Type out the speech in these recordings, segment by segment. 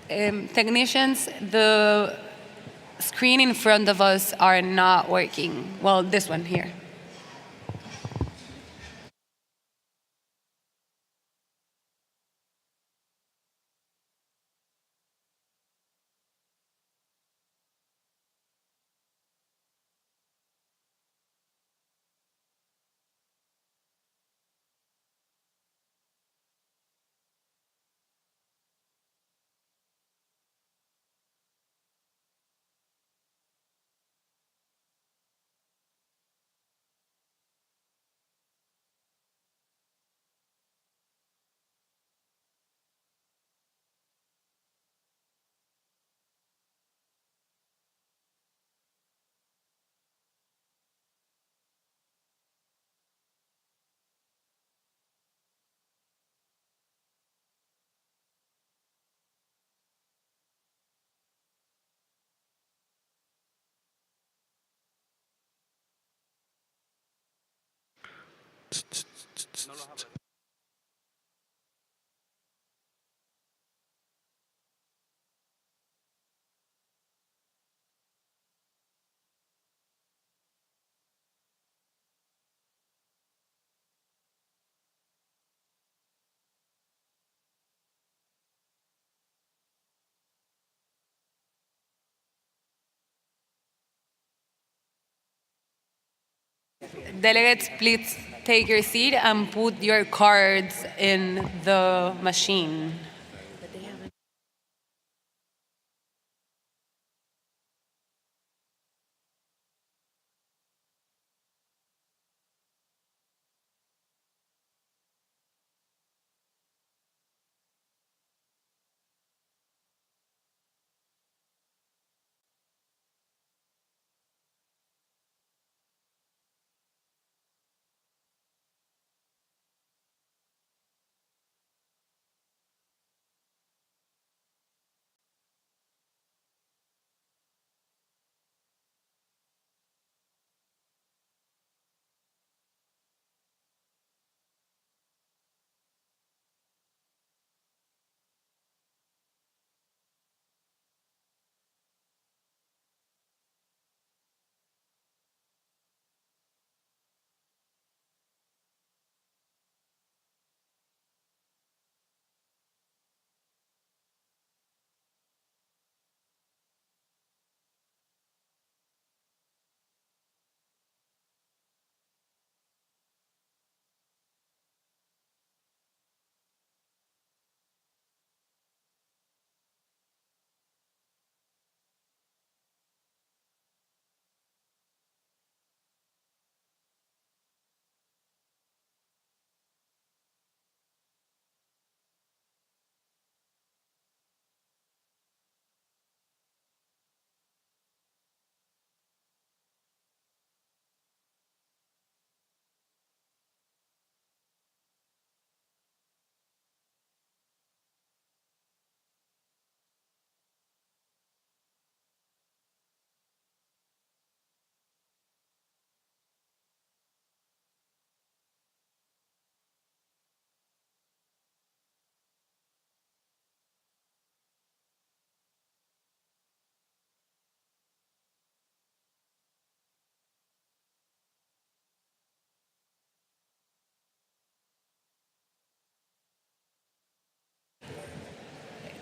Technicians, the screen in front of us are not working. Well, this one here. Delegates, please take your seat and put your cards in the machine.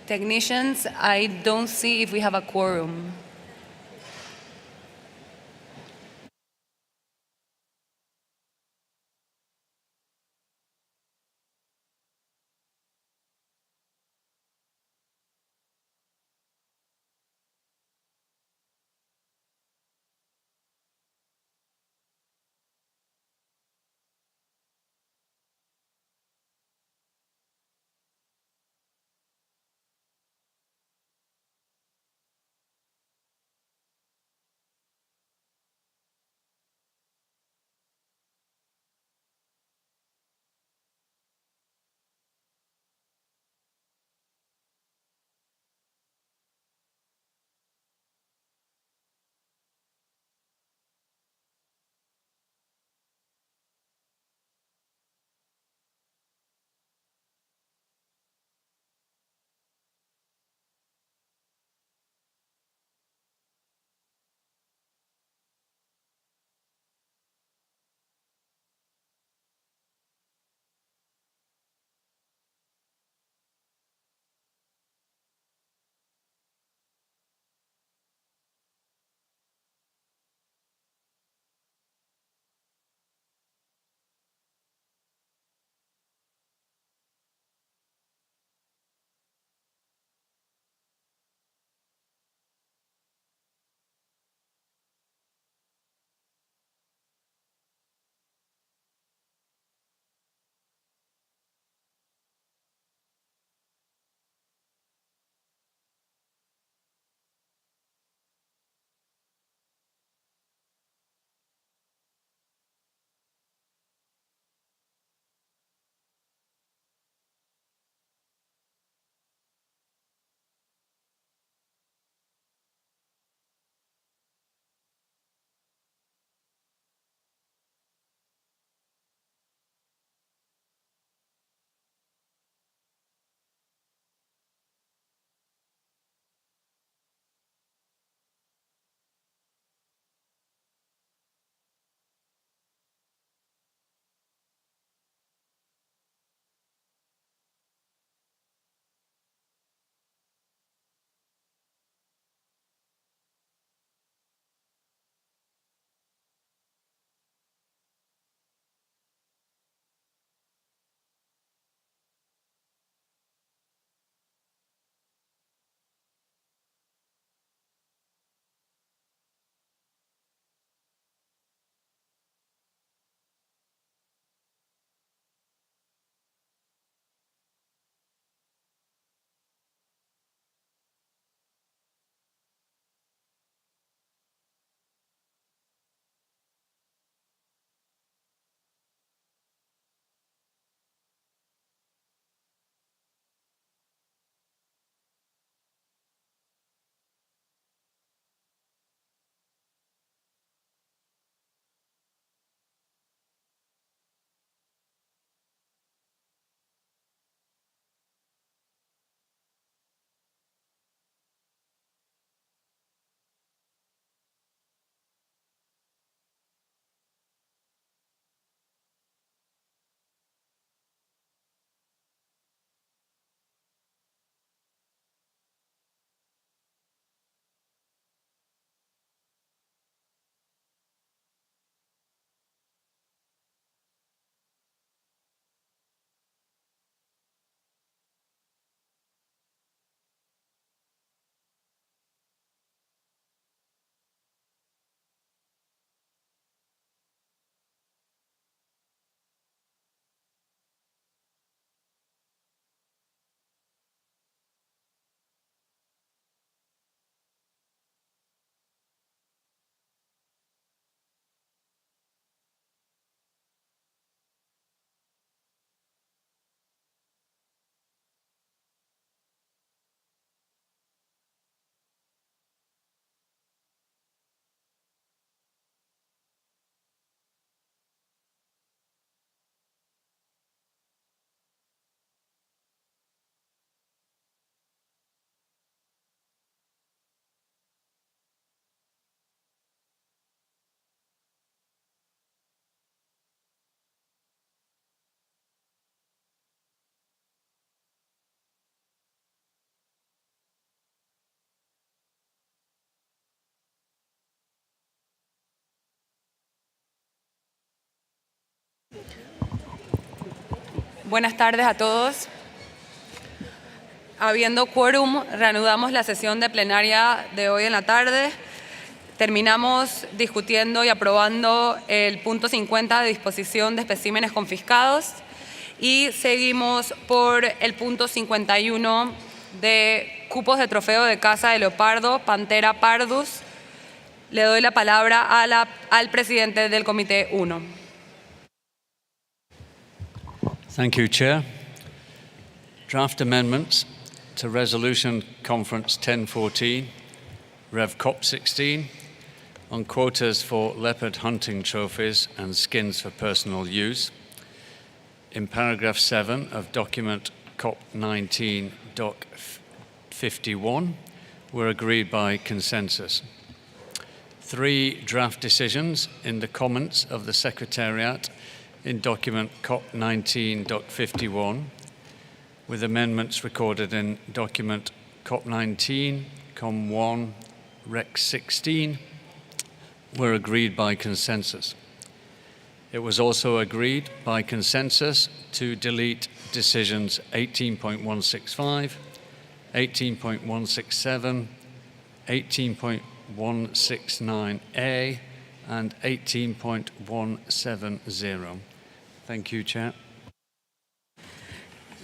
Technicians, I don't see if we have a quorum. Buenas tardes a todos. Habiendo quórum, reanudamos la sesión de plenaria de hoy en la tarde. Terminamos discutiendo y aprobando el punto 50 de disposición de especímenes confiscados y seguimos por el punto 51 de cupos de trofeo de caza de leopardo, Pantera pardus. Le doy la palabra al presidente del Comité 1. Thank you, Chair. Draft amendments to Resolution Conference 1014, Rev CoP19, on quotas for leopard hunting trophies and skins for personal use. In paragraph 7 of document CoP19 Doc 51 were agreed by consensus. 3 draft decisions in the comments of the Secretariat in document CoP19 Doc 51, with amendments recorded in document CoP19 Com1 Rec 16, were agreed by consensus. It was also agreed by consensus to delete decisions 18.165, 18.167, 18.169A, and 18.170. Thank you, Chair.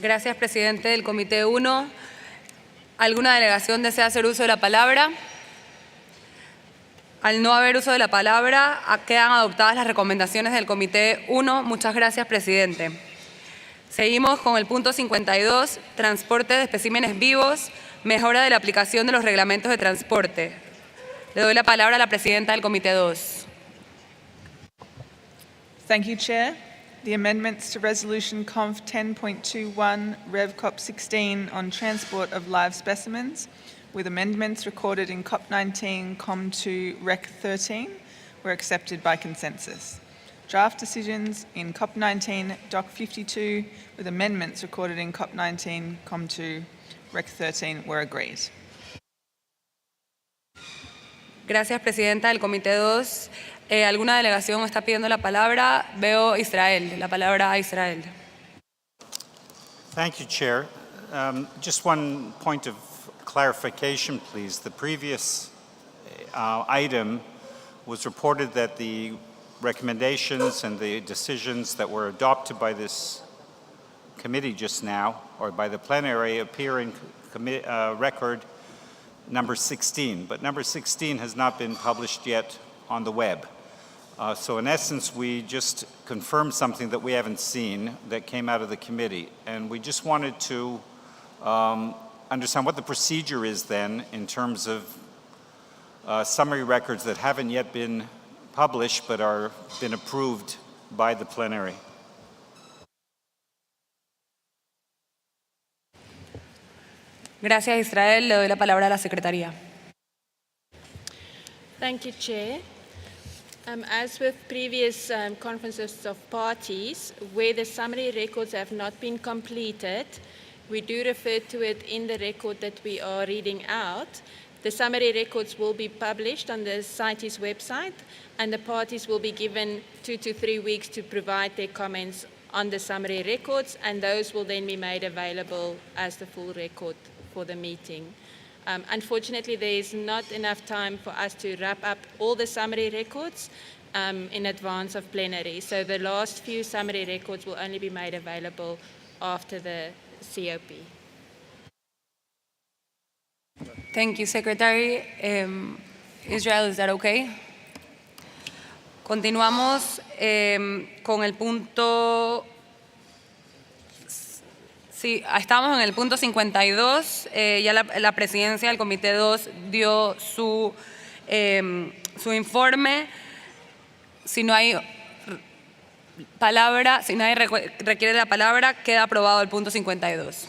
Gracias, presidente del Comité 1. ¿Alguna delegación desea hacer uso de la palabra? Al no haber uso de la palabra, quedan adoptadas las recomendaciones del Comité 1. Muchas gracias, presidente. Seguimos con el punto 52, transporte de especímenes vivos, mejora de la aplicación de los reglamentos de transporte. Le doy la palabra a la presidenta del Comité 2. Thank you, Chair. The amendments to Resolution Conf 10.21 Rev CoP16 on transport of live specimens, with amendments recorded in COP19 Com2 Rec 13, were accepted by consensus. Draft decisions in COP19 Doc 52, with amendments recorded in COP19 Com2 Rec 13, were agreed. Gracias, presidenta del Comité 2. ¿Alguna delegación está pidiendo la palabra? Veo Israel. La palabra a Israel. Thank you, Chair. Just one point of clarification, please. The previous item was reported that the recommendations and the decisions that were adopted by this committee just now, or by the plenary, appear in record number 16. But number 16 has not been published yet on the web. So in essence, we just confirmed something that we haven't seen that came out of the committee. And we just wanted to understand what the procedure is then in terms of summary records that haven't yet been published but are been approved by the plenary. Gracias, Israel. Le doy la palabra a la Secretaría. Thank you, Chair. As with previous conferences of parties, where the summary records have not been completed, we do refer to it in the record that we are reading out. The summary records will be published on the CITES website, and the parties will be given 2 to 3 weeks to provide their comments on the summary records, and those will then be made available as the full record for the meeting. Unfortunately, there is not enough time for us to wrap up all the summary records in advance of plenary. So the last few summary records will only be made available after the COP. Thank you, Secretary. Israel, is that okay? Continuamos con el punto. Sí, estamos en el punto 52. Ya la presidencia del Comité 2 dio su informe. Si no hay palabra, si nadie requiere la palabra, queda aprobado el punto 52.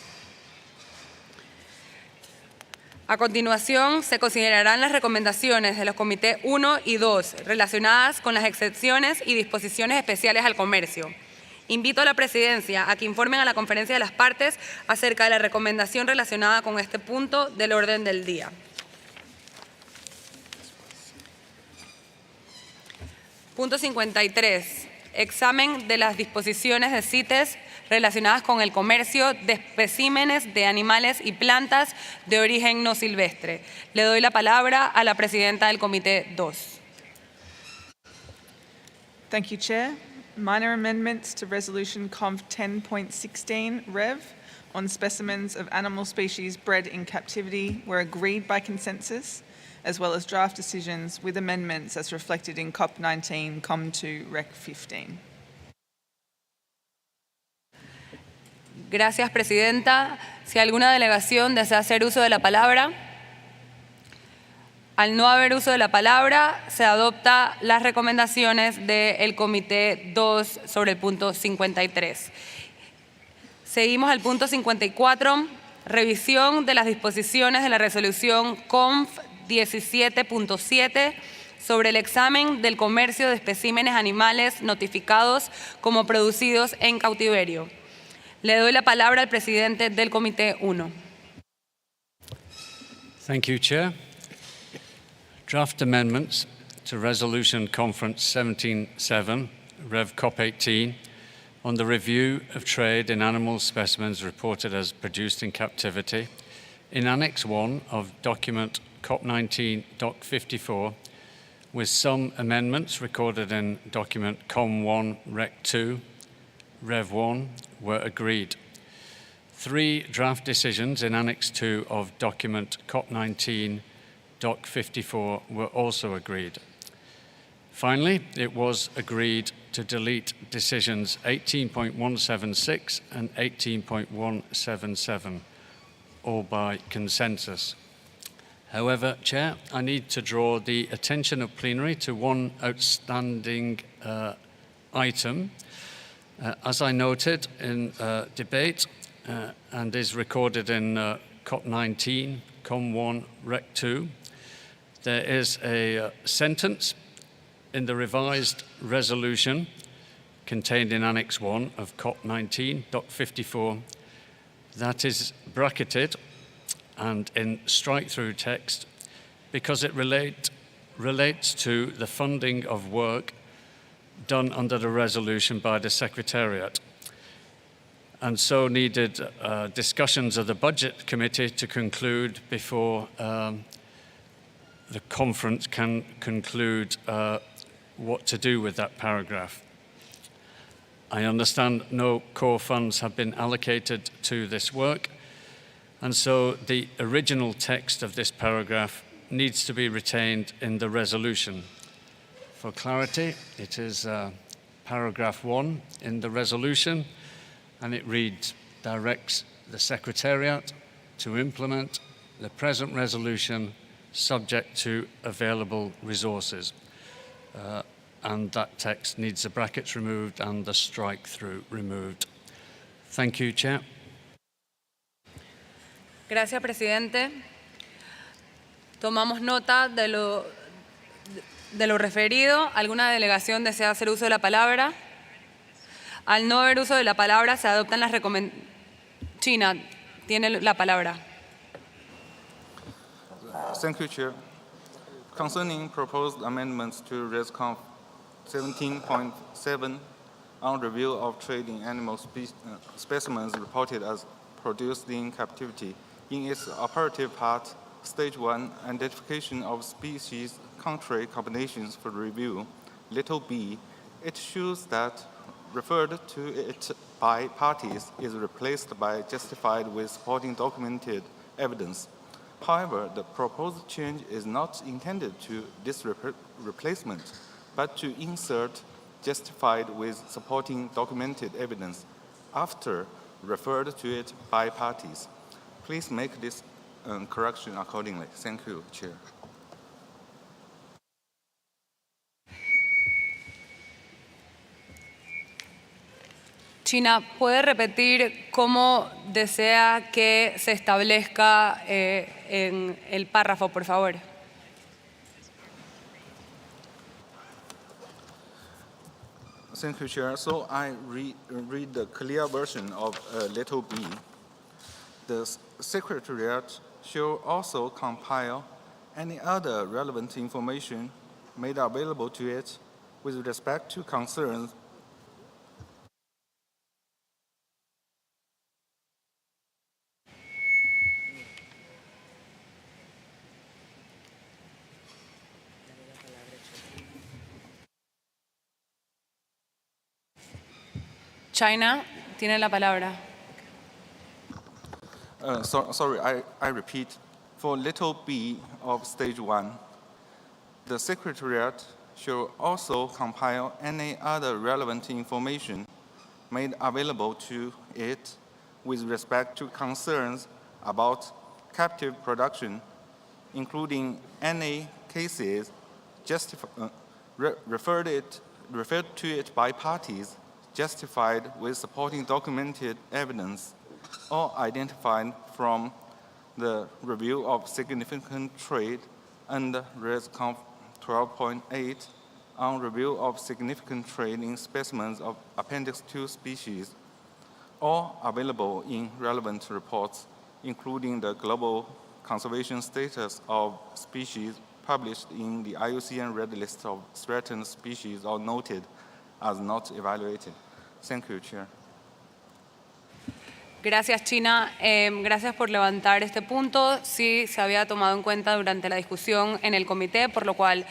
A continuación, se considerarán las recomendaciones de los comités 1 y 2 relacionadas con las excepciones y disposiciones especiales al comercio. Invito a la presidencia a que informen a la conferencia de las partes acerca de la recomendación relacionada con este punto del orden del día. Punto 53. Examen de las disposiciones de CITES relacionadas con el comercio de especímenes de animales y plantas de origen no silvestre. Le doy la palabra a la presidenta del Comité 2. Thank you, Chair. Minor amendments to Resolution Conv 10.16 Rev on specimens of animal species bred in captivity were agreed by consensus, as well as draft decisions with amendments as reflected in CoP19 COM2 Rec 15. Gracias, presidenta. Si alguna delegación desea hacer uso de la palabra. Al no haber uso de la palabra, se adopta las recomendaciones del Comité 2 sobre el punto 53. Seguimos al punto 54, revisión de las disposiciones de la resolución CONF 17.7 sobre el examen del comercio de especímenes animales notificados como producidos en cautiverio. Le doy la palabra al presidente del Comité 1. Thank you, Chair. Draft amendments to Resolution Conference 17.7, Rev CoP18, on the review of trade in animal specimens reported as produced in captivity, in Annex 1 of document CoP19 Doc 54, with some amendments recorded in document COM1 Rec 2, Rev 1, were agreed. 3 draft decisions in Annex 2 of document CoP19 Doc 54 were also agreed. Finally, it was agreed to delete decisions 18.176 and 18.177, all by consensus. However, Chair, I need to draw the attention of plenary to one outstanding item. As I noted in debate and is recorded in COP19, COM1 Rec 2, there is a sentence in the revised resolution contained in Annex 1 of COP19, Doc 54, that is bracketed and in strike-through text because it relates to the funding of work done under the resolution by the Secretariat, and so needed discussions of the Budget Committee to conclude before the conference can conclude what to do with that paragraph. I understand no core funds have been allocated to this work, and so the original text of this paragraph needs to be retained in the resolution. For clarity, it is paragraph 1 in the resolution, and it reads, directs the Secretariat to implement the present resolution subject to available resources. And that text needs the brackets removed and the strike-through removed. Thank you, Chair. Gracias, presidente. Tomamos nota de lo referido. ¿Alguna delegación desea hacer uso de la palabra? Al no haber uso de la palabra, se adoptan las recomendaciones. China tiene la palabra. Thank you, Chair. Concerning proposed amendments to ResConf 17.7 on review of trade in animal specimens reported as produced in captivity, in its operative part, Stage 1, identification of species country combinations for review, little b, it shows that referred to it by parties is replaced by justified with supporting documented evidence. However, the proposed change is not intended to this replacement, but to insert justified with supporting documented evidence after referred to it by parties. Please make this correction accordingly. Thank you, Chair. China, ¿puede repetir cómo desea que se establezca en el párrafo, por favor? Thank you, Chair. So I read the clear version of little b. The Secretariat shall also compile any other relevant information made available to it with respect to concerns China tiene la palabra. Sorry, I repeat. For little b of stage 1, the Secretariat should also compile any other relevant information made available to it with respect to concerns about captive production, including any cases referred to it by parties justified with supporting documented evidence or identified from the review of significant trade and ResConf 12.8 on review of significant trade in specimens of Appendix 2 species, all available in relevant reports, including the global conservation status of species published in the IUCN Red List of threatened species or noted as not evaluated. Thank you, Chair. Gracias, China. Gracias por levantar este punto. Sí, se había tomado en cuenta durante la discusión en el comité, por lo cual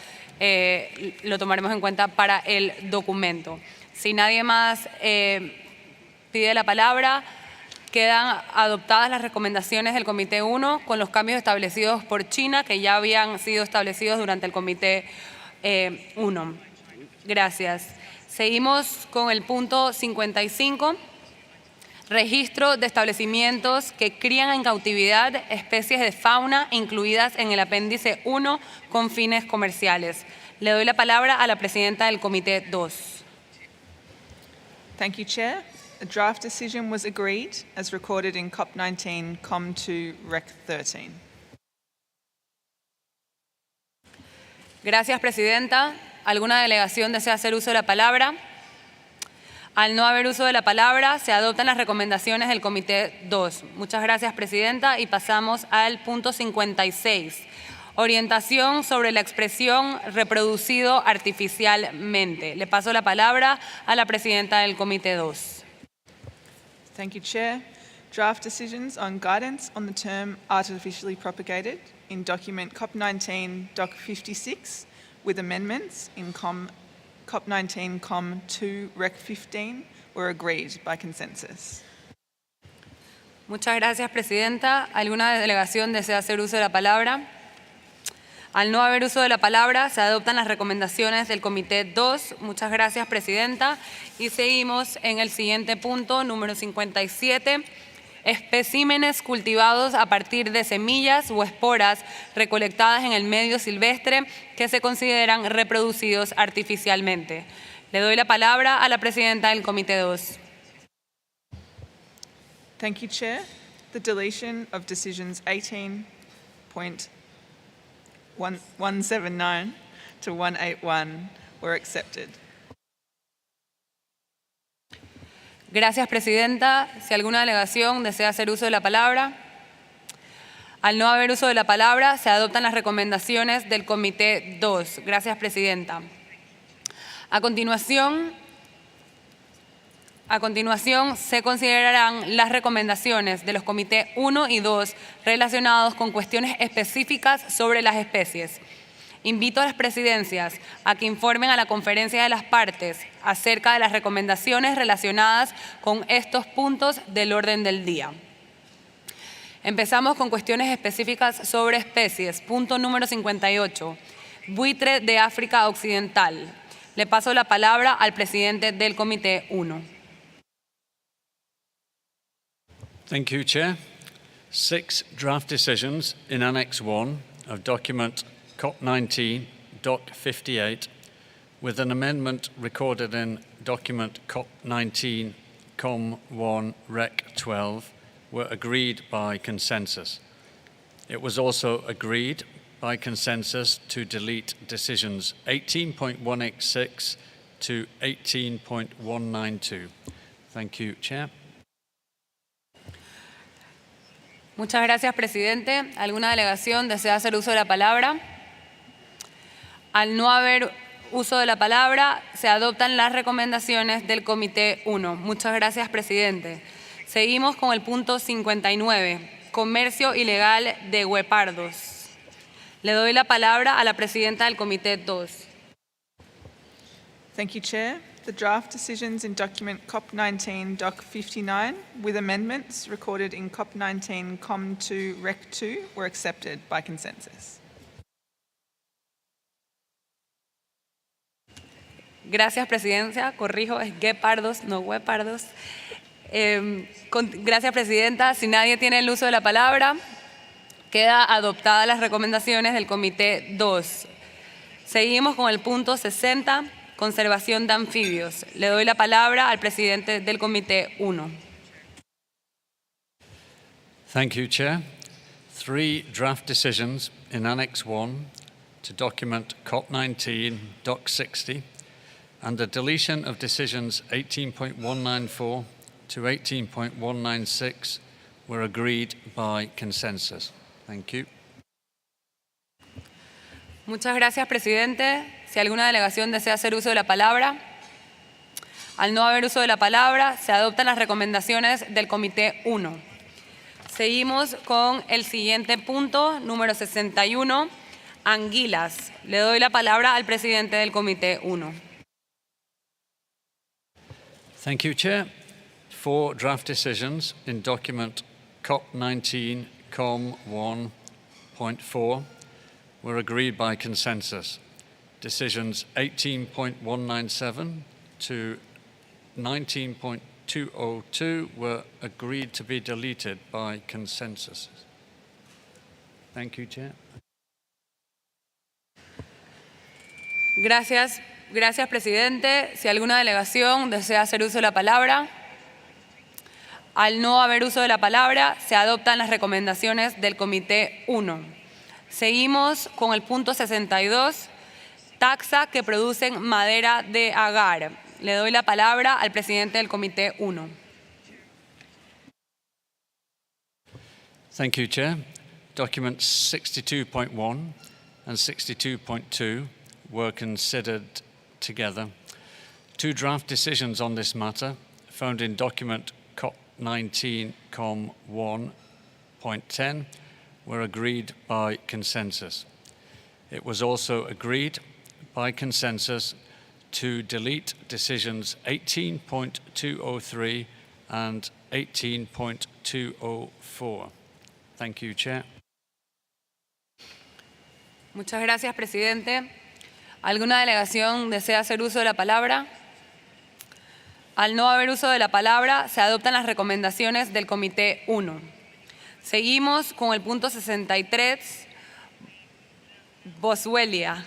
lo tomaremos en cuenta para el documento. Si nadie más pide la palabra, quedan adoptadas las recomendaciones del Comité 1 con los cambios establecidos por China, que ya habían sido establecidos durante el Comité 1. Gracias. Seguimos con el punto 55. Registro de establecimientos que crían en cautividad especies de fauna incluidas en el apéndice 1 con fines comerciales. Le doy la palabra a la presidenta del Comité 2. Thank you, Chair. A draft decision was agreed as recorded in CoP19 COM2 Rec 13. Gracias, presidenta. ¿Alguna delegación desea hacer uso de la palabra? Al no haber uso de la palabra, se adoptan las recomendaciones del Comité 2. Muchas gracias, presidenta. Y pasamos al punto 56. Orientación sobre la expresión reproducido artificialmente. Le paso la palabra a la presidenta del Comité 2. Thank you, Chair. Draft decisions on guidance on the term artificially propagated in document COP19 Doc 56 with amendments in COP19 COM2 Rec 15 were agreed by consensus. Muchas gracias, presidenta. ¿Alguna delegación desea hacer uso de la palabra? Al no haber uso de la palabra, se adoptan las recomendaciones del Comité 2. Muchas gracias, presidenta. Y seguimos en el siguiente punto, número 57. Especímenes cultivados a partir de semillas o esporas recolectadas en el medio silvestre que se consideran reproducidos artificialmente. Le doy la palabra a la presidenta del Comité 2. Thank you, Chair. The deletion of decisions 18.179 to 181 were accepted. Gracias, presidenta. Si alguna delegación desea hacer uso de la palabra. Al no haber uso de la palabra, se adoptan las recomendaciones del Comité 2. Gracias, presidenta. A continuación, se considerarán las recomendaciones de los Comités 1 y 2 relacionados con cuestiones específicas sobre las especies. Invito a las presidencias a que informen a la conferencia de las partes acerca de las recomendaciones relacionadas con estos puntos del orden del día. Empezamos con cuestiones específicas sobre especies. Punto número 58. Buitre de África Occidental. Le paso la palabra al presidente del Comité 1. Thank you, Chair. 6 draft decisions in Annex 1 of document COP19 Doc 58 with an amendment recorded in document COP19 COM1 Rec 12 were agreed by consensus. It was also agreed by consensus to delete decisions 18.186 to 18.192. Thank you, Chair. Muchas gracias, presidente. ¿Alguna delegación desea hacer uso de la palabra? Al no haber uso de la palabra, se adoptan las recomendaciones del Comité 1. Muchas gracias, presidente. Seguimos con el punto 59, comercio ilegal de guepardos. Le doy la palabra a la presidenta del Comité 2. Thank you, Chair. the draft decisions in document CoP19 Doc 59 with amendments recorded in CoP19 COM2 Rec 2 were accepted by consensus. Gracias, Presidencia. Corrijo, es guepardos, no huepardos. Gracias, Presidenta. Si nadie tiene el uso de la palabra, queda adoptadas las recomendaciones del Comité 2. Seguimos con el punto 60, conservación de anfibios. Le doy la palabra al presidente del Comité 1. Thank you, Chair. 3 draft decisions in Annex 1 to document COP19 Doc 60 and the deletion of decisions 18.194 to 18.196 were agreed by consensus. Thank you. Muchas gracias, presidente. Si alguna delegación desea hacer uso de la palabra. Al no haber uso de la palabra, se adoptan las recomendaciones del Comité 1. Seguimos con el siguiente punto, número 61, anguilas. Le doy la palabra al presidente del Comité 1. Thank you, Chair. 4 draft decisions in document COP19 COM 1.4 were agreed by consensus. Decisions 18.197 to 19.202 were agreed to be deleted by consensus. Thank you, Chair. Gracias, presidente. Si alguna delegación desea hacer uso de la palabra. Al no haber uso de la palabra, se adoptan las recomendaciones del Comité 1. Seguimos con el punto 62, taxa que producen madera de agar. Le doy la palabra al presidente del Comité 1. Thank you, Chair. Documents 62.1 and 62.2 were considered together. 2 draft decisions on this matter found in document COP19 COM 1.10 were agreed by consensus. It was also agreed by consensus to delete decisions 18.203 and 18.204. Thank you, Chair. Muchas gracias, presidente. ¿Alguna delegación desea hacer uso de la palabra? Al no haber uso de la palabra, se adoptan las recomendaciones del Comité 1. Seguimos con el punto 63, Boswellia.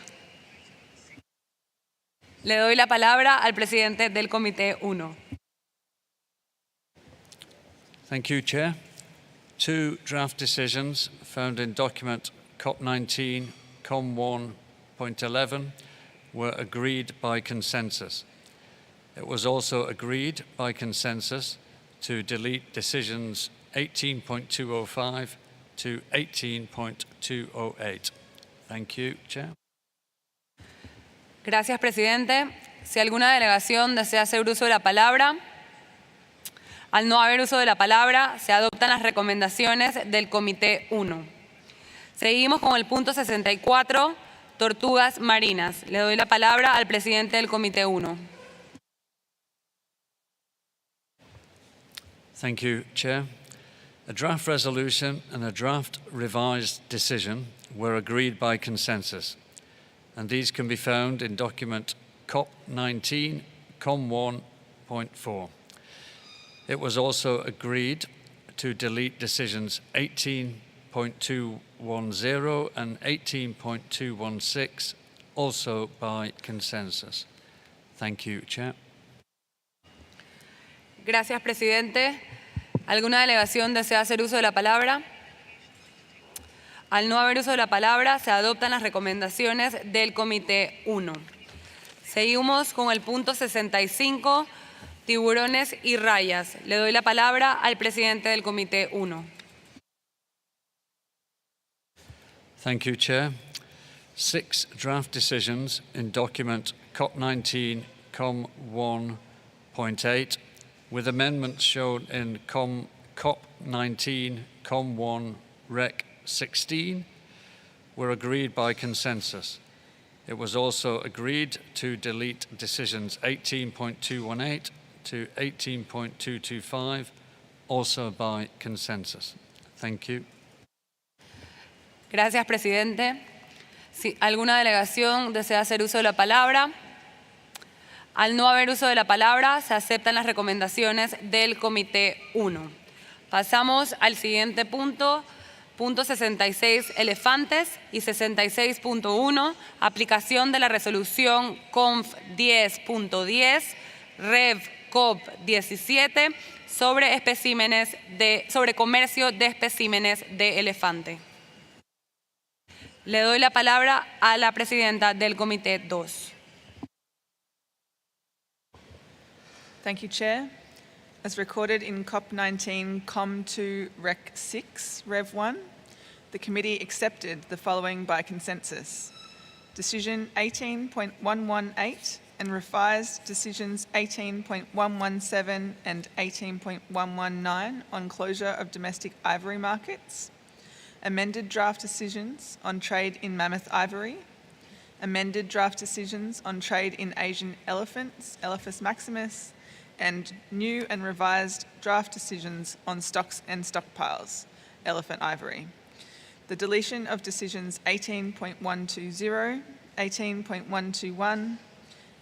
Le doy la palabra al presidente del Comité 1. Thank you, Chair. 2 draft decisions found in document COP19 COM 1.11 were agreed by consensus. It was also agreed by consensus to delete decisions 18.205 to 18.208. Thank you, Chair. Gracias, presidente. Si alguna delegación desea hacer uso de la palabra, al no haber uso de la palabra, se adoptan las recomendaciones del Comité 1. Seguimos con el punto 64, tortugas marinas. Le doy la palabra al presidente del Comité 1. Thank you, Chair. A draft resolution and a draft revised decision were agreed by consensus, and these can be found in document COP19 COM 1.4. It was also agreed to delete decisions 18.210 and 18.216, also by consensus. Thank you, Chair. Gracias, presidente. ¿Alguna delegación desea hacer uso de la palabra? Al no haber uso de la palabra, se adoptan las recomendaciones del Comité 1. Seguimos con el punto 65, tiburones y rayas. Le doy la palabra al presidente del Comité 1. Thank you, Chair. 6 draft decisions in document COP19 COM 1.8 with amendments shown in COP19 COM 1 Rec 16 were agreed by consensus. It was also agreed to delete decisions 18.218 to 18.225, also by consensus. Thank you. Gracias, presidente. Si alguna delegación desea hacer uso de la palabra. Al no haber uso de la palabra, se aceptan las recomendaciones del Comité 1. Pasamos al siguiente punto, punto 66, elefantes, y 66.1, aplicación de la resolución CONF 10.10, Rev COP 17, sobre comercio de especímenes de elefante. Le doy la palabra a la presidenta del Comité 2. Thank you, Chair. As recorded in COP19 COM2 Rec 6, Rev 1, the committee accepted the following by consensus. Decision 18.118 and revised decisions 18.117 and 18.119 on closure of domestic ivory markets, amended draft decisions on trade in mammoth ivory, amended draft decisions on trade in Asian elephants, Elephas maximus, and new and revised draft decisions on stocks and stockpiles, elephant ivory. The deletion of decisions 18.120, 18.121,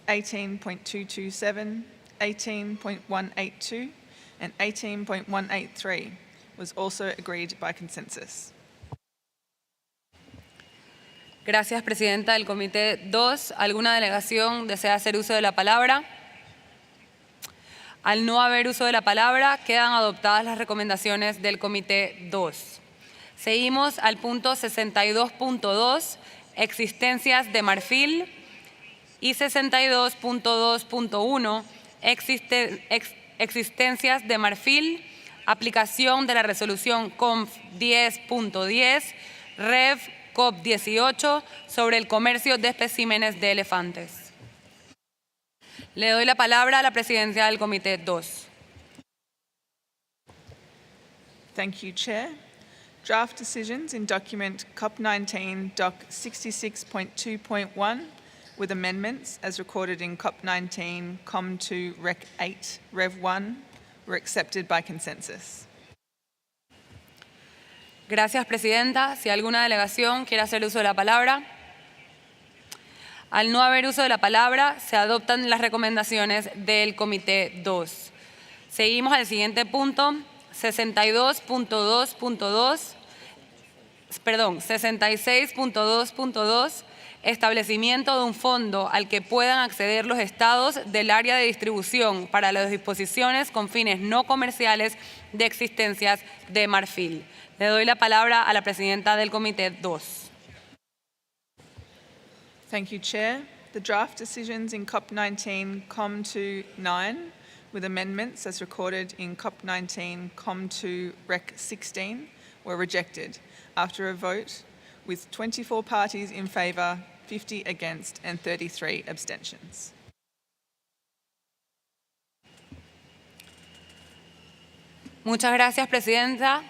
18.227, 18.182, and 18.183 was also agreed by consensus. Gracias, presidenta del Comité 2. ¿Alguna delegación desea hacer uso de la palabra? Al no haber uso de la palabra, quedan adoptadas las recomendaciones del Comité 2. Seguimos al punto 62.2, existencias de marfil, y 62.2.1, existencias de marfil, aplicación de la resolución CONF 10.10, Rev COP 18, sobre el comercio de especímenes de elefantes. Le doy la palabra a la presidencia del Comité 2. Thank you, Chair. Draft decisions in document COP19 Doc 66.2.1 with amendments as recorded in COP19 COM2 Rec 8 Rev 1 were accepted by consensus. Gracias, presidenta. Si alguna delegación quiere hacer uso de la palabra. Al no haber uso de la palabra, se adoptan las recomendaciones del Comité 2. Seguimos al siguiente punto, 66.2.2, establecimiento de un fondo al que puedan acceder los estados del área de distribución para las disposiciones con fines no comerciales de existencias de marfil. Le doy la palabra a la presidenta del Comité 2. Thank you, Chair. The draft decisions in COP19 COM2 9 with amendments as recorded in COP19 COM2 Rec 16 were rejected after a vote with 24 parties in favour, 50 against and 33 abstentions. Muchas gracias, presidenta.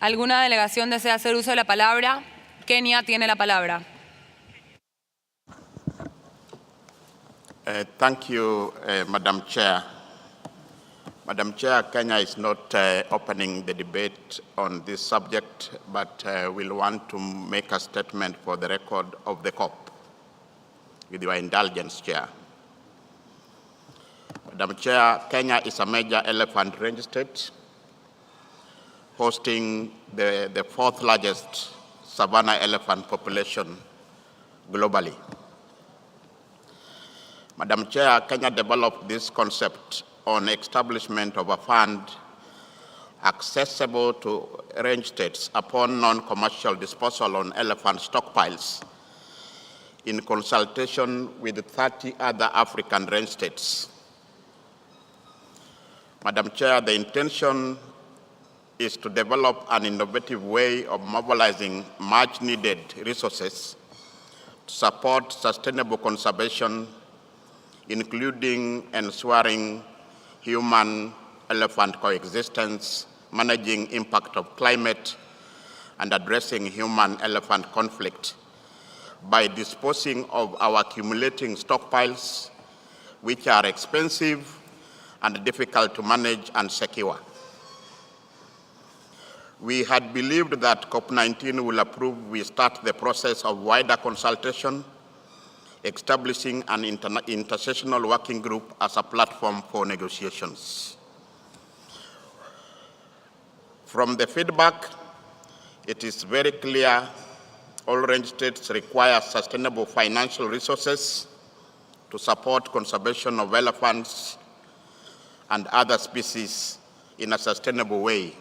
¿Alguna delegación desea hacer uso de la palabra? Kenia tiene la palabra. Thank you, Madam Chair. Madam Chair, Kenya is not opening the debate on this subject, but will want to make a statement for the record of the COP, with your indulgence, Chair. Madam Chair, Kenya is a major elephant range state, hosting the fourth largest savanna elephant population globally. Madam Chair, Kenya developed this concept on establishment of a fund accessible to range states upon non-commercial disposal on elephant stockpiles in consultation with 30 other African range states. Madam Chair, the intention is to develop an innovative way of mobilizing much-needed resources to support sustainable conservation, including ensuring human-elephant coexistence, managing impact of climate, and addressing human-elephant conflict by disposing of our accumulating stockpiles, which are expensive and difficult to manage and secure. We had believed that COP19 will approve we start the process of wider consultation, establishing an intersessional working group as a platform for negotiations. From the feedback, it is very clear all range states require sustainable financial resources to support conservation of elephants and other species in a sustainable way.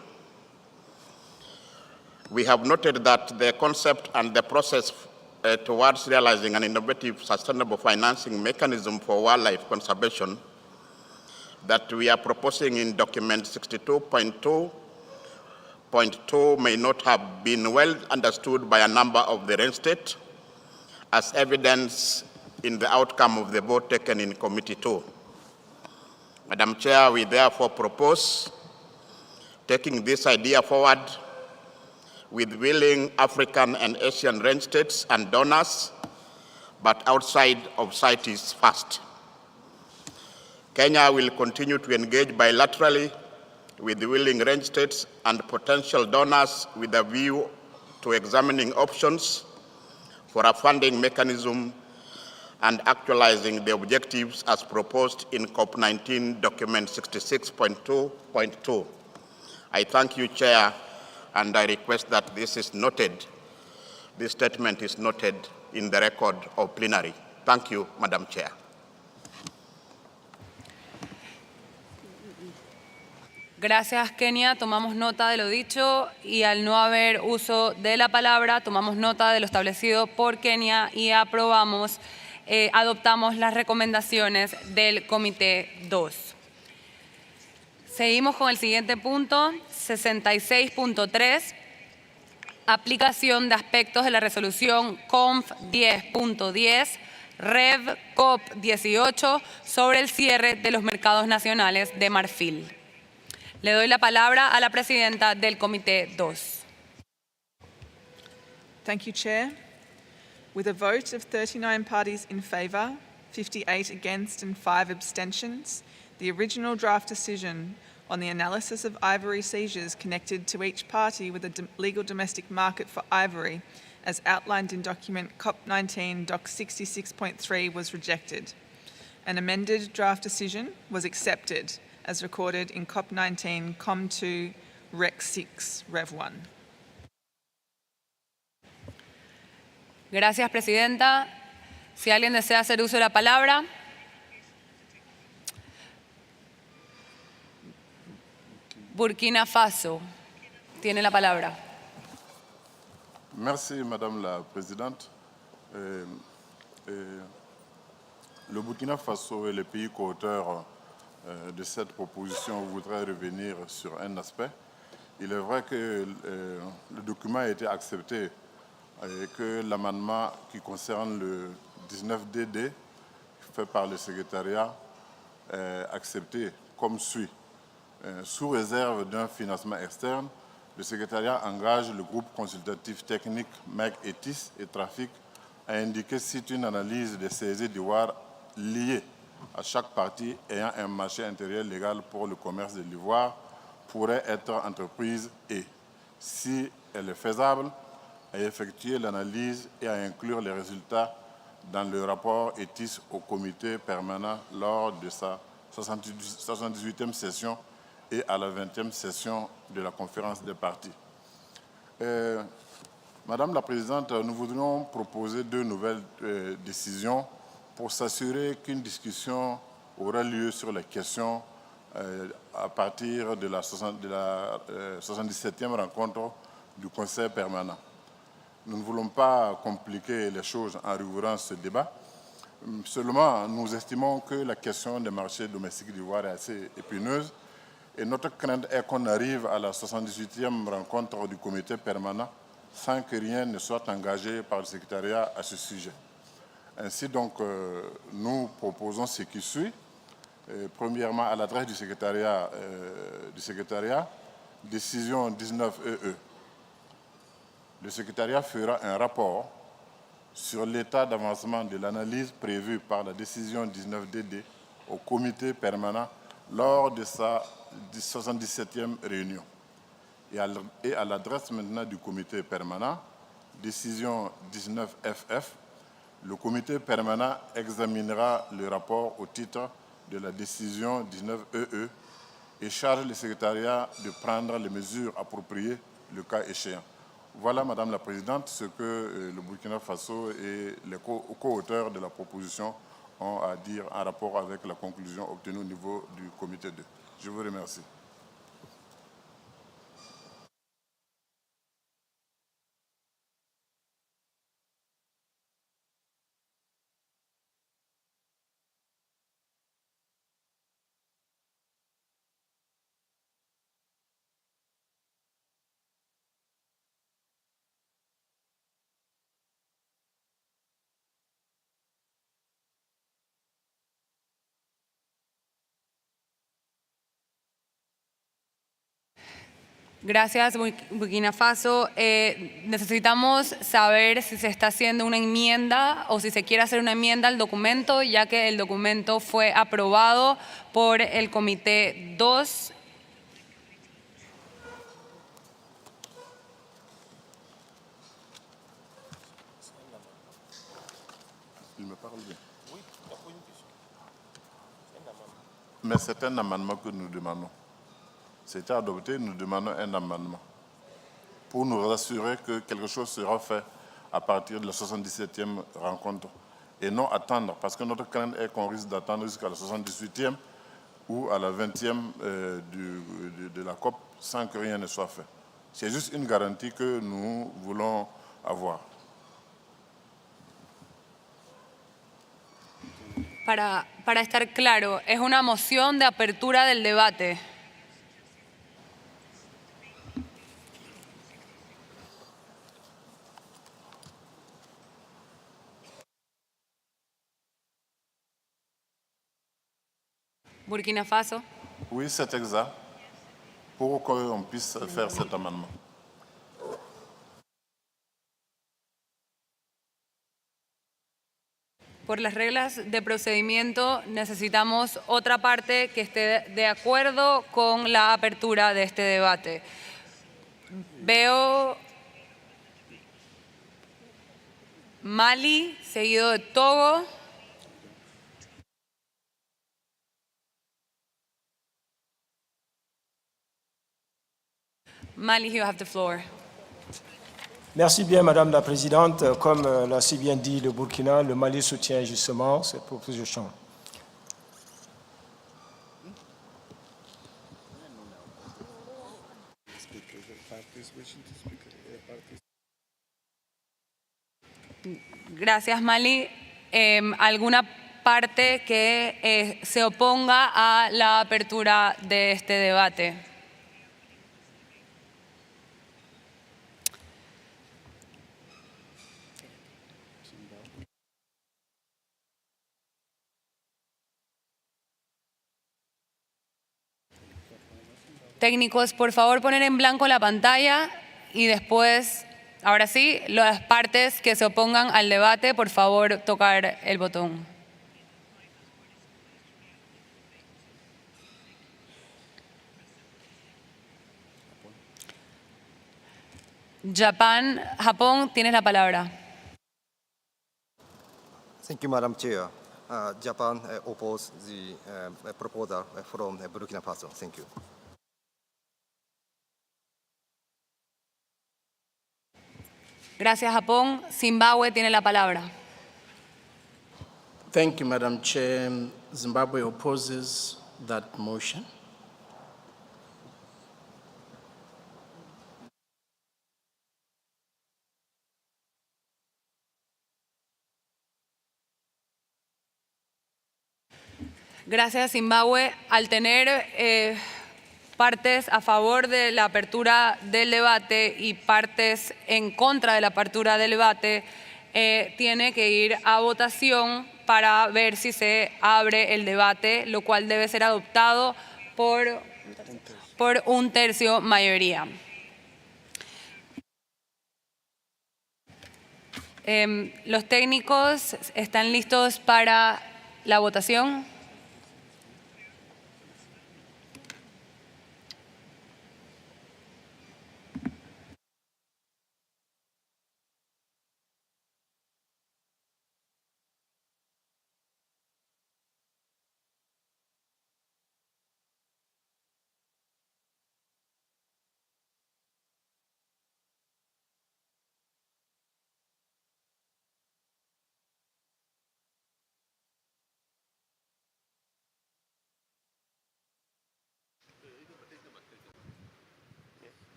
We have noted that the concept and the process towards realizing an innovative, sustainable financing mechanism for wildlife conservation that we are proposing in document 62.2.2 may not have been well understood by a number of the range states, as evidence in the outcome of the vote taken in Committee 2. Madam Chair, we therefore propose taking this idea forward with willing African and Asian range states and donors, but outside of CITES first. Kenya will continue to engage bilaterally with the willing range states and potential donors with a view to examining options for a funding mechanism and actualizing the objectives as proposed in COP19 document 66.2.2. I thank you, Chair, and I request that this is noted, this statement is noted in the record of plenary. Thank you, Madam Chair. Gracias, Kenia. Tomamos nota de lo dicho y al no haber uso de la palabra, tomamos nota de lo establecido por Kenia y aprobamos, adoptamos las recomendaciones del Comité 2. Seguimos con el siguiente punto, 66.3, aplicación de aspectos de la resolución CONF 10.10, Rev COP 18 sobre el cierre de los mercados nacionales de marfil. Le doy la palabra a la presidenta del Comité 2. Thank you, Chair. With a vote of 39 parties in favour, 58 against and 5 abstentions, the original draft decision on the analysis of ivory seizures connected to each party with a legal domestic market for ivory, as outlined in document COP19 Doc 66.3, was rejected. An amended draft decision was accepted, as recorded in COP19 COM2 Rec 6 Rev 1. Gracias, Presidenta. Si alguien desea hacer uso de la palabra. Burkina Faso tiene la palabra. Merci, Madame la Présidente. Le Burkina Faso est le pays co-auteur de cette proposition. Voudrait revenir sur un aspect. Il est vrai que le document a été accepté et que l'amendement qui concerne le 19DD fait par le secrétariat est accepté comme suit. Sous réserve d'un financement externe, le secrétariat engage le groupe consultatif technique MEC ETIS et Trafic à indiquer si une analyse des saisies d'ivoire liées à chaque partie ayant un marché intérieur légal pour le commerce de l'ivoire pourrait être entreprise et, si elle est faisable, à effectuer l'analyse et à inclure les résultats dans le rapport ETIS au comité permanent lors de sa 78e session et à la 20e session de la conférence des parties. Madame la Présidente, nous voudrions proposer 2 nouvelles décisions pour s'assurer qu'une discussion aura lieu sur les questions à partir de la 77e rencontre du Conseil permanent. Nous ne voulons pas compliquer les choses en rouvrant ce débat. Seulement, nous estimons que la question des marchés domestiques d'ivoire est assez épineuse et notre crainte est qu'on arrive à la 78e rencontre du comité permanent sans que rien ne soit engagé par le secrétariat à ce sujet. Ainsi donc, nous proposons ce qui suit. Premièrement, à l'adresse du secrétariat, décision 19EE. Le secrétariat fera un rapport sur l'état d'avancement de l'analyse prévue par la décision 19DD au comité permanent lors de sa 77e réunion. Et à l'adresse maintenant du comité permanent, décision 19FF, le comité permanent examinera le rapport au titre de la décision 19EE et charge le secrétariat de prendre les mesures appropriées le cas échéant. Voilà, Madame la Présidente, ce que le Burkina Faso et les co-auteurs de la proposition ont à dire en rapport avec la conclusion obtenue au niveau du comité 2. Je vous remercie. Gracias, Burkina Faso. Necesitamos saber si se está haciendo una enmienda o si se quiere hacer una enmienda al documento, ya que el documento fue aprobado por el Comité 2. Il me parle bien. Oui, il a posé une question. Mais c'est un amendement que nous demandons. C'était adopté, nous demandons un amendement pour nous rassurer que quelque chose sera fait à partir de la 77e rencontre et non attendre, parce que notre crainte est qu'on risque d'attendre jusqu'à la 78e ou à la 20e de la COP sans que rien ne soit fait. C'est juste une garantie que nous voulons avoir. Para estar claro, es una moción de apertura del debate. Burkina Faso. Oui, c'est exact. Pour qu'on puisse faire cet amendement. Por las reglas de procedimiento necesitamos otra parte que esté de acuerdo con la apertura de este debate. Veo Mali, seguido de Togo. Mali, you have the floor. Merci bien, Madame la Présidente. Comme l'a si bien dit le Burkina, le Mali soutient justement cette proposition. Gracias, Mali. ¿Alguna parte que se oponga a la apertura de este debate? Técnicos, por favor, poner en blanco la pantalla y después, ahora sí, las partes que se opongan al debate, por favor, tocar el botón. Japón, tienes la palabra. Thank you, Madam Chair. Japan opposes the proposal from Burkina Faso. Thank you. Gracias, Japón. Zimbabue tiene la palabra. Thank you, Madam Chair. Zimbabwe opposes that motion. Gracias, Zimbabue. Al tener partes a favor de la apertura del debate y partes en contra de la apertura del debate, tiene que ir a votación para ver si se abre el debate, lo cual debe ser adoptado por un tercio mayoría. Los técnicos están listos para la votación.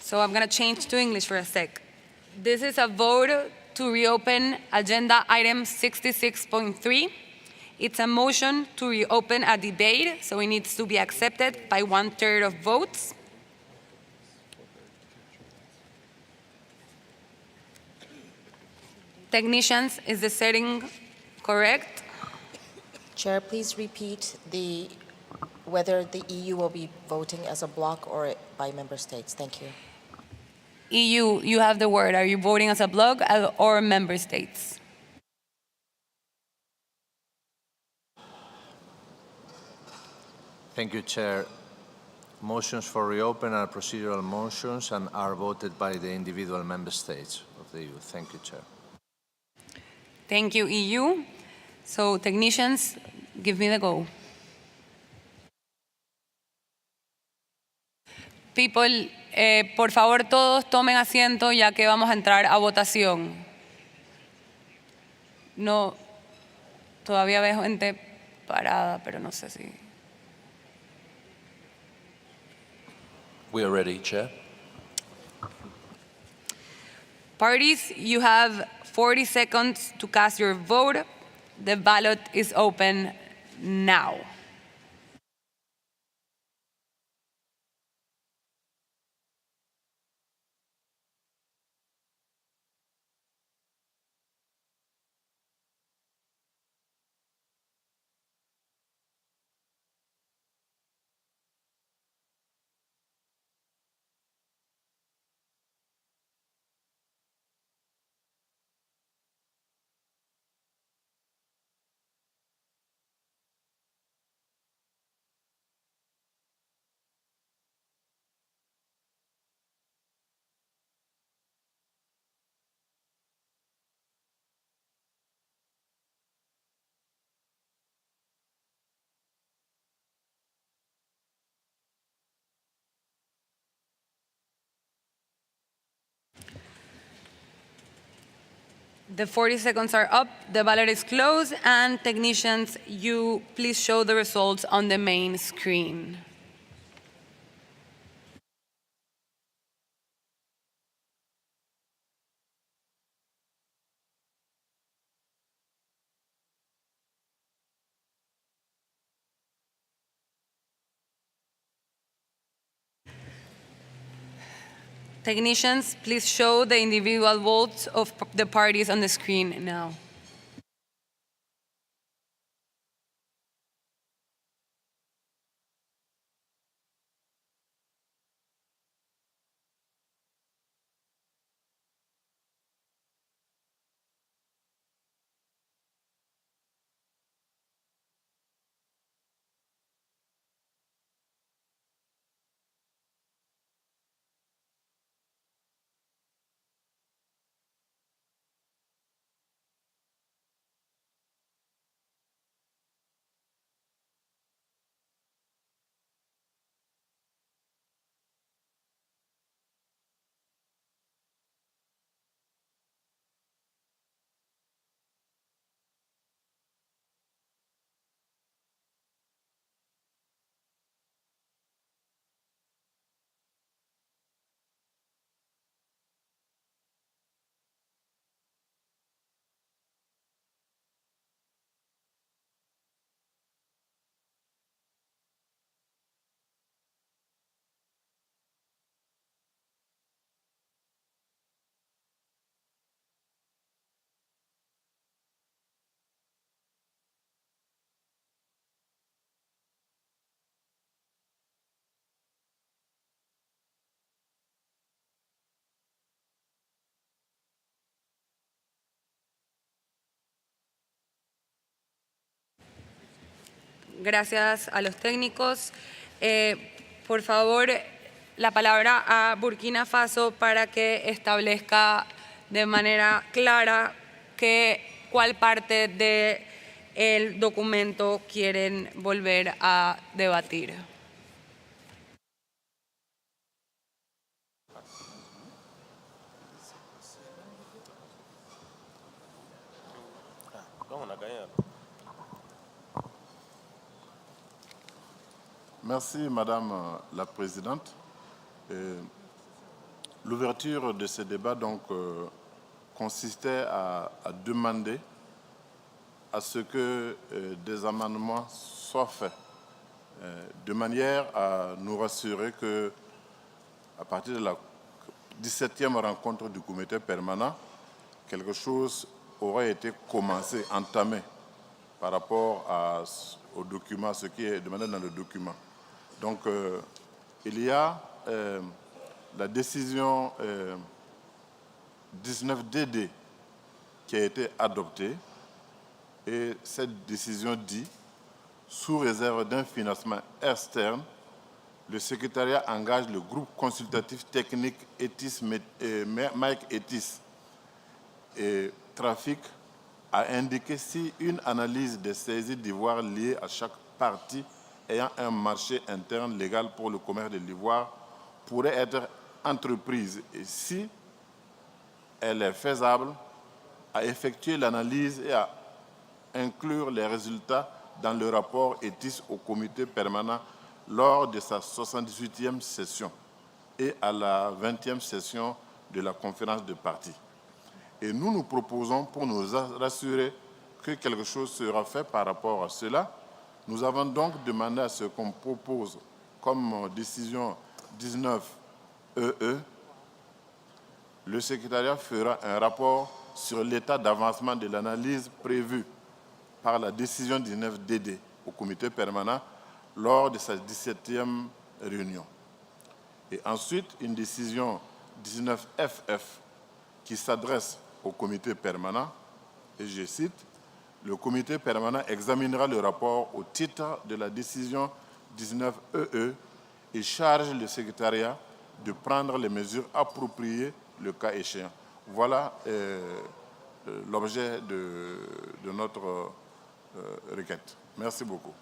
So I'm going to change to English for a sec. This is a vote to reopen agenda item 66.3. It's a motion to reopen a debate, so it needs to be accepted by 1/3 of votes. Technicians, is the setting correct? Chair, please repeat whether the EU will be voting as a block or by member states. Thank you. EU, you have the word. Are you voting as a bloc or member states? Thank you, Chair. Motions for reopen are procedural motions and are voted by the individual member states of the EU. Thank you, Chair. Thank you, EU. So technicians, give me the go. People, por favor, todos tomen asiento ya que vamos a entrar a votación. No, todavía veo gente parada, pero no sé si... We are ready, Chair. Parties, you have 40 seconds to cast your vote. The ballot is open now. The 40 seconds are up, the ballot is closed, and technicians, you please show the results on the main screen. Technicians, please show the individual votes of the parties on the screen now. Gracias a los técnicos. Por favor, la palabra a Burkina Faso para que establezca de manera clara cuál parte del documento quieren volver a debatir. Merci, Madame la Présidente. L'ouverture de ce débat donc, consistait à demander à ce que des amendements soient faits, de manière à nous rassurer que, à partir de la 17e rencontre du comité permanent, quelque chose aurait été commencé, entamé par rapport au document, ce qui est demandé dans le document. Donc, il y a la décision 19DD qui a été adoptée et cette décision dit, sous réserve d'un financement externe, le secrétariat engage le groupe consultatif technique Mike ETIS et Trafic à indiquer si une analyse des saisies d'ivoire liées à chaque partie ayant un marché interne légal pour le commerce de l'ivoire pourrait être entreprise et si elle est faisable, à effectuer l'analyse et à inclure les résultats dans le rapport ETIS au comité permanent lors de sa 78e session et à la 20e session de la conférence de parties. Et nous proposons, pour nous rassurer que quelque chose sera fait par rapport à cela, nous avons donc demandé à ce qu'on propose comme décision 19EE, le secrétariat fera un rapport sur l'état d'avancement de l'analyse prévue par la décision 19DD au comité permanent lors de sa 17e réunion. Et ensuite, une décision 19FF qui s'adresse au comité permanent, et je cite, le comité permanent examinera le rapport au titre de la décision 19EE et charge le secrétariat de prendre les mesures appropriées le cas échéant. Voilà l'objet de notre requête. Merci beaucoup.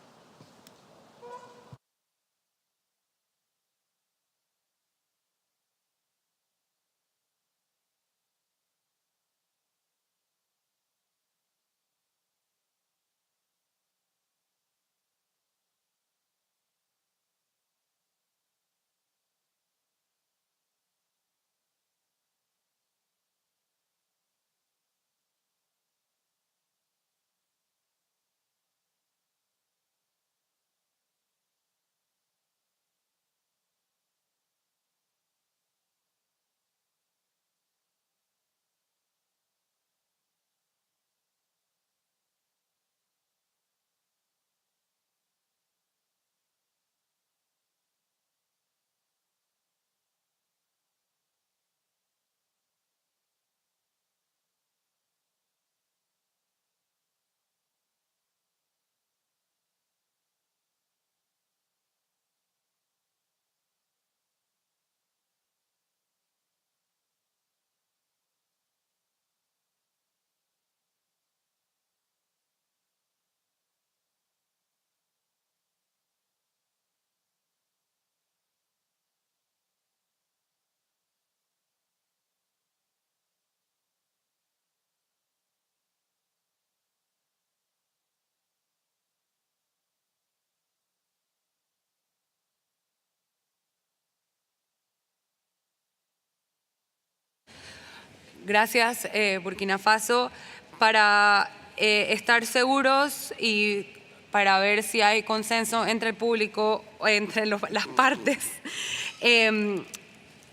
Gracias, Burkina Faso. Para estar seguros y para ver si hay consenso entre el público, entre las partes,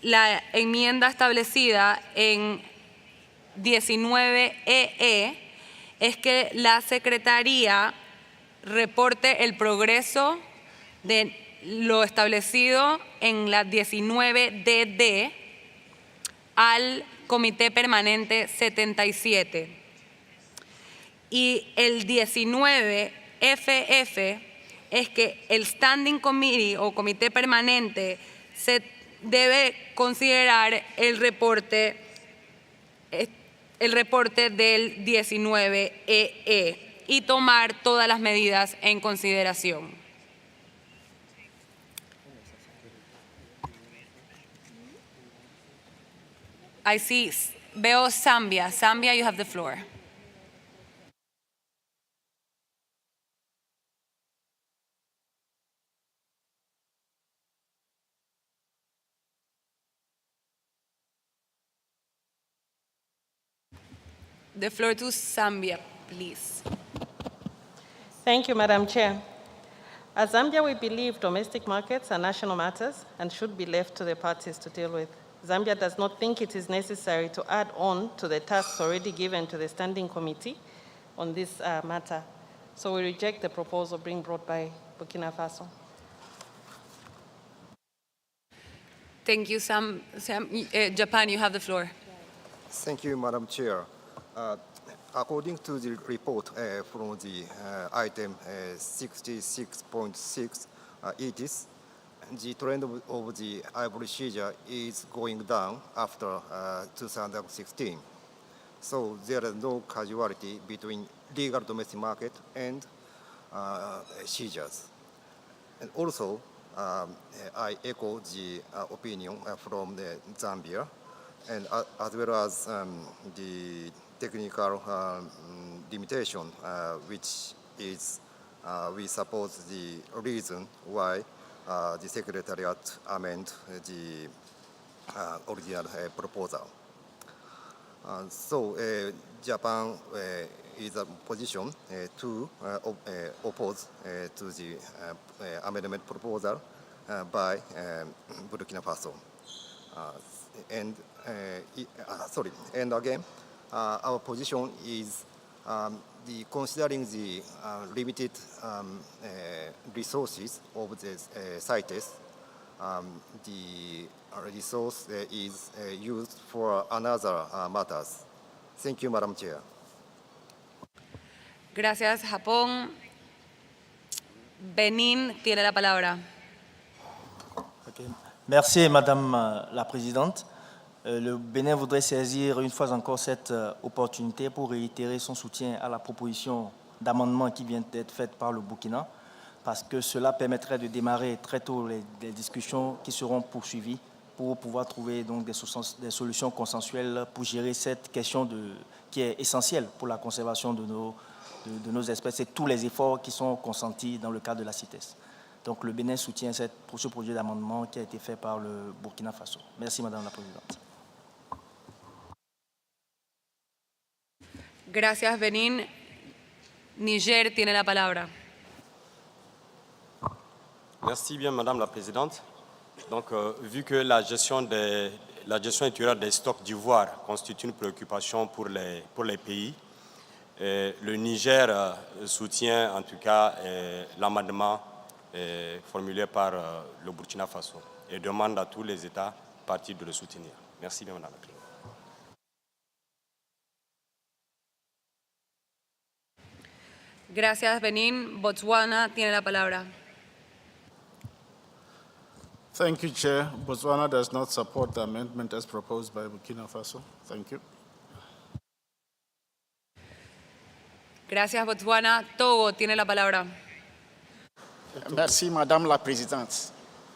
la enmienda establecida en 19EE es que la Secretaría reporte el progreso de lo establecido en la 19DD al Comité Permanente 77. Y el 19FF es que el Standing Committee o Comité Permanente se debe considerar el reporte del 19EE y tomar todas las medidas en consideración. Veo Zambia. Zambia, you have the floor. The floor to Zambia, please. Thank you, Madam Chair. As Zambia, we believe domestic markets are national matters and should be left to the parties to deal with. Zambia does not think it is necessary to add on to the tasks already given to the Standing Committee on this matter. So we reject the proposal being brought by Burkina Faso. Thank you, Sam. Japan, you have the floor. Thank you, Madam Chair. According to the report from the item 66.6 CITES, the trend of the ivory seizure is going down after 2016. So there is no causality between legal domestic market and seizures. And also, I echo the opinion from Zambia, and as well as the technical limitation, which is, we suppose, the reason why the Secretariat amend the original proposal. So Japan is a position to oppose to the amendment proposal by Burkina Faso. And again, our position is considering the limited resources of the CITES, the resource is used for another matters. Thank you, Madam Chair. Gracias, Japón. Benin tiene la palabra. Okay. Merci, Madame la Présidente. Le Bénin voudrait saisir une fois encore cette opportunité pour réitérer son soutien à la proposition d'amendement qui vient d'être faite par le Burkina, parce que cela permettrait de démarrer très tôt les discussions qui seront poursuivies pour pouvoir trouver donc des solutions consensuelles pour gérer cette question qui est essentielle pour la conservation de nos espèces et tous les efforts qui sont consentis dans le cadre de la CITES. Donc le Bénin soutient ce projet d'amendement qui a été fait par le Burkina Faso. Merci, Madame la Présidente. Gracias, Benin. Niger tiene la palabra. Merci bien, Madame la Présidente. Donc, vu que la gestion intérieure des stocks d'ivoire constitue une préoccupation pour les pays, le Niger soutient en tout cas l'amendement formulé par le Burkina Faso et demande à tous les États partis de le soutenir. Merci bien, Madame la Présidente. Gracias, Benin. Botswana tiene la palabra. Thank you, Chair. Botswana does not support the amendment as proposed by Burkina Faso. Thank you. Gracias, Botswana. Togo tiene la palabra. Merci, Madame la Présidente.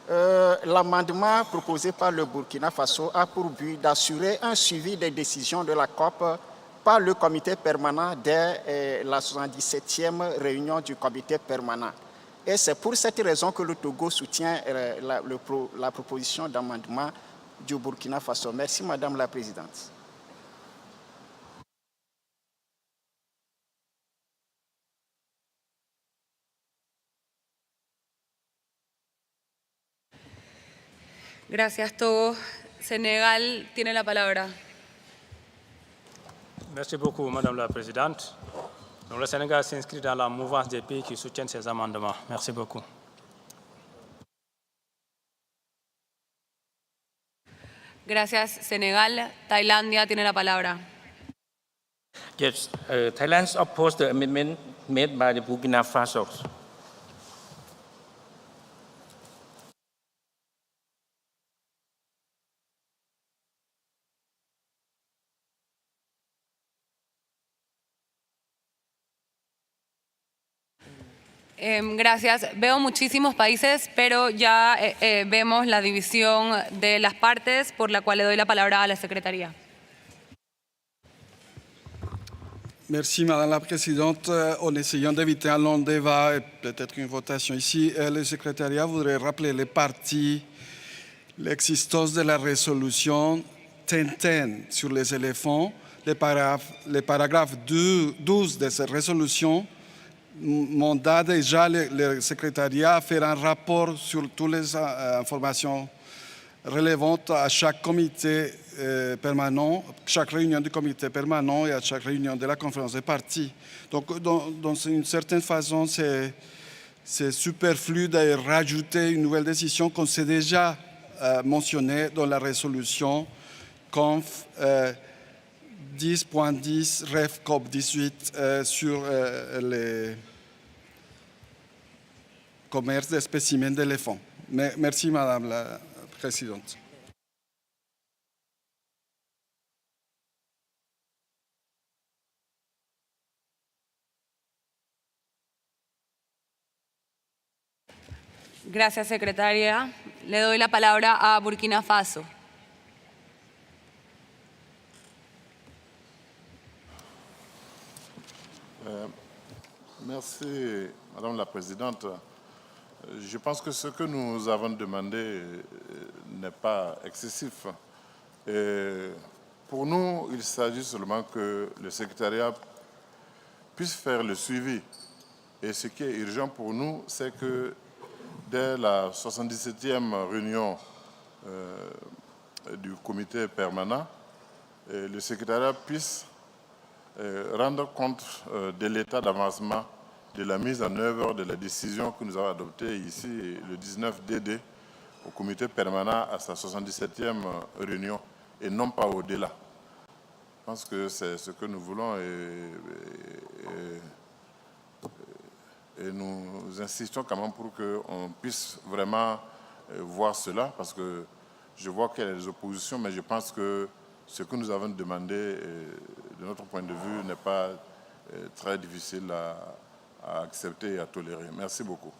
L'amendement proposé par le Burkina Faso a pour but d'assurer un suivi des décisions de la COP par le comité permanent dès la 77e réunion du comité permanent. Et c'est pour cette raison que le Togo soutient la proposition d'amendement du Burkina Faso. Merci, Madame la Présidente. Gracias, Togo. Senegal tiene la palabra. Merci beaucoup, Madame la Présidente. Donc, le Sénégal s'inscrit dans la mouvance des pays qui soutiennent ces amendements. Merci beaucoup. Gracias, Senegal. Tailandia tiene la palabra. Yes, Thailand opposed the amendment made by the Burkina Faso. Gracias. Veo muchísimos países, pero ya vemos la división de las partes, por la cual le doy la palabra a la Secretaría. Merci Madame la Présidente. En essayant d'éviter un long débat et peut-être une votation ici, le secrétariat voudrait rappeler les parties l'existence de la résolution 1010 sur les éléphants. Les paragraphes 12 de cette résolution mandat déjà le secrétariat à faire un rapport sur toutes les informations relevantes à chaque comité permanent, chaque réunion du comité permanent et à chaque réunion de la conférence des parties. Donc, dans une certaine façon, c'est superflu de rajouter une nouvelle décision qu'on s'est déjà mentionnée dans la résolution CONF 10.10 REF COP18 sur le commerce des spécimens d'éléphants. Merci, Madame la Présidente. Gracias, secretaria. Le doy la palabra a Burkina Faso. Merci, Madame la Présidente. Je pense que ce que nous avons demandé n'est pas excessif. Et pour nous, il s'agit seulement que le secrétariat puisse faire le suivi. Et ce qui est urgent pour nous, c'est que dès la 77e réunion du comité permanent, le secrétariat puisse rendre compte de l'état d'avancement de la mise en œuvre de la décision que nous avons adoptée ici le 19 DD au comité permanent à sa 77e réunion et non pas au-delà. Je pense que c'est ce que nous voulons et nous insistons quand même pour qu'on puisse vraiment voir cela parce que je vois qu'il y a des oppositions, mais je pense que ce que nous avons demandé, de notre point de vue, n'est pas très difficile à accepter et à tolérer. Merci beaucoup.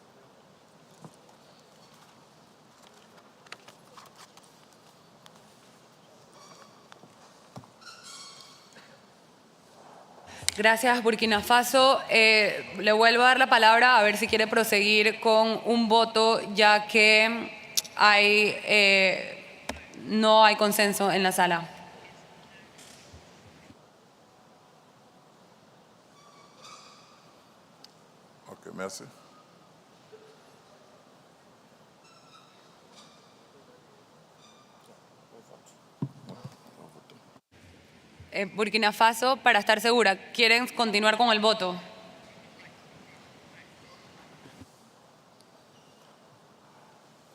Gracias, Burkina Faso. Le vuelvo a dar la palabra a ver si quiere proseguir con un voto, ya que no hay consenso en la sala. Ok, merci. Burkina Faso, para estar segura, ¿quieren continuar con el voto?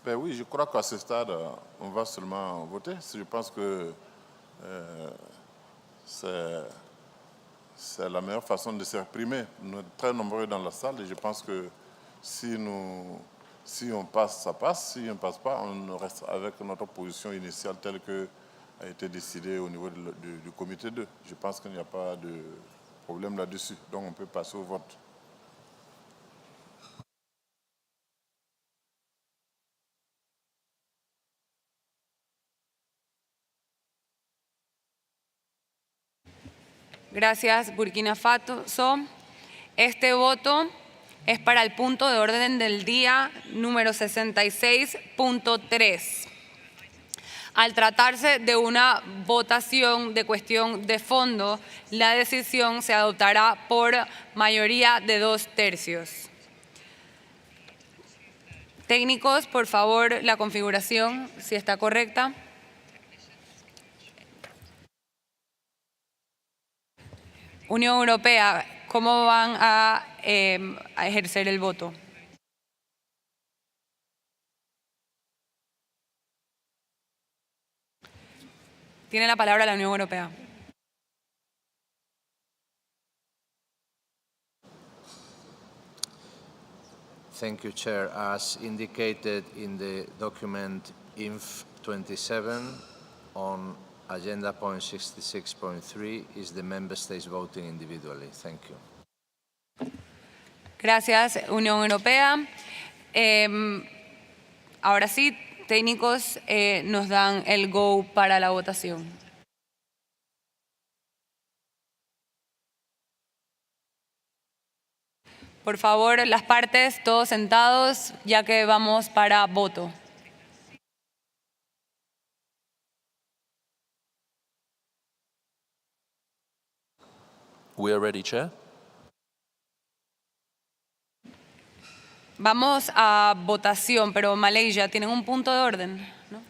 Ben oui, je crois qu'à ce stade, on va seulement voter. Je pense que c'est la meilleure façon de s'exprimer. Nous sommes très nombreux dans la salle et je pense que si on passe, ça passe. Si on ne passe pas, on reste avec notre position initiale telle que a été décidé au niveau du comité 2. Je pense qu'il n'y a pas de problème là-dessus. Donc on peut passer au vote. Gracias, Burkina Faso. Este voto es para el punto de orden del día número 66.3. Al tratarse de una votación de cuestión de fondo, la decisión se adoptará por mayoría de 2/3. Técnicos, por favor, la configuración, si está correcta. Unión Europea, ¿cómo van a ejercer el voto? Tiene la palabra la Unión Europea. Thank you, Chair. As indicated in the document INF 27 on agenda point 66.3 is the member states voting individually. Thank you. Gracias, Unión Europea. Ahora sí, técnicos nos dan el go para la votación. Por favor, las partes, todos sentados, ya que vamos para voto. We are ready, Chair. Vamos a votación, pero Malaysia, ¿tienen un punto de orden? ¿No?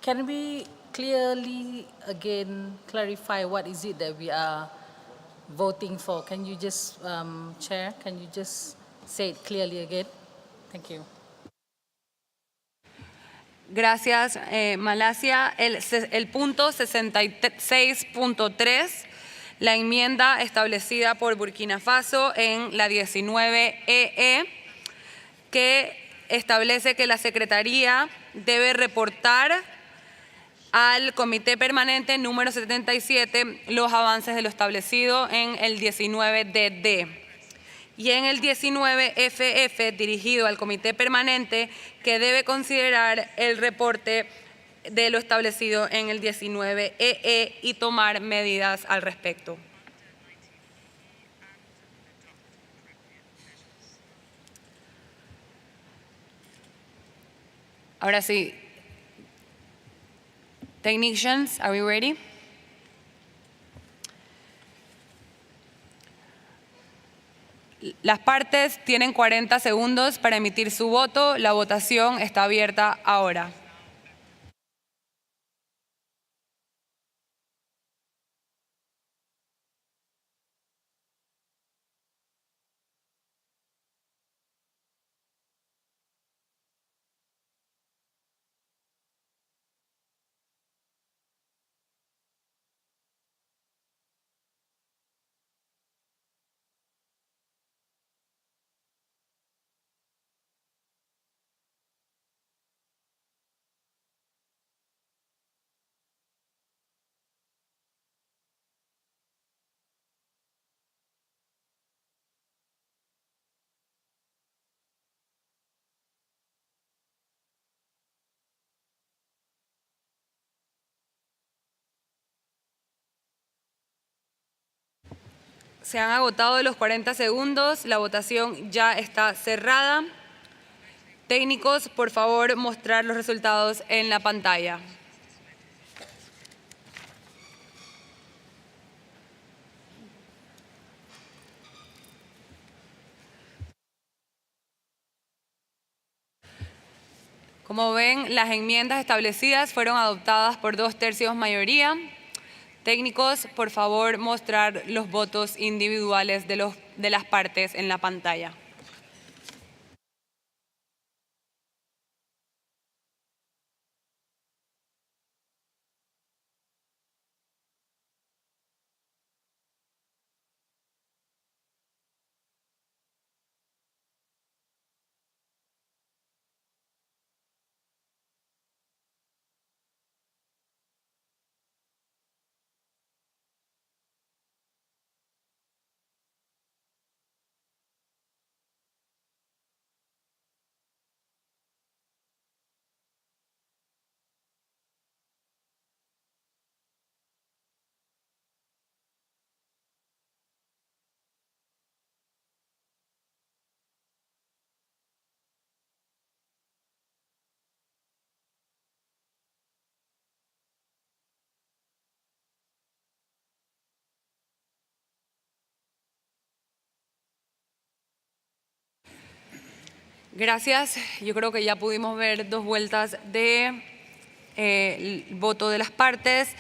Can we clearly again clarify what is it that we are voting for? Can you just, Chair, can you just say it clearly again? Thank you. Gracias, Malasia. El punto 66.3, la enmienda establecida por Burkina Faso en la 19EE, que establece que la Secretaría debe reportar al Comité Permanente número 77 los avances de lo establecido en el 19DD. Y en el 19FF, dirigido al Comité Permanente, que debe considerar el reporte de lo establecido en el 19EE y tomar medidas al respecto. Ahora sí. Technicians, are we ready? Las partes tienen 40 segundos para emitir su voto. La votación está abierta ahora. Se han agotado los 40 segundos. La votación ya está cerrada. Técnicos, por favor, mostrar los resultados en la pantalla. Como ven, las enmiendas establecidas fueron adoptadas por 2/3 mayoría. Técnicos, por favor, mostrar los votos individuales de las partes en la pantalla. Gracias. Yo creo que ya pudimos ver 2 vueltas de el voto de las partes.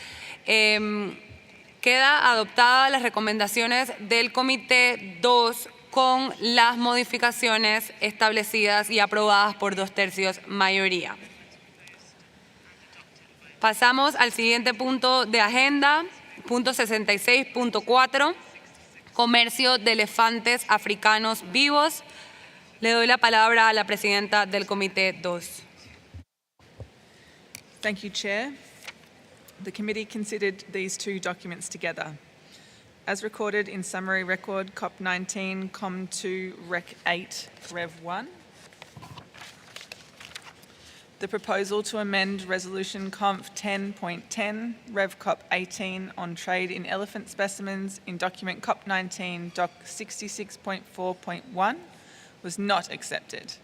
Queda adoptada las recomendaciones del Comité 2 con las modificaciones establecidas y aprobadas por 2/3 mayoría. Pasamos al siguiente punto de agenda, punto 66.4, comercio de elefantes africanos vivos. Le doy la palabra a la presidenta del Comité 2. Thank you, Chair. The committee considered these 2 documents together. as recorded in Summary Record COP19 COM2 Rec 8 Rev 1. The proposal to amend Resolution Conf 10.10 Rev COP 18 on trade in elephant specimens in document COP19 Doc 66.4.1 was not accepted.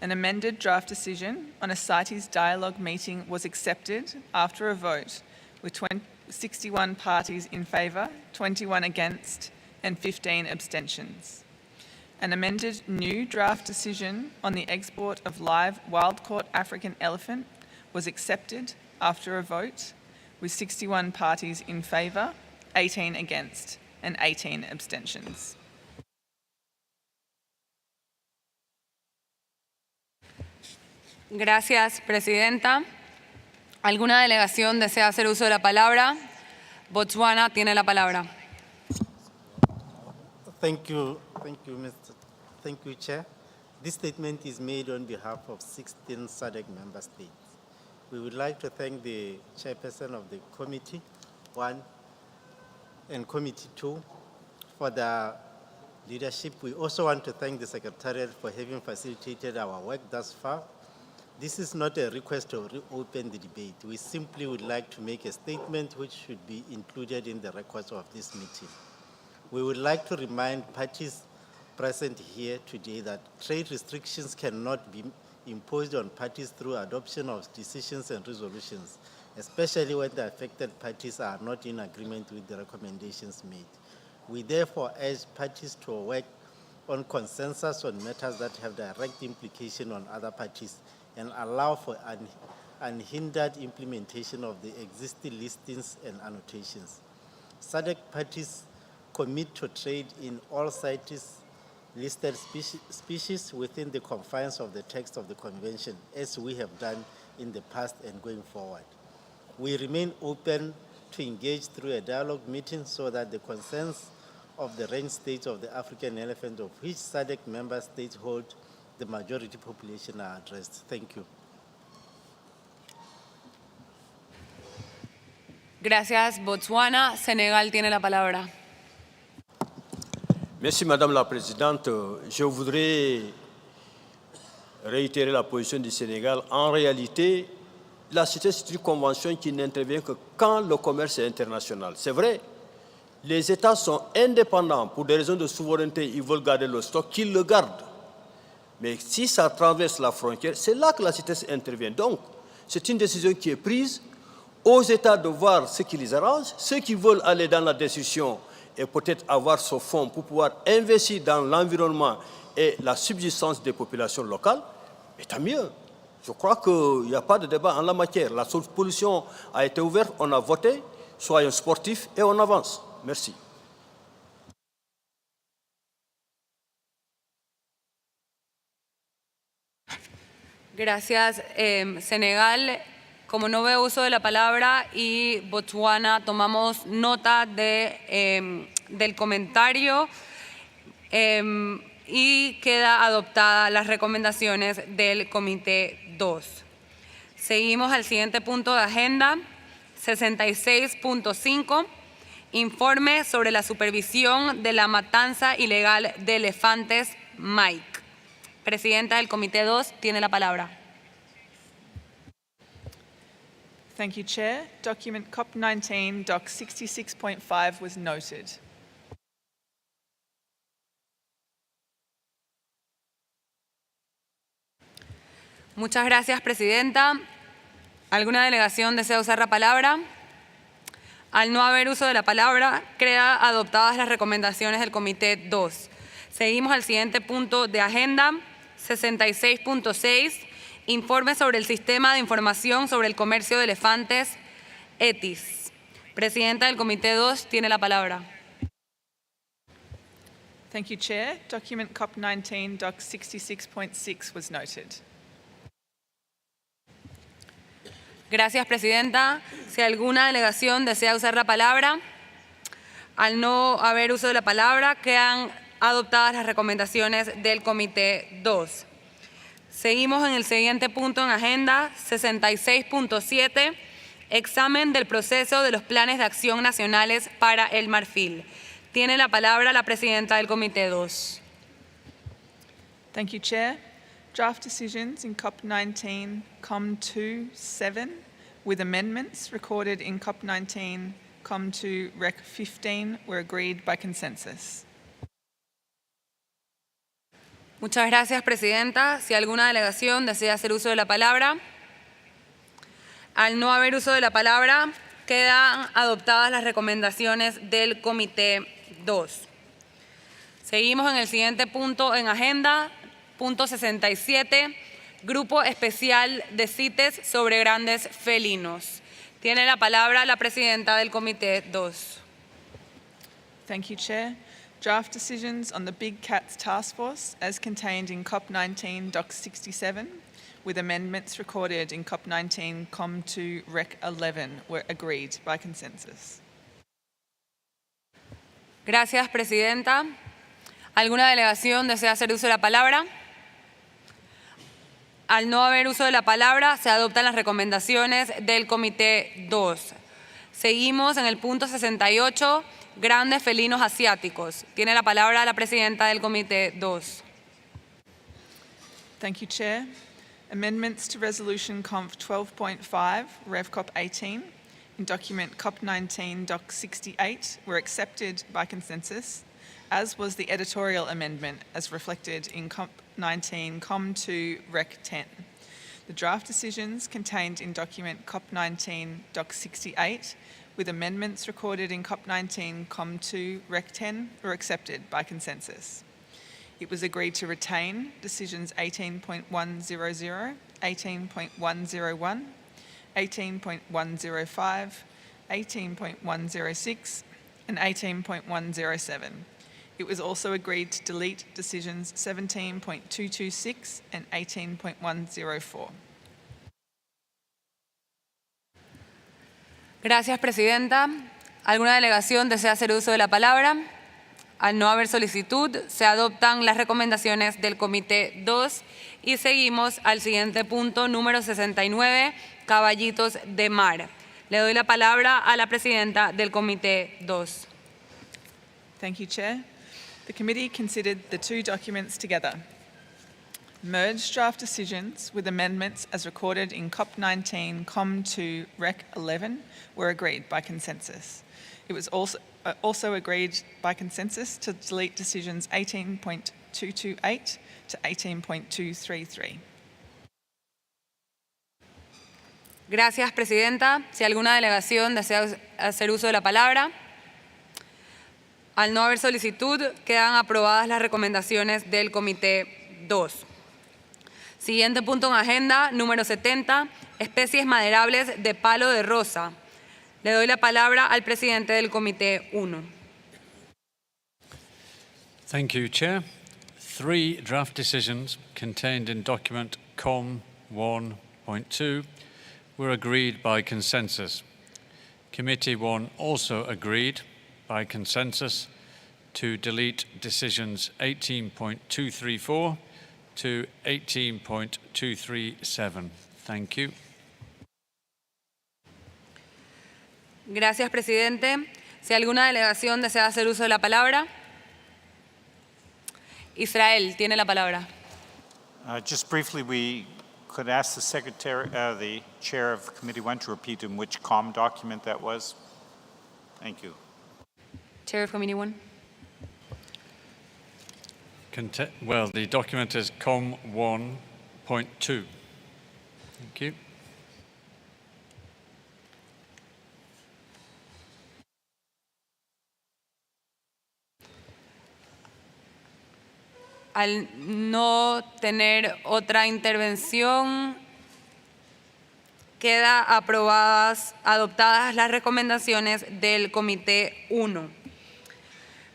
An amended draft decision on a CITES dialogue meeting was accepted after a vote with 61 parties in favour, 21 against and 15 abstentions. An amended new draft decision on the export of live wild-caught African elephant was accepted after a vote with 61 parties in favour, 18 against and 18 abstentions. Gracias, Presidenta. ¿Alguna delegación desea hacer uso de la palabra? Botswana tiene la palabra. Thank you, Chair. This statement is made on behalf of 16 SADC member states. We would like to thank the chairperson of the Committee 1 and Committee 2 for their leadership. We also want to thank the Secretariat for having facilitated our work thus far. This is not a request to reopen the debate. We simply would like to make a statement which should be included in the records of this meeting. We would like to remind parties present here today that trade restrictions cannot be imposed on parties through adoption of decisions and resolutions, especially when the affected parties are not in agreement with the recommendations made. We therefore urge parties to work on consensus on matters that have direct implication on other parties and allow for unhindered implementation of the existing listings and annotations. SADC parties commit to trade in all CITES listed species within the confines of the text of the Convention, as we have done in the past and going forward. We remain open to engage through a dialogue meeting so that the concerns of the range states of the African elephant, of which SADC member states hold the majority population, are addressed. Thank you. Gracias, Botswana. Senegal tiene la palabra. Merci, Madame la Présidente. Je voudrais réitérer la position du Sénégal. En réalité, la CITES, c'est une convention qui n'intervient que quand le commerce est international. C'est vrai, les États sont indépendants pour des raisons de souveraineté. Ils veulent garder le stock, qu'ils le gardent. Mais si ça traverse la frontière, c'est là que la CITES intervient. Donc, c'est une décision qui est prise aux États de voir ce qui les arrange. Ceux qui veulent aller dans la décision et peut-être avoir ce fonds pour pouvoir investir dans l'environnement et la subsistance des populations locales, et tant mieux. Je crois qu'il n'y a pas de débat en la matière. La solution a été ouverte, on a voté, soyons sportifs et on avance. Merci. Gracias, Senegal. Como no veo uso de la palabra y Botswana, tomamos nota del comentario y queda adoptada las recomendaciones del Comité 2. Seguimos al siguiente punto de agenda, 66.5, informe sobre la supervisión de la matanza ilegal de elefantes, Mike. Presidenta del Comité 2 tiene la palabra. Thank you, Chair. Document COP19 Doc 66.5 was noted. Muchas gracias, Presidenta. ¿Alguna delegación desea usar la palabra? Al no haber uso de la palabra, queda adoptadas las recomendaciones del Comité 2. Seguimos al siguiente punto de agenda, 66.6, informe sobre el Sistema de Información sobre el Comercio de Elefantes, CITES. Presidenta del Comité 2 tiene la palabra. Thank you, Chair. Document COP19 Doc 66.6 was noted. Gracias, Presidenta. Si alguna delegación desea usar la palabra, al no haber uso de la palabra, quedan adoptadas las recomendaciones del Comité 2. Seguimos en el siguiente punto en agenda, 66.7, Examen del proceso de los planes de acción nacionales para el Marfil. Tiene la palabra la presidenta del Comité 2. Thank you, Chair. Draft decisions in COP19 COM27 with amendments recorded in COP19 COM2 Rec 15 were agreed by consensus. Muchas gracias, presidenta. Si alguna delegación desea hacer uso de la palabra. Al no haber uso de la palabra, quedan adoptadas las recomendaciones del Comité 2. Seguimos en el siguiente punto en agenda, punto 67, Grupo Especial de CITES sobre grandes felinos. Tiene la palabra la presidenta del Comité 2. Thank you, Chair. Draft decisions on the Big Cats Task Force as contained in COP19 Doc 67 with amendments recorded in COP19 COM2 Rec 11 were agreed by consensus. Gracias, presidenta. ¿Alguna delegación desea hacer uso de la palabra? Al no haber uso de la palabra, se adoptan las recomendaciones del Comité 2. Seguimos en el punto 68, grandes felinos asiáticos. Tiene la palabra la presidenta del Comité 2. Thank you, Chair. Amendments to Resolution Conf 12.5, Rev COP 18, in document COP19 Doc 68 were accepted by consensus, as was the editorial amendment as reflected in COP19 COM2 Rec 10. The draft decisions contained in document COP19 Doc 68 with amendments recorded in COP19 COM2 Rec 10 were accepted by consensus. It was agreed to retain decisions 18.100, 18.101, 18.105, 18.106, and 18.107. It was also agreed to delete decisions 17.226 and 18.104. Gracias, presidenta. ¿Alguna delegación desea hacer uso de la palabra? Al no haber solicitud, se adoptan las recomendaciones del Comité 2 y seguimos al siguiente punto, número 69, caballitos de mar. Le doy la palabra a la presidenta del Comité 2. Thank you, Chair. The committee considered the two documents together. Merged draft decisions with amendments as recorded in COP19 COM2 Rec 11 were agreed by consensus. It was also agreed by consensus to delete decisions 18.228 to 18.233. Gracias, presidenta. Si alguna delegación desea hacer uso de la palabra. Al no haber solicitud, quedan aprobadas las recomendaciones del Comité 2. Siguiente punto en agenda, número 70, especies maderables de palo de rosa. Le doy la palabra al presidente del Comité 1. Thank you, Chair. 3 draft decisions contained in document COM 1.2 were agreed by consensus. Committee 1 also agreed by consensus to delete decisions 18.234 to 18.237. Thank you. Gracias, presidente. Si alguna delegación desea hacer uso de la palabra. Israel tiene la palabra. Just briefly, we could ask the secretary, the chair of Committee 1 to repeat in which COM document that was. Thank you. Chair of Committee 1. Well, the document is COM 1.2. Thank you. Al no tener otra intervención, quedan adoptadas las recomendaciones del Comité 1.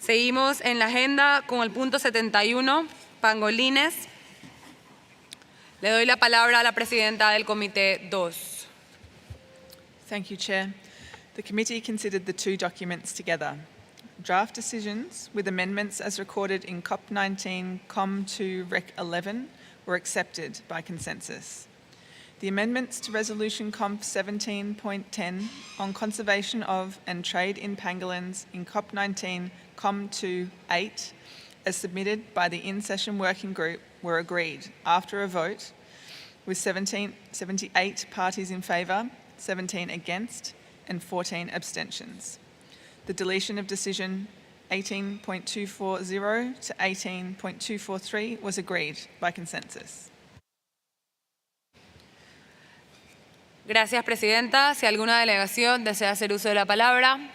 Seguimos en la agenda con el punto 71, pangolines. Le doy la palabra a la presidenta del Comité 2. Thank you, Chair. The committee considered the two documents together. Draft decisions with amendments as recorded in COP19 COM2 Rec 11 were accepted by consensus. The amendments to Resolution COMP 17.10 on conservation of and trade in pangolins in COP19 COM2-8 as submitted by the in-session working group were agreed after a vote with 78 parties in favour, 17 against and 14 abstentions. The deletion of decision 18.240 to 18.243 was agreed by consensus. Gracias, Presidenta. Si alguna delegación desea hacer uso de la palabra.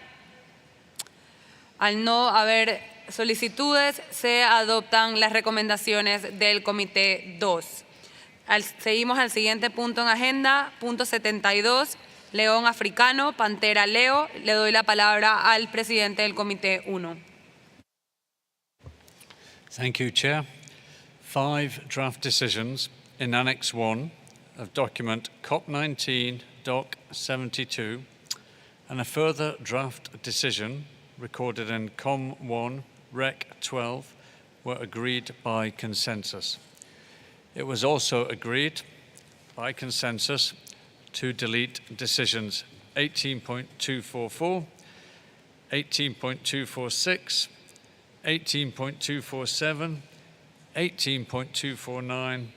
Al no haber solicitudes, se adoptan las recomendaciones del Comité 2. Seguimos al siguiente punto en agenda, punto 72, león africano, pantera leo. Le doy la palabra al presidente del Comité 1. Thank you, Chair. 5 draft decisions in Annex 1 of document COP19 Doc 72 and a further draft decision recorded in COM1 Rec 12 were agreed by consensus. It was also agreed by consensus to delete decisions 18.244, 18.246, 18.247, 18.249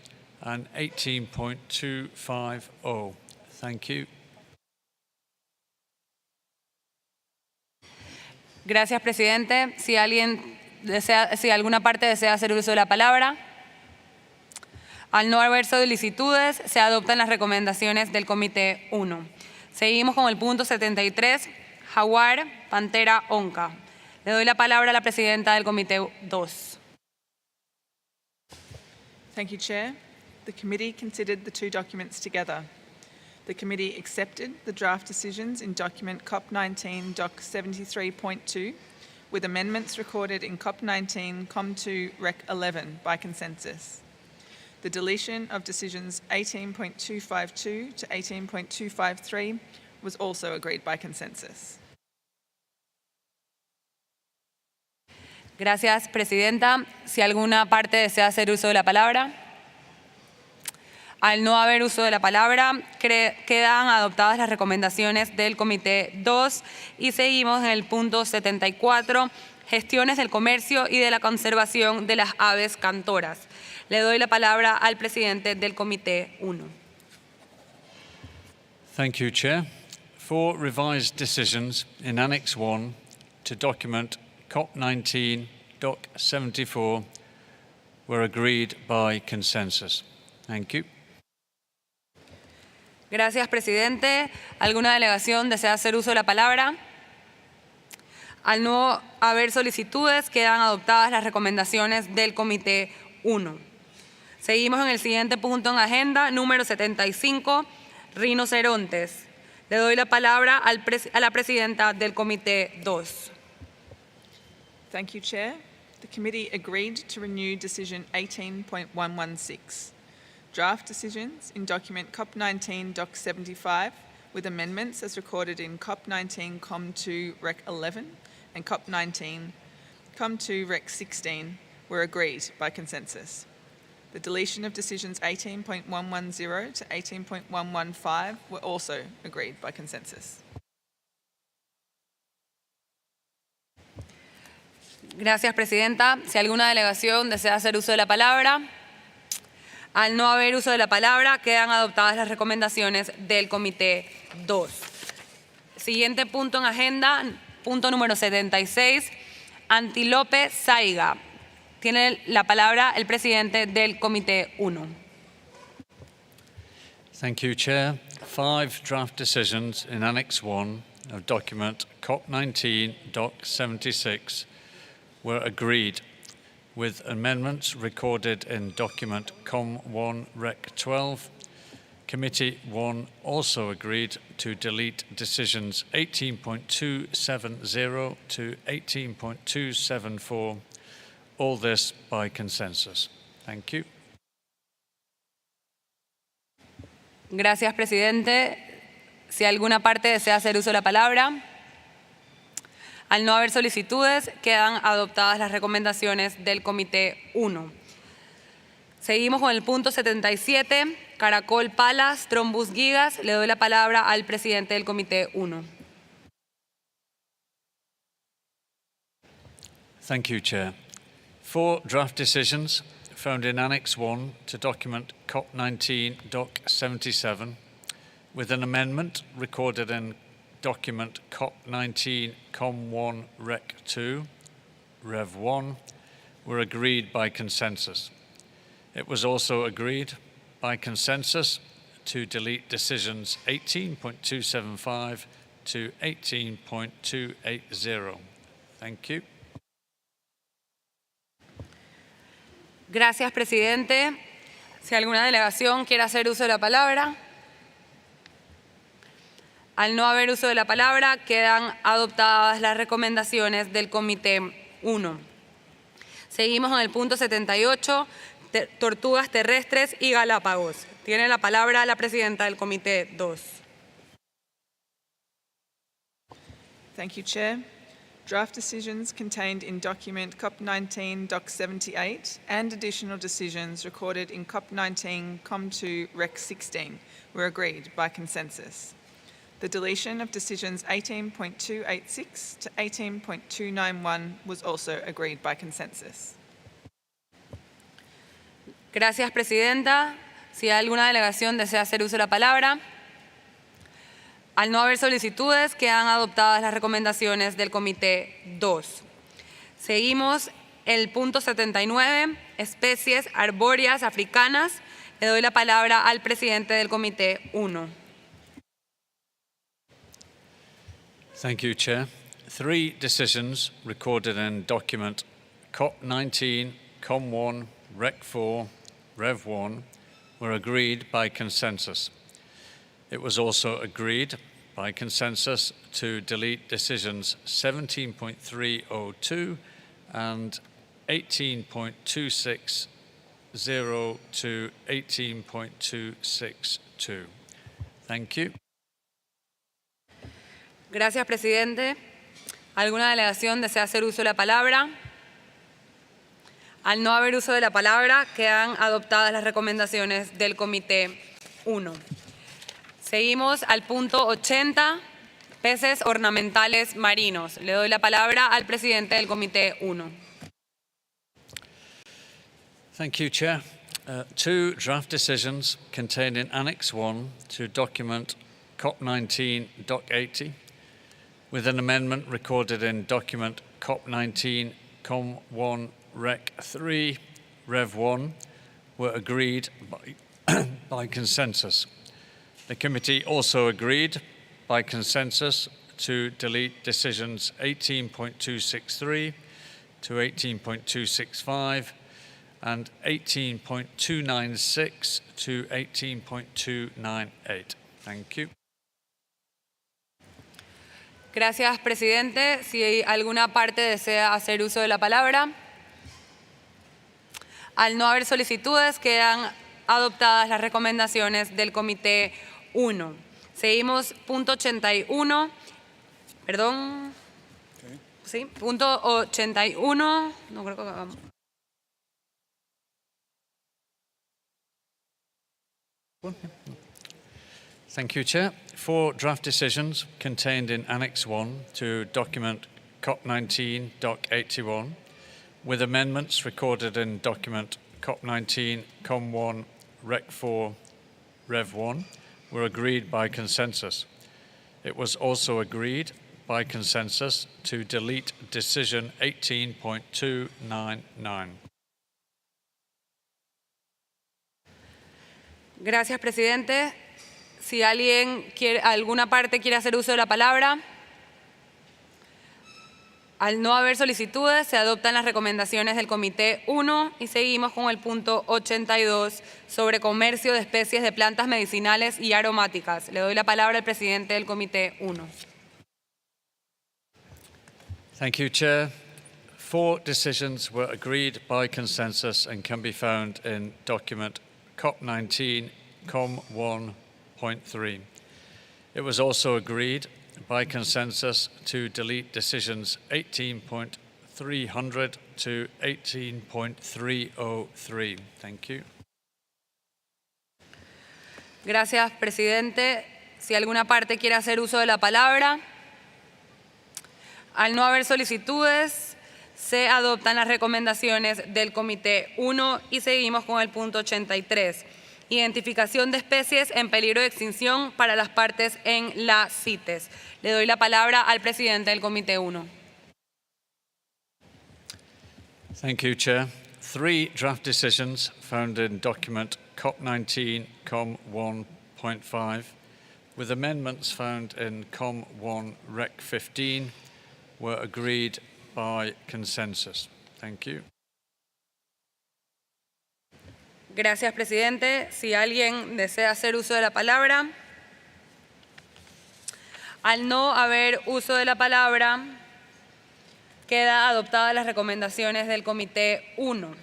and 18.250. Thank you. Gracias, presidente. Si alguna parte desea hacer uso de la palabra. Al no haber solicitudes, se adoptan las recomendaciones del Comité 1. Seguimos con el punto 73, jaguar, pantera, onca. Le doy la palabra a la presidenta del Comité 2. Thank you, Chair. The committee considered the 2 documents together. The committee accepted the draft decisions in document COP19 Doc 73.2 with amendments recorded in COP19 COM2 Rec 11 by consensus. The deletion of decisions 18.252 to 18.253 was also agreed by consensus. Gracias, presidenta. Si alguna parte desea hacer uso de la palabra. Al no haber uso de la palabra, quedan adoptadas las recomendaciones del Comité 2 y seguimos en el punto 74, gestiones del comercio y de la conservación de las aves cantoras. Le doy la palabra al presidente del Comité 1. Thank you, Chair. 4 revised decisions in Annex 1 to document COP19 Doc 74 were agreed by consensus. Thank you. Gracias, presidente. ¿Alguna delegación desea hacer uso de la palabra? Al no haber solicitudes, quedan adoptadas las recomendaciones del Comité 1. Seguimos en el siguiente punto en agenda, número 75, rinocerontes. Le doy la palabra a la presidenta del Comité 2. Thank you, Chair. The committee agreed to renew decision 18.116. Draft decisions in document COP19 Doc 75 with amendments as recorded in COP19 COM2 Rec 11 and COP19 COM2 Rec 16 were agreed by consensus. The deletion of decisions 18.110 to 18.115 were also agreed by consensus. Gracias, presidenta. Si alguna delegación desea hacer uso de la palabra. Al no haber uso de la palabra, quedan adoptadas las recomendaciones del Comité 2. Siguiente punto en agenda, punto número 76, antílope saiga. Tiene la palabra el presidente del Comité 1. Thank you, Chair. 5 draft decisions in Annex 1 of document COP19 Doc 76 were agreed with amendments recorded in document COM1 Rec 12. Committee 1 also agreed to delete decisions 18.270 to 18.274, all this by consensus. Thank you. Gracias, presidente. Si alguna parte desea hacer uso de la palabra. Al no haber solicitudes, quedan adoptadas las recomendaciones del Comité 1. Seguimos con el punto 77, Caracol Palas, Trombus Gigas. Le doy la palabra al presidente del Comité 1. Thank you, Chair. 4 draft decisions found in Annex 1 to document CoP19 Doc 77, with an amendment recorded in document CoP19 Com1 Rec 2, Rev 1, were agreed by consensus. It was also agreed by consensus to delete decisions 18.275 to 18.280. Thank you. Gracias, presidente. Si alguna delegación quiere hacer uso de la palabra. Al no haber uso de la palabra, quedan adoptadas las recomendaciones del Comité 1. Seguimos en el punto 78, tortugas terrestres y Galápagos. Tiene la palabra la presidenta del Comité 2. Thank you, Chair. Draft decisions contained in document COP19 Doc 78 and additional decisions recorded in COP19 Com2 Rec 16 were agreed by consensus. The deletion of decisions 18.286 to 18.291 was also agreed by consensus. Gracias, presidenta. Si alguna delegación desea hacer uso de la palabra. Al no haber solicitudes, quedan adoptadas las recomendaciones del Comité 2. Seguimos el punto 79, especies arbóreas africanas. Le doy la palabra al presidente del Comité 1. Thank you, Chair. 3 decisions recorded in document COP19 Com1 Rec 4 Rev 1 were agreed by consensus. It was also agreed by consensus to delete decisions 17.302 and 18.260 to 18.262. Thank you. Gracias, presidente. ¿Alguna delegación desea hacer uso de la palabra? Al no haber uso de la palabra, quedan adoptadas las recomendaciones del Comité 1. Seguimos al punto 80, peces ornamentales marinos. Le doy la palabra al presidente del Comité 1. Thank you, Chair. 2 draft decisions contained in Annex 1 to document COP19 Doc 80, with an amendment recorded in document COP19 Com1 Rec 3 Rev 1, were agreed by consensus. The committee also agreed by consensus to delete decisions 18.263 to 18.265 and 18.296 to 18.298. Thank you. Gracias, presidente. Si alguna parte desea hacer uso de la palabra. Al no haber solicitudes, quedan adoptadas las recomendaciones del Comité 1. Seguimos punto 81, perdón, sí, punto 81, no creo que hagamos. Thank you, Chair. 4 draft decisions contained in Annex 1 to document COP19 Doc 81, with amendments recorded in document COP19 Com1 Rec 4 Rev 1, were agreed by consensus. It was also agreed by consensus to delete decision 18.299. Gracias, presidente. Si alguna parte quiere hacer uso de la palabra. Al no haber solicitudes, se adoptan las recomendaciones del Comité 1 y seguimos con el punto 82 sobre comercio de especies de plantas medicinales y aromáticas. Le doy la palabra al presidente del Comité 1. Thank you, Chair. 4 decisions were agreed by consensus and can be found in document COP19 Com1.3. It was also agreed by consensus to delete decisions 18.3 300 to 18.303. Thank you. Gracias, presidente. Si alguna parte quiere hacer uso de la palabra. Al no haber solicitudes, se adoptan las recomendaciones del Comité 1 y seguimos con el punto 83. Identificación de especies en peligro de extinción para las partes en la CITES. Le doy la palabra al presidente del Comité 1. Thank you, Chair. 3 draft decisions found in document CoP19 COM 1.5 with amendments found in COM 1 Rec 15 were agreed by consensus. Thank you. Gracias, presidente. Si alguien desea hacer uso de la palabra. Al no haber uso de la palabra, queda adoptadas las recomendaciones del Comité 1.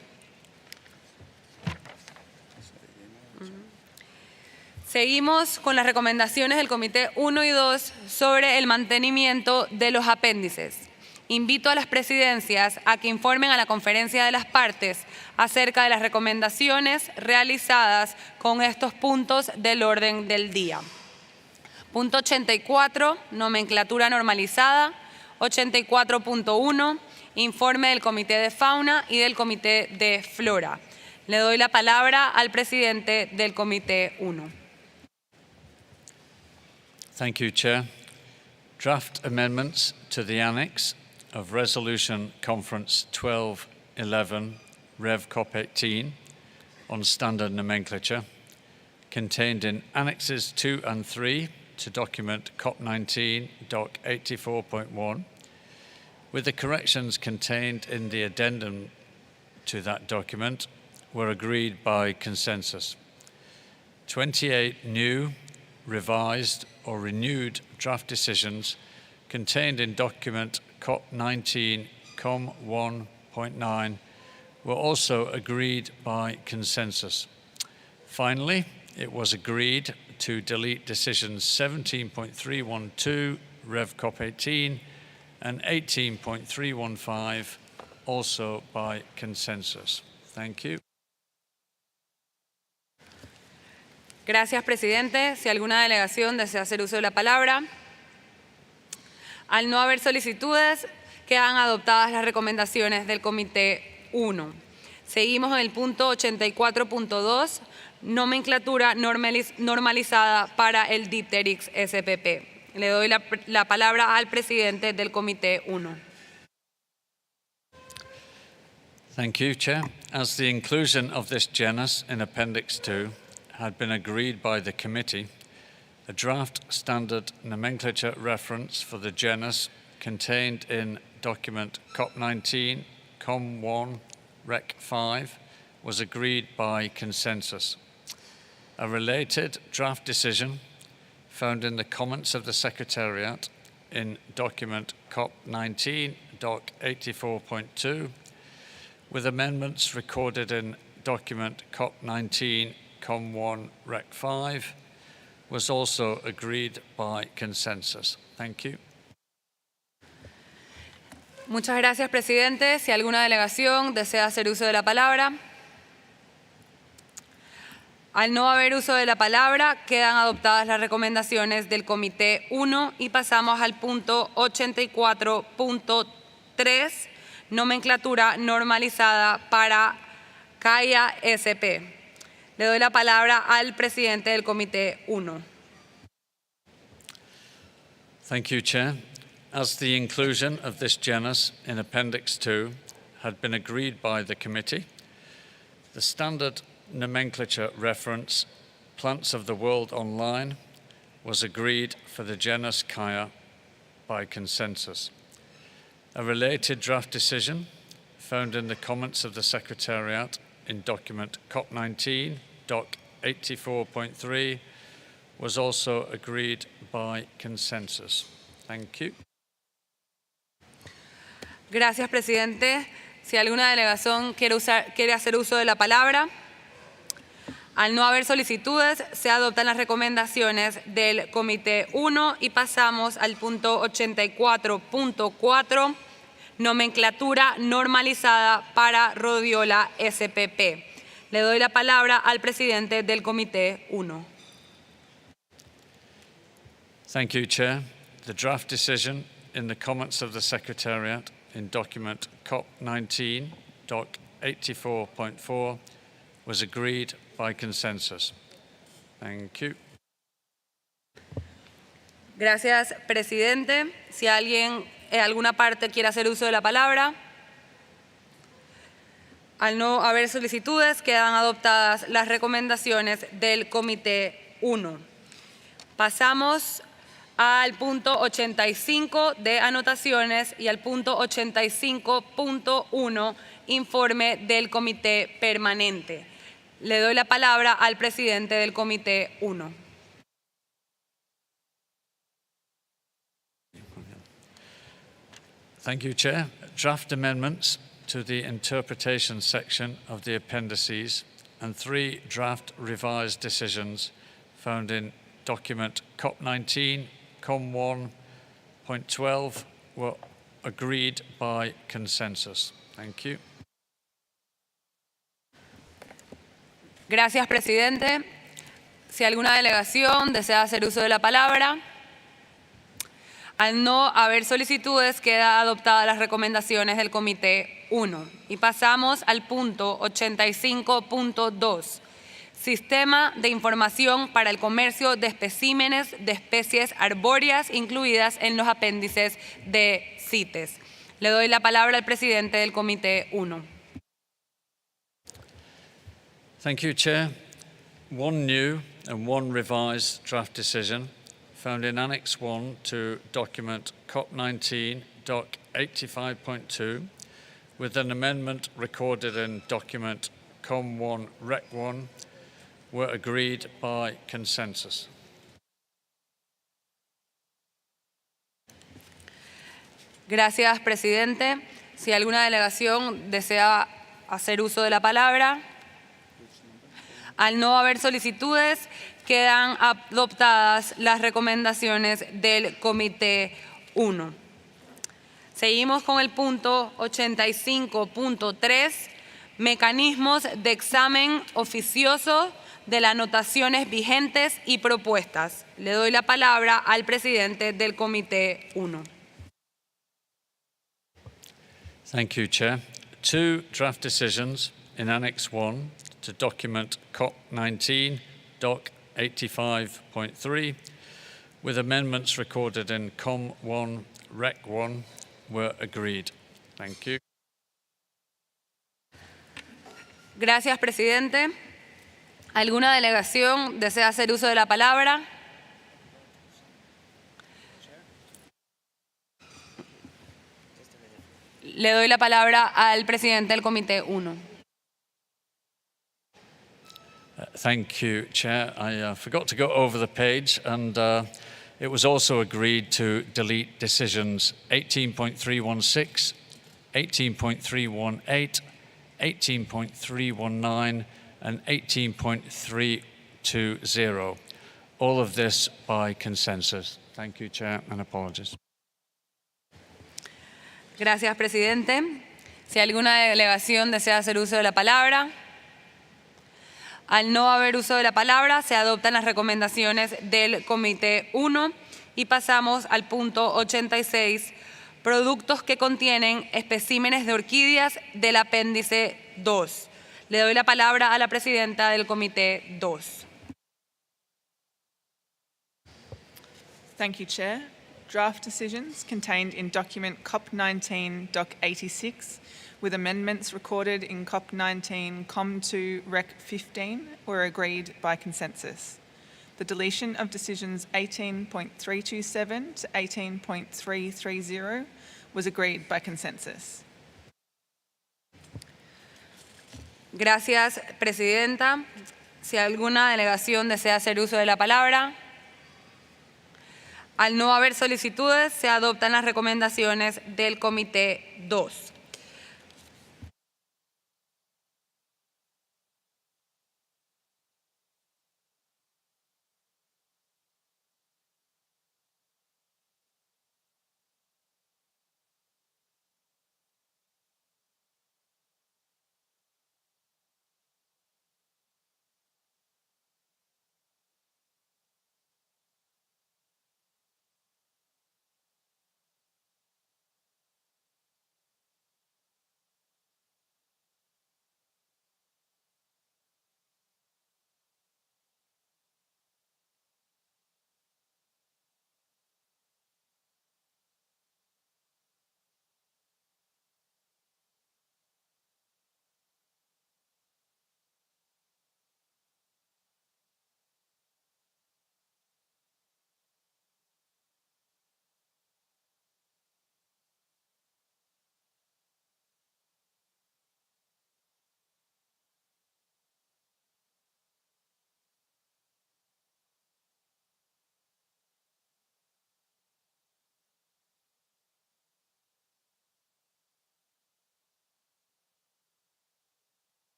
Seguimos con las recomendaciones del Comité 1 y 2 sobre el mantenimiento de los apéndices. Invito a las presidencias a que informen a la conferencia de las partes acerca de las recomendaciones realizadas con estos puntos del orden del día. Punto 84, nomenclatura normalizada. 84.1, informe del Comité de Fauna y del Comité de Flora. Le doy la palabra al presidente del Comité 1. Thank you, Chair. Draft amendments to the annex of Resolution Conference 1211, Rev CoP18, on standard nomenclature, contained in Annexes 2 and 3 to document CoP19 Doc 84.1, with the corrections contained in the addendum to that document, were agreed by consensus. 28 new, revised or renewed draft decisions contained in document CoP19 COM 1.9 were also agreed by consensus. Finally, it was agreed to delete decisions 17.312 Rev CoP18 and 18.315 also by consensus. Thank you. Gracias, presidente. Si alguna delegación desea hacer uso de la palabra. Al no haber solicitudes, quedan adoptadas las recomendaciones del Comité 1. Seguimos en el punto 84.2, nomenclatura normalizada para el Dipteryx SPP. Le doy la palabra al presidente del Comité 1. Thank you, Chair. As the inclusion of this genus in Appendix 2 had been agreed by the committee, a draft standard nomenclature reference for the genus contained in document CoP19 COM 1 Rec 5 was agreed by consensus. A related draft decision found in the comments of the Secretariat in document CoP19 Doc 84.2 with amendments recorded in document CoP19 COM 1 Rec 5 was also agreed by consensus. Thank you. Muchas gracias, presidente. Si alguna delegación desea hacer uso de la palabra. Al no haber uso de la palabra, quedan adoptadas las recomendaciones del Comité 1 y pasamos al punto 84.3, nomenclatura normalizada para CAIA SP. Le doy la palabra al presidente del Comité 1. Thank you, Chair. As the inclusion of this genus in Appendix 2 had been agreed by the committee, the standard nomenclature reference, Plants of the World Online, was agreed for the genus CAIA by consensus. A related draft decision found in the comments of the Secretariat in document CoP19 Doc 84.3 was also agreed by consensus. Thank you. Gracias, presidente. Si alguna delegación quiere hacer uso de la palabra. Al no haber solicitudes, se adoptan las recomendaciones del Comité 1 y pasamos al punto 84.4, nomenclatura normalizada para rhodiola SPP. Le doy la palabra al presidente del Comité 1. Thank you, Chair. The draft decision in the comments of the Secretariat in document CoP19, Doc 84.4, was agreed by consensus. Thank you. Gracias, presidente. Si alguien en alguna parte quiere hacer uso de la palabra. Al no haber solicitudes, quedan adoptadas las recomendaciones del Comité 1. Pasamos al punto 85 de anotaciones y al punto 85.1, informe del Comité Permanente. Le doy la palabra al presidente del Comité 1. Thank you, Chair. Draft amendments to the interpretation section of the appendices and 3 draft revised decisions found in document CoP19, COM1.12 were agreed by consensus. Thank you. Gracias, presidente. Si alguna delegación desea hacer uso de la palabra. Al no haber solicitudes, quedan adoptadas las recomendaciones del Comité 1. Y pasamos al punto 85.2. Sistema de información para el comercio de especímenes de especies arbóreas incluidas en los apéndices de CITES. Le doy la palabra al presidente del Comité 1. Thank you, Chair. One new and one revised draft decision found in Annex 1 to document CoP19, Doc 85.2, with an amendment recorded in document COM1 Rec 1, were agreed by consensus. Gracias, presidente. Si alguna delegación desea hacer uso de la palabra. Al no haber solicitudes, quedan adoptadas las recomendaciones del Comité 1. Seguimos con el punto 85.3, mecanismos de examen oficioso de las anotaciones vigentes y propuestas. Le doy la palabra al presidente del Comité 1. Thank you, Chair. 2 draft decisions in Annex 1 to document CoP19, Doc 85.3, with amendments recorded in COM1 Rec 1, were agreed. Thank you. Gracias, presidente. ¿Alguna delegación desea hacer uso de la palabra? Le doy la palabra al presidente del Comité 1. Thank you, Chair. I forgot to go over the page, and it was also agreed to delete decisions 18.316, 18.318, 18.319, and 18.320. All of this by consensus. Thank you, Chair, and apologies. Gracias, presidente. Si alguna delegación desea hacer uso de la palabra. Al no haber uso de la palabra, se adoptan las recomendaciones del Comité 1 y pasamos al punto 86, productos que contienen especímenes de orquídeas del apéndice 2. Le doy la palabra a la presidenta del Comité 2. Thank you, Chair. Draft decisions contained in document COP19 Doc 86 with amendments recorded in COP19 COM2 Rec 15 were agreed by consensus. The deletion of decisions 18.327 to 18.330 was agreed by consensus. Gracias, presidenta. Si alguna delegación desea hacer uso de la palabra. Al no haber solicitudes, se adoptan las recomendaciones del Comité 2.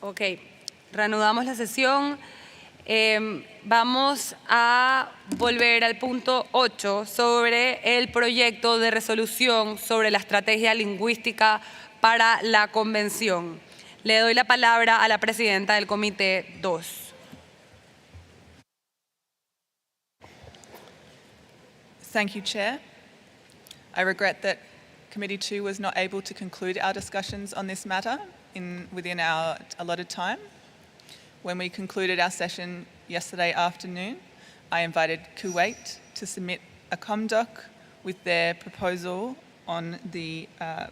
Ok, reanudamos la sesión. Vamos a volver al punto 8 sobre el proyecto de resolución sobre la estrategia lingüística para la convención. Le doy la palabra a la presidenta del Comité 2. Thank you, Chair. I regret that Committee 2 was not able to conclude our discussions on this matter within our allotted time. When we concluded our session yesterday afternoon, I invited Kuwait to submit a ComDoc with their proposal on the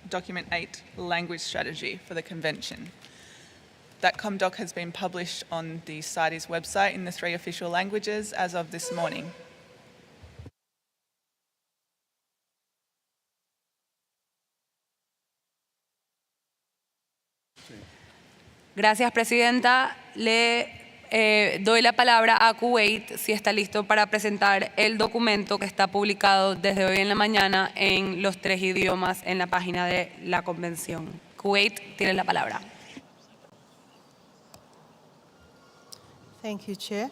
Document 8 language strategy for the Convention. That ComDoc has been published on the CITES website in the 3 official languages as of this morning. Gracias, Presidenta. Le doy la palabra a Kuwait si está listo para presentar el documento que está publicado desde hoy en la mañana en los 3 idiomas en la página de la Convención. Kuwait tiene la palabra. Thank you, Chair.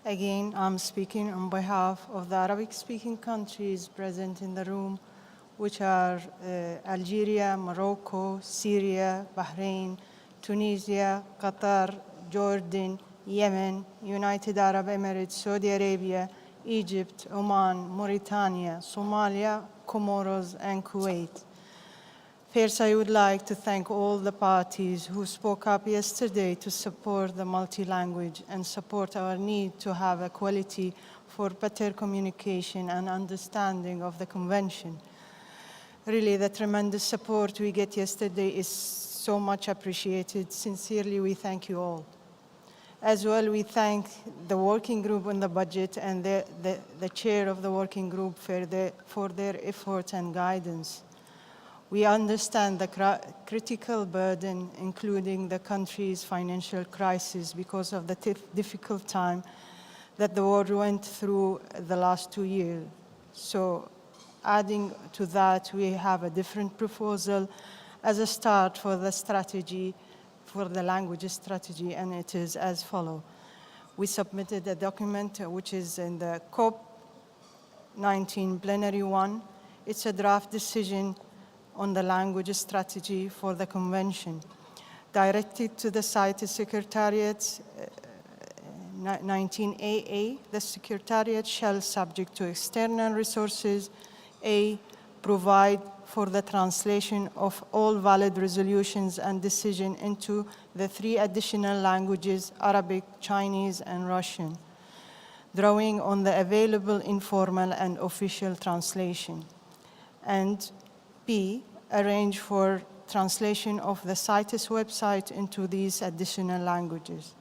Again, I'm speaking on behalf of the Arabic-speaking countries present in the room, which are Algeria, Morocco, Syria, Bahrain, Tunisia, Qatar, Jordan, Yemen, United Arab Emirates, Saudi Arabia, Egypt, Oman, Mauritania, Somalia, Comoros, and Kuwait. First, I would like to thank all the parties who spoke up yesterday to support the multi-language and support our need to have equality for better communication and understanding of the Convention. Really, the tremendous support we get yesterday is so much appreciated. Sincerely, we thank you all. As well, we thank the working group on the budget and the chair of the working group for their effort and guidance. We understand the critical burden, including the country's financial crisis because of the difficult time that the world went through the last 2 years. So, adding to that, we have a different proposal as a start for the strategy, for the language strategy, and it is as follows. We submitted a document which is in the CoP19 Plenary 1. It's a draft decision on the language strategy for the Convention, directed to the CITES Secretariat 19AA. The Secretariat shall, subject to external resources, A, provide for the translation of all valid resolutions and decisions into the 3 additional languages, Arabic, Chinese, and Russian, drawing on the available informal and official translation. And B, arrange for translation of the CITES website into these additional languages.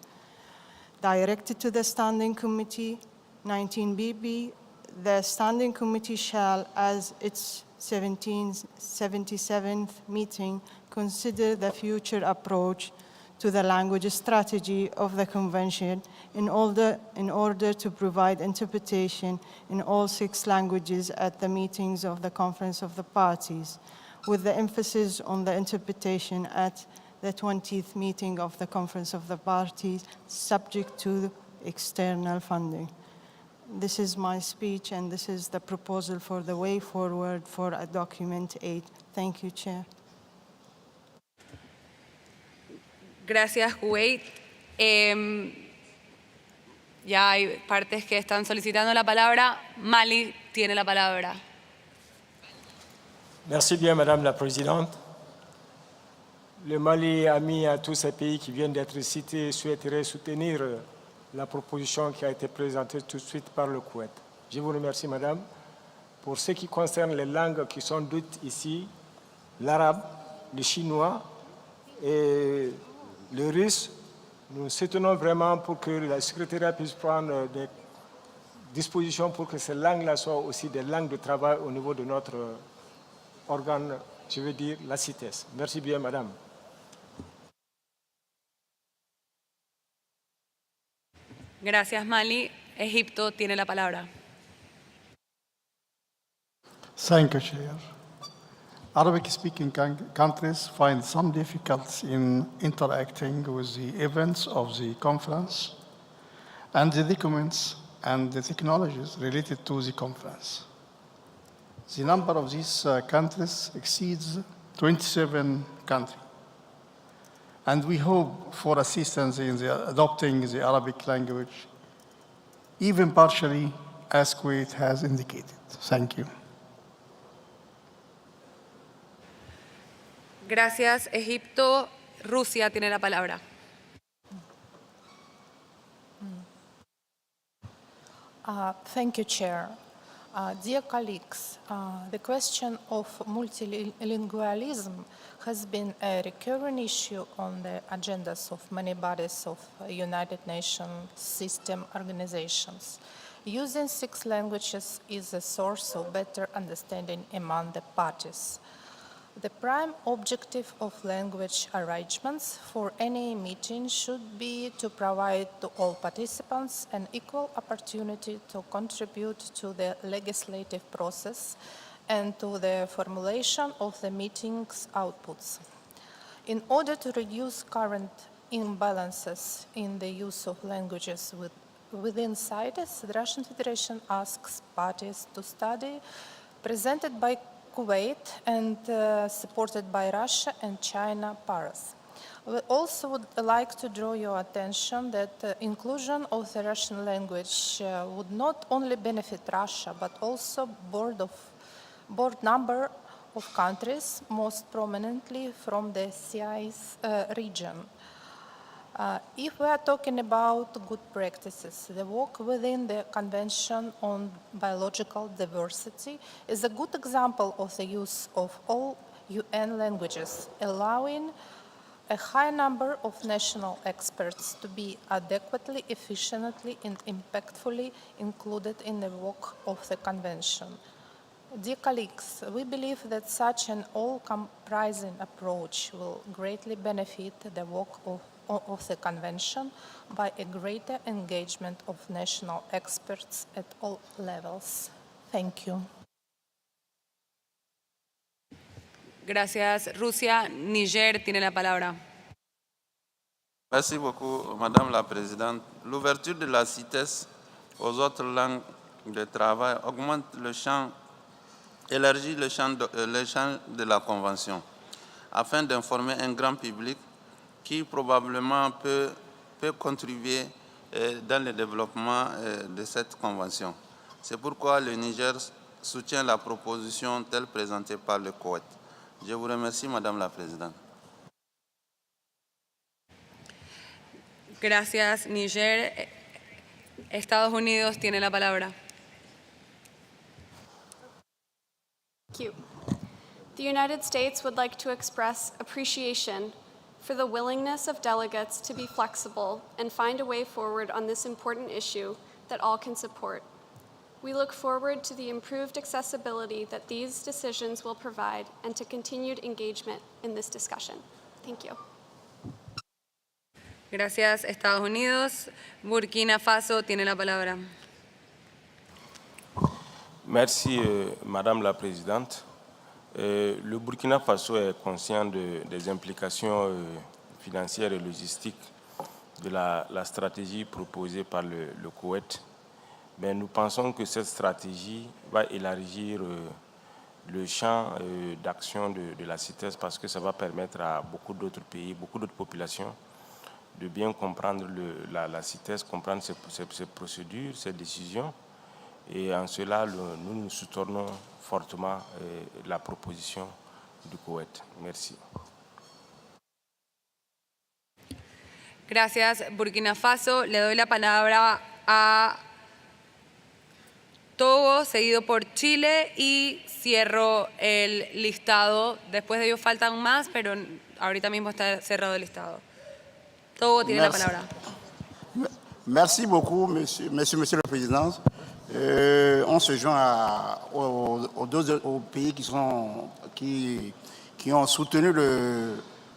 Directed to the Standing Committee, 19BB, the Standing Committee shall, as its 77th meeting, consider the future approach to the language strategy of the Convention in order to provide interpretation in all 6 languages at the meetings of the Conference of the Parties, with the emphasis on the interpretation at the 20th meeting of the Conference of the Parties, subject to external funding. This is my speech, and this is the proposal for the way forward for a Document 8. Thank you, Chair. Gracias, Kuwait. Ya hay partes que están solicitando la palabra. Mali tiene la palabra. Merci bien, Madame la Présidente. Le Mali, ami à tous ces pays qui viennent d'être cités, souhaiterait soutenir la proposition qui a été présentée tout de suite par le Koweït. Je vous remercie, Madame. Pour ce qui concerne les langues qui sont dites ici, l'arabe, le chinois et le russe, nous soutenons vraiment pour que la secrétariat puisse prendre des dispositions pour que ces langues-là soient aussi des langues de travail au niveau de notre organe, je veux dire la CITES. Merci bien, Madame. Gracias, Mali. Egipto tiene la palabra. Thank you, Chair. Arabic-speaking countries find some difficulty in interacting with the events of the conference and the documents and the technologies related to the conference. The number of these countries exceeds 27 countries, and we hope for assistance in adopting the Arabic language, even partially, as Kuwait has indicated. Thank you. Gracias, Egipto. Rusia tiene la palabra. Thank you, Chair. Dear colleagues, the question of multilingualism has been a recurring issue on the agendas of many bodies of United Nations system organizations. Using 6 languages is a source of better understanding among the parties. The prime objective of language arrangements for any meeting should be to provide to all participants an equal opportunity to contribute to the legislative process and to the formulation of the meeting's outputs. In order to reduce current imbalances in the use of languages within CITES, the Russian Federation asks parties to study presented by Kuwait and supported by Russia and China paras. We also would like to draw your attention that the inclusion of the Russian language would not only benefit Russia, but also broad number of countries, most prominently from the CITES region. If we are talking about good practices, the work within the Convention on Biological Diversity is a good example of the use of all UN languages, allowing a high number of national experts to be adequately, efficiently, and impactfully included in the work of the Convention. Dear colleagues, we believe that such an all-comprising approach will greatly benefit the work of the Convention by a greater engagement of national experts at all levels. Thank you. Gracias, Rusia. Niger tiene la palabra. Merci beaucoup, Madame la Présidente. L'ouverture de la CITES aux autres langues de travail augmente le champ, élargit le champ de la Convention, afin d'informer un grand public qui probablement peut contribuer dans le développement de cette convention. C'est pourquoi le Niger soutient la proposition telle présentée par le Koweït. Je vous remercie, Madame la Présidente. Gracias, Niger. Estados Unidos tiene la palabra. Thank you. The United States would like to express appreciation for the willingness of delegates to be flexible and find a way forward on this important issue that all can support. We look forward to the improved accessibility that these decisions will provide and to continued engagement in this discussion. Thank you. Gracias, Estados Unidos. Burkina Faso tiene la palabra. Merci, Madame la Présidente. Le Burkina Faso est conscient des implications financières et logistiques de la stratégie proposée par le Koweït. Mais nous pensons que cette stratégie va élargir le champ d'action de la CITES parce que ça va permettre à beaucoup d'autres pays, beaucoup d'autres populations de bien comprendre la CITES, comprendre ses procédures, ses décisions. Et en cela, nous soutenons fortement la proposition du Koweït. Merci. Gracias, Burkina Faso. Le doy la palabra a Togo, seguido por Chile, y cierro el listado. Después de ellos faltan más, pero ahorita mismo está cerrado el listado. Togo tiene la palabra. Merci beaucoup, Monsieur le Président. On se joint aux pays qui ont soutenu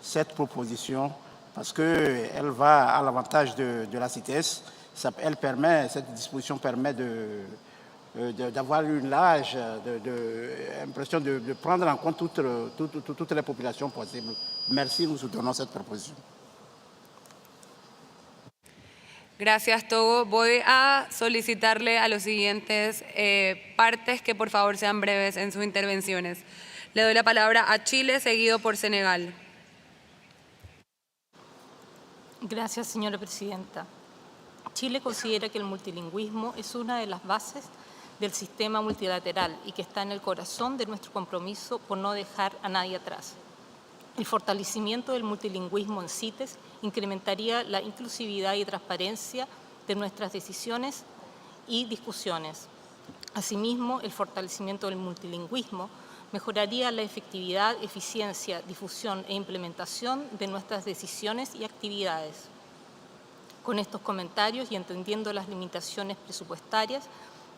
cette proposition parce qu'elle va à l'avantage de la CITES. Cette disposition permet d'avoir une large impression de prendre en compte toutes les populations possibles. Merci, nous soutenons cette proposition. Gracias, Togo. Voy a solicitarle a los siguientes partes que por favor sean breves en sus intervenciones. Le doy la palabra a Chile, seguido por Senegal. Gracias, señora presidenta. Chile considera que el multilingüismo es una de las bases del sistema multilateral y que está en el corazón de nuestro compromiso por no dejar a nadie atrás. El fortalecimiento del multilingüismo en CITES incrementaría la inclusividad y transparencia de nuestras decisiones y discusiones. Asimismo, el fortalecimiento del multilingüismo mejoraría la efectividad, eficiencia, difusión e implementación de nuestras decisiones y actividades. Con estos comentarios y entendiendo las limitaciones presupuestarias,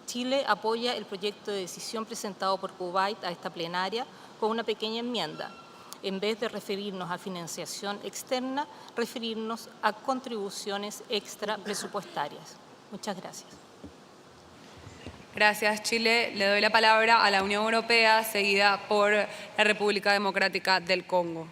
Chile apoya el proyecto de decisión presentado por Kuwait a esta plenaria con una pequeña enmienda. En vez de referirnos a financiación externa, referirnos a contribuciones extra presupuestarias. Muchas gracias. Gracias, Chile. Le doy la palabra a la Unión Europea, seguida por la República Democrática del Congo.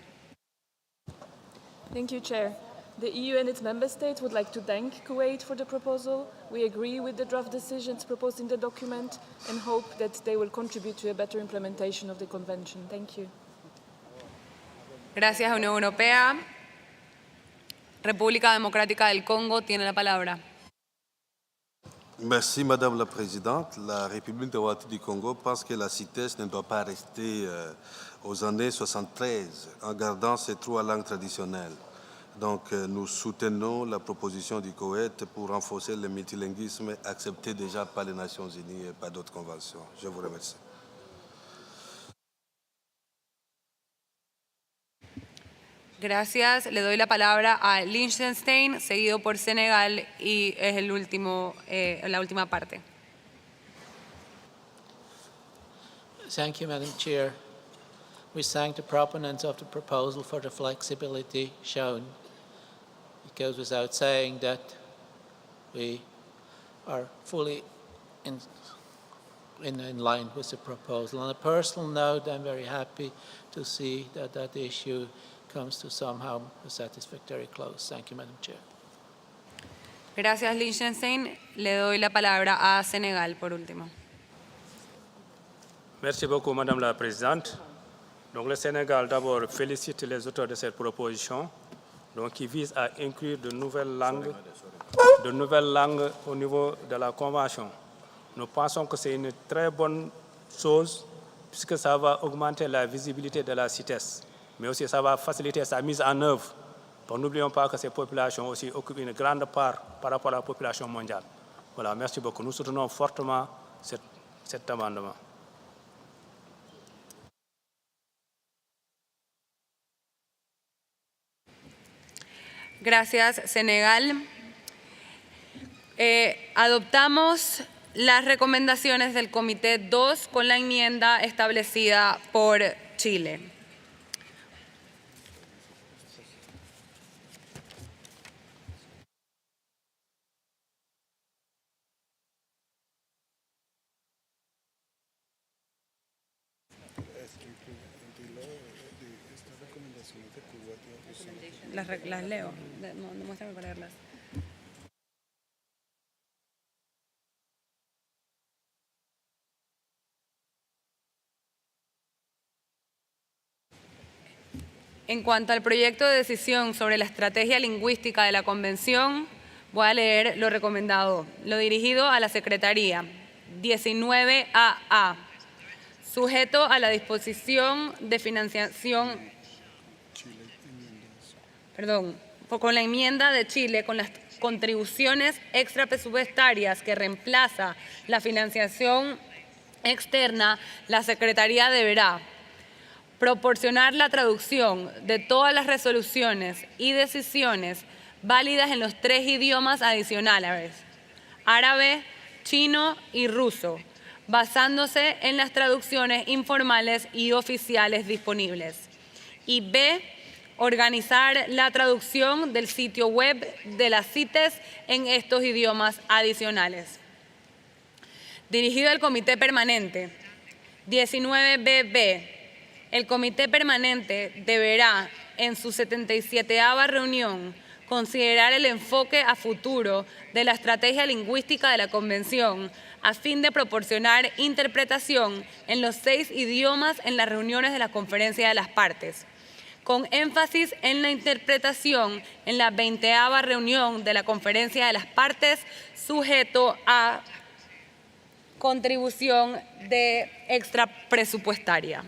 Thank you, Chair. The EU and its member states would like to thank Kuwait for the proposal. We agree with the draft decisions proposed in the document and hope that they will contribute to a better implementation of the Convention. Thank you. Gracias, Unión Europea. República Democrática del Congo tiene la palabra. Merci, Madame la Présidente. La République démocratique du Congo pense que la CITES ne doit pas rester aux années 73 en gardant ses trois langues traditionnelles. Donc, nous soutenons la proposition du Koweït pour renforcer le multilinguisme accepté déjà par les Nations Unies et par d'autres conventions. Je vous remercie. Gracias. Le doy la palabra a Liechtenstein, seguido por Senegal, y es la última parte. Thank you, Madam Chair. We thank the proponents of the proposal for the flexibility shown. It goes without saying that we are fully in line with the proposal. On a personal note, I'm very happy to see that that issue comes to somehow a satisfactory close. Thank you, Madam Chair. Gracias, Liechtenstein. Le doy la palabra a Senegal, por último. Merci beaucoup, Madame la Présidente. Donc, le Sénégal, d'abord, félicite les auteurs de cette proposition, donc, qui vise à inclure de nouvelles langues au niveau de la Convention. Nous pensons que c'est une très bonne chose, puisque ça va augmenter la visibilité de la CITES, mais aussi ça va faciliter sa mise en œuvre. Donc, n'oublions pas que ces populations aussi occupent une grande part par rapport à la population mondiale. Voilà, merci beaucoup. Nous soutenons fortement cet amendement. Gracias, Senegal. Adoptamos las recomendaciones del Comité 2 con la enmienda establecida por Chile. Las leo, no muéstrame para leerlas. En cuanto al proyecto de decisión sobre la estrategia lingüística de la Convención, voy a leer lo recomendado. Lo dirigido a la Secretaría, 19AA, sujeto a la disposición de financiación, con la enmienda de Chile, con las contribuciones extrapresupuestarias que reemplaza la financiación externa, la Secretaría deberá proporcionar la traducción de todas las resoluciones y decisiones válidas en los 3 idiomas adicionales, árabe, chino y ruso, basándose en las traducciones informales y oficiales disponibles. Y B, organizar la traducción del sitio web de las CITES en estos idiomas adicionales. Dirigido al Comité Permanente. 19BB. El Comité Permanente deberá, en su 77ª reunión, considerar el enfoque a futuro de la estrategia lingüística de la Convención a fin de proporcionar interpretación en los 6 idiomas en las reuniones de la Conferencia de las Partes, con énfasis en la interpretación en la 20ª reunión de la Conferencia de las Partes, sujeto a contribución de extrapresupuestaria.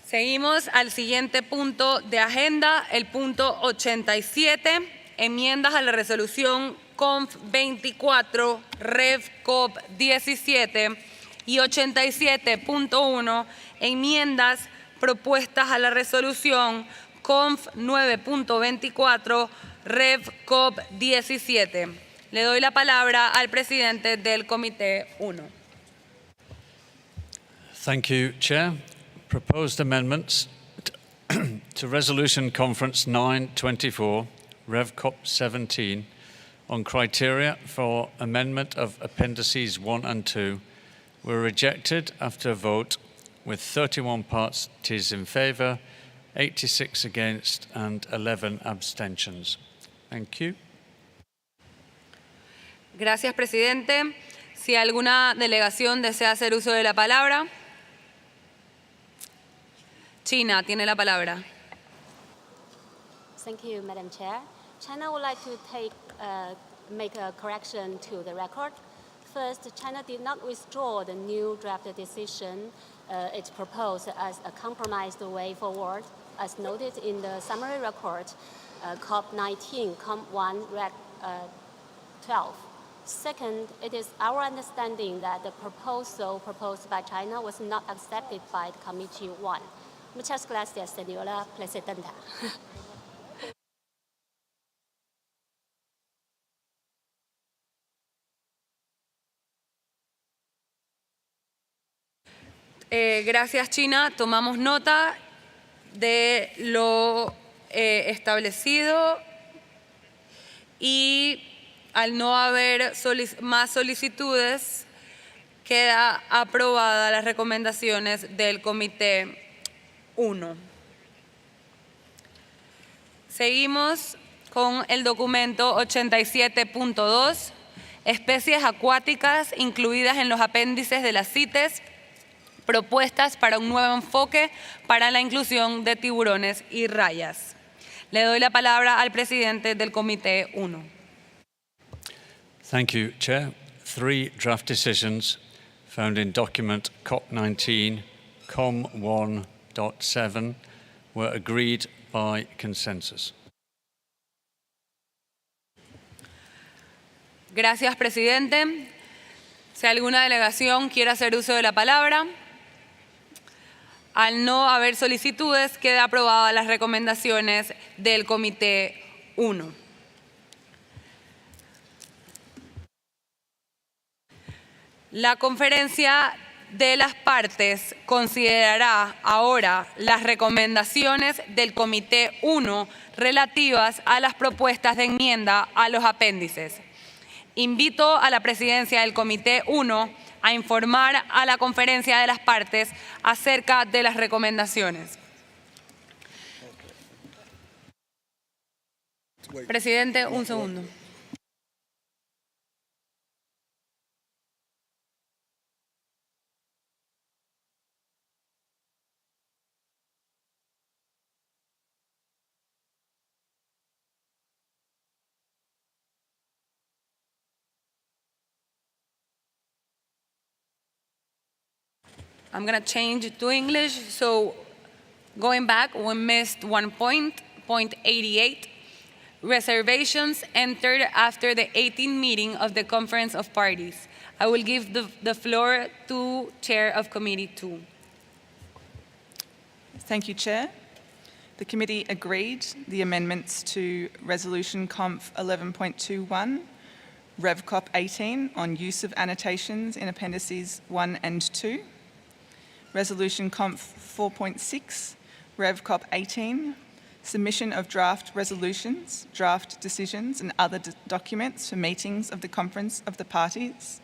Seguimos al siguiente punto de agenda, el punto 87, enmiendas a la resolución COP24, Rev COP17 y 87.1, enmiendas propuestas a la resolución CONF 9.24, Rev COP17. Le doy la palabra al presidente del Comité 1. Thank you, Chair. Proposed amendments to Resolution Conference 924, Rev COP 17, on criteria for amendment of Appendices 1 and 2 were rejected after a vote with 31 parties in favour, 86 against and 11 abstentions. Thank you. Gracias, presidente. Si alguna delegación desea hacer uso de la palabra. China tiene la palabra. Thank you, Madam Chair. China would like to make a correction to the record. First, China did not withdraw the new draft decision. It proposed as a compromised way forward, as noted in the summary report, COP19, COP1, Reg 12. Second, it is our understanding that the proposal proposed by China was not accepted by the Committee 1. Muchas gracias, señora presidenta. Gracias, China. Tomamos nota de lo establecido y al no haber más solicitudes, queda aprobada las recomendaciones del Comité 1. Seguimos con el documento 87.2, especies acuáticas incluidas en los apéndices de las CITES, propuestas para un nuevo enfoque para la inclusión de tiburones y rayas. Le doy la palabra al presidente del Comité 1. Thank you, Chair. 3 draft decisions found in document COP19, COM 1.7 were agreed by consensus. Gracias, presidente. Si alguna delegación quiere hacer uso de la palabra. Al no haber solicitudes, queda aprobadas las recomendaciones del Comité 1. La Conferencia de las Partes considerará ahora las recomendaciones del Comité 1 relativas a las propuestas de enmienda a los apéndices. Invito a la presidencia del Comité 1 a informar a la Conferencia de las Partes acerca de las recomendaciones. Presidente, un segundo. I'm going to change to English. So going back, we missed one point 88. Reservations entered after the 18th meeting of the Conference of Parties. I will give the floor to Chair of Committee 2. Thank you, Chair. The committee agreed the amendments to Resolution Conf 11.21, Rev COP 18 on use of annotations in Appendices 1 and 2, Resolution Conf 4.6, Rev COP 18, submission of draft resolutions, draft decisions, and other documents for meetings of the Conference of the Parties,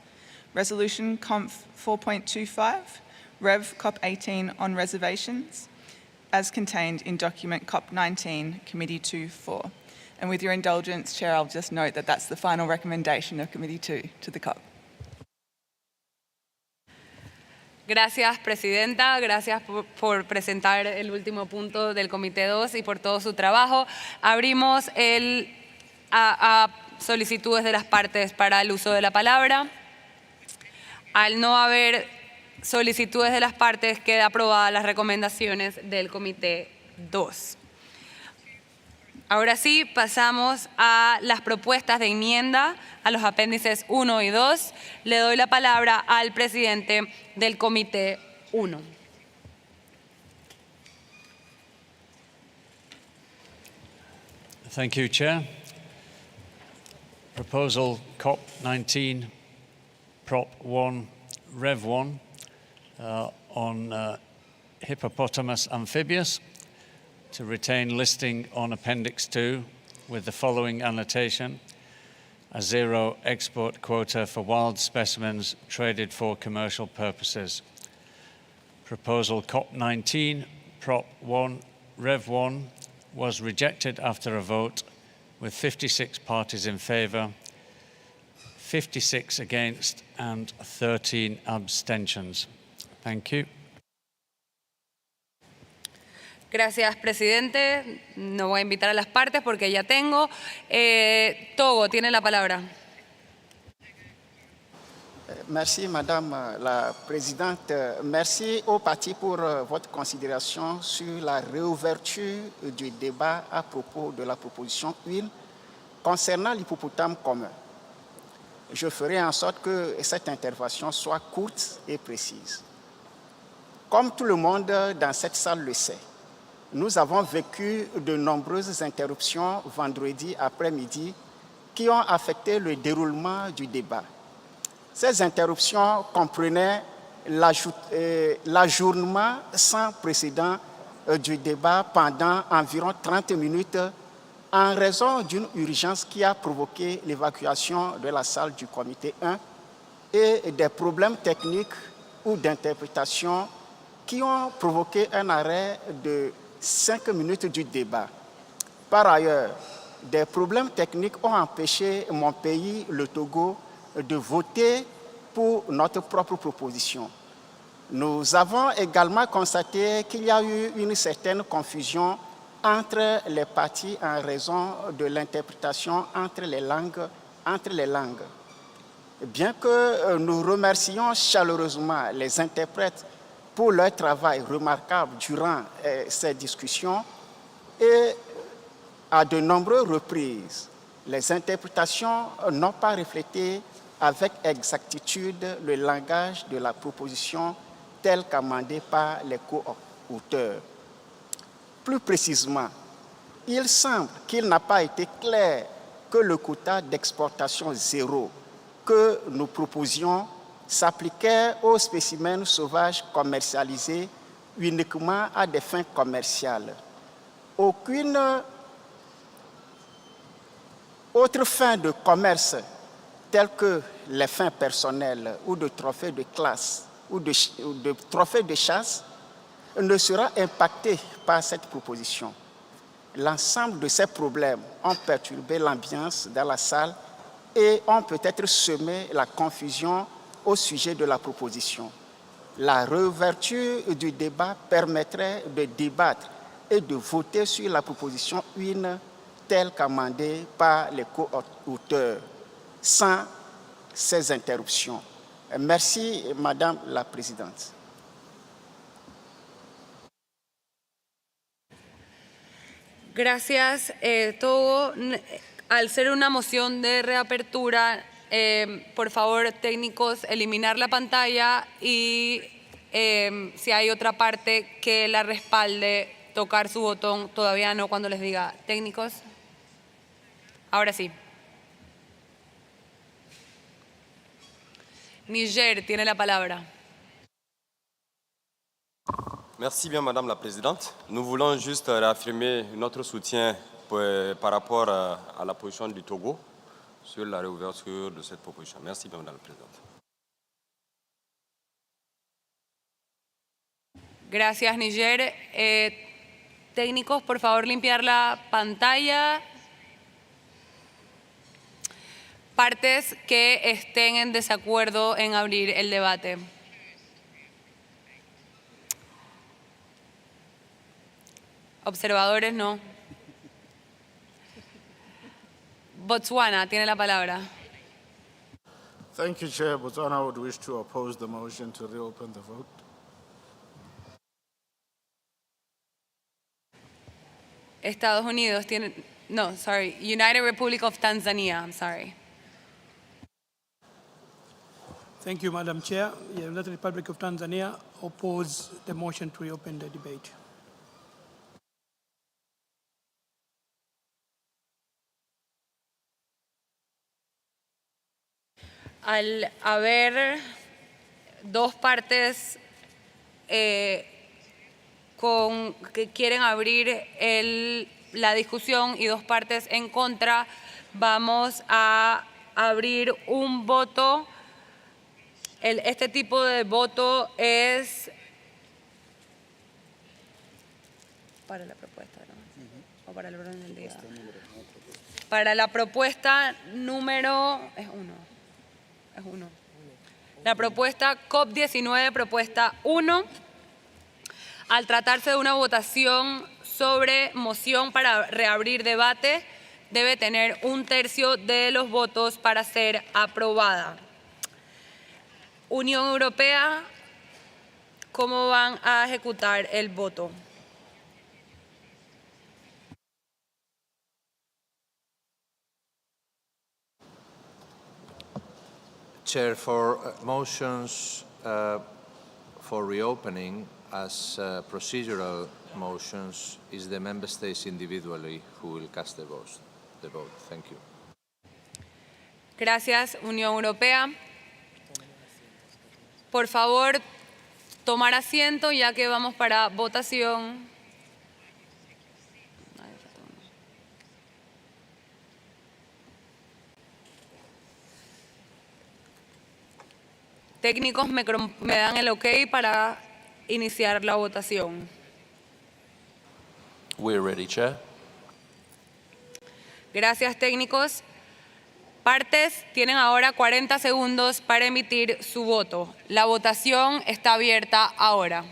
Resolution Conf 4.25, Rev CoP18 on reservations, as contained in document CoP19, Committee 2.4. And with your indulgence, Chair, I'll just note that that's the final recommendation of Committee 2 to the COP. Gracias, Presidenta. Gracias por presentar el último punto del Comité 2 y por todo su trabajo. Abrimos a solicitudes de las partes para el uso de la palabra. Al no haber solicitudes de las partes, queda aprobadas las recomendaciones del Comité 2. Ahora sí, pasamos a las propuestas de enmienda a los apéndices 1 y 2. Le doy la palabra al presidente del Comité 1. Thank you, Chair. Proposal CoP19, Prop 1, Rev 1 on hippopotamus amphibious, to retain listing on Appendix 2 with the following annotation: a zero export quota for wild specimens traded for commercial purposes. Proposal CoP19, Prop 1, Rev 1 was rejected after a vote with 56 parties in favour, 56 against and 13 abstentions. Thank you. Gracias, presidente. No voy a invitar a las partes porque ya tengo. Togo, tiene la palabra. Merci, Madame la Présidente. Merci aux partis pour votre considération sur la réouverture du débat à propos de la proposition 1 concernant l'hippopotame commun. Je ferai en sorte que cette intervention soit courte et précise. Comme tout le monde dans cette salle le sait, nous avons vécu de nombreuses interruptions vendredi après-midi qui ont affecté le déroulement du débat. Ces interruptions comprenaient l'ajournement sans précédent du débat pendant environ 30 minutes en raison d'une urgence qui a provoqué l'évacuation de la salle du comité 1 et des problèmes techniques ou d'interprétation qui ont provoqué un arrêt de 5 minutes du débat. Par ailleurs, des problèmes techniques ont empêché mon pays, le Togo, de voter pour notre propre proposition. Nous avons également constaté qu'il y a eu une certaine confusion entre les parties en raison de l'interprétation entre les langues. Bien que nous remercions chaleureusement les interprètes pour leur travail remarquable durant ces discussions, et à de nombreuses reprises, les interprétations n'ont pas reflété avec exactitude le langage de la proposition tel qu'amendé par les co-auteurs. Plus précisément, il semble qu'il n'a pas été clair que le quota d'exportation zéro que nous proposions s'appliquait aux spécimens sauvages commercialisés uniquement à des fins commerciales. Aucune autre fin de commerce, telle que les fins personnelles ou de trophées de classe ou de trophées de chasse, ne sera impactée par cette proposition. L'ensemble de ces problèmes ont perturbé l'ambiance dans la salle et ont peut-être semé la confusion au sujet de la proposition. La réouverture du débat permettrait de débattre et de voter sur la proposition 1 telle qu'amendée par les co-auteurs, sans ces interruptions. Merci, Madame la Présidente. Gracias, Togo. Al ser una moción de reapertura, por favor, técnicos, eliminar la pantalla y si hay otra parte que la respalde, tocar su botón. Todavía no, cuando les diga técnicos. Ahora sí. Niger tiene la palabra. Merci bien, Madame la Présidente. Nous voulons juste réaffirmer notre soutien par rapport à la position du Togo sur la réouverture de cette proposition. Merci bien, Madame la Présidente. Gracias, Niger. Técnicos, por favor, limpiar la pantalla. Partes que estén en desacuerdo en abrir el debate. Observadores, no. Botswana tiene la palabra. Thank you, Chair. Botswana would wish to oppose the motion to reopen the vote. Estados Unidos tiene... No, sorry. United Republic of Tanzania, I'm sorry. Thank you, Madam Chair. The United Republic of Tanzania oppose the motion to reopen the debate. Al haber dos partes que quieren abrir la discusión y dos partes en contra, vamos a abrir un voto. Este tipo de voto es para la propuesta, ¿no? O para el orden del día. Para la propuesta número... Es uno. La propuesta COP19, propuesta 1. Al tratarse de una votación sobre moción para reabrir debate, debe tener 1/3 de los votos para ser aprobada. Unión Europea, ¿cómo van a ejecutar el voto? Chair, for motions for reopening as procedural motions, is the member states individually who will cast the vote. Thank you. Gracias, Unión Europea. Por favor, tomar asiento ya que vamos para votación. Técnicos me dan el ok para iniciar la votación. We're ready, Chair. Gracias, técnicos. Partes tienen ahora 40 segundos para emitir su voto. La votación está abierta ahora.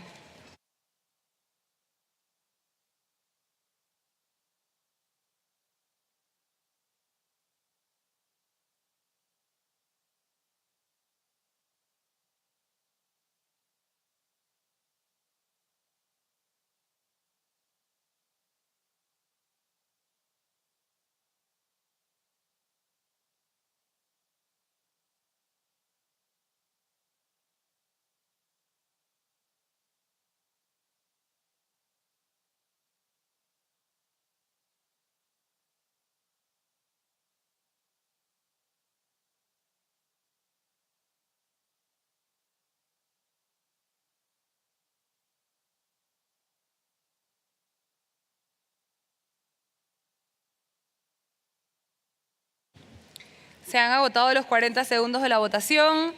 Se han agotado los 40 segundos de la votación.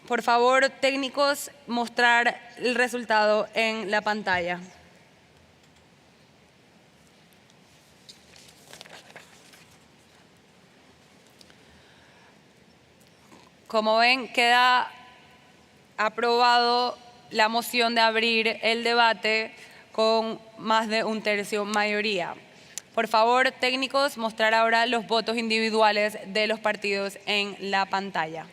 Por favor, técnicos, mostrar el resultado en la pantalla. Como ven, queda aprobado la moción de abrir el debate con más de 1/3 mayoría. Por favor, técnicos, mostrar ahora los votos individuales de los partidos en la pantalla.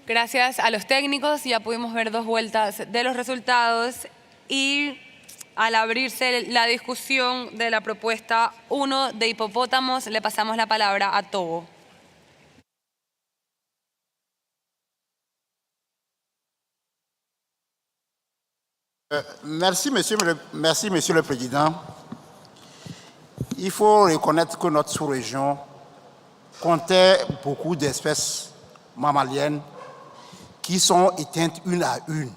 Gracias a los técnicos ya pudimos ver 2 vueltas de los resultados y al abrirse la discusión de la propuesta 1 de hipopótamos le pasamos la palabra a Togo. Merci, Monsieur le Président. Il faut reconnaître que notre sous-région comptait beaucoup d'espèces mammaliennes qui sont éteintes une à une.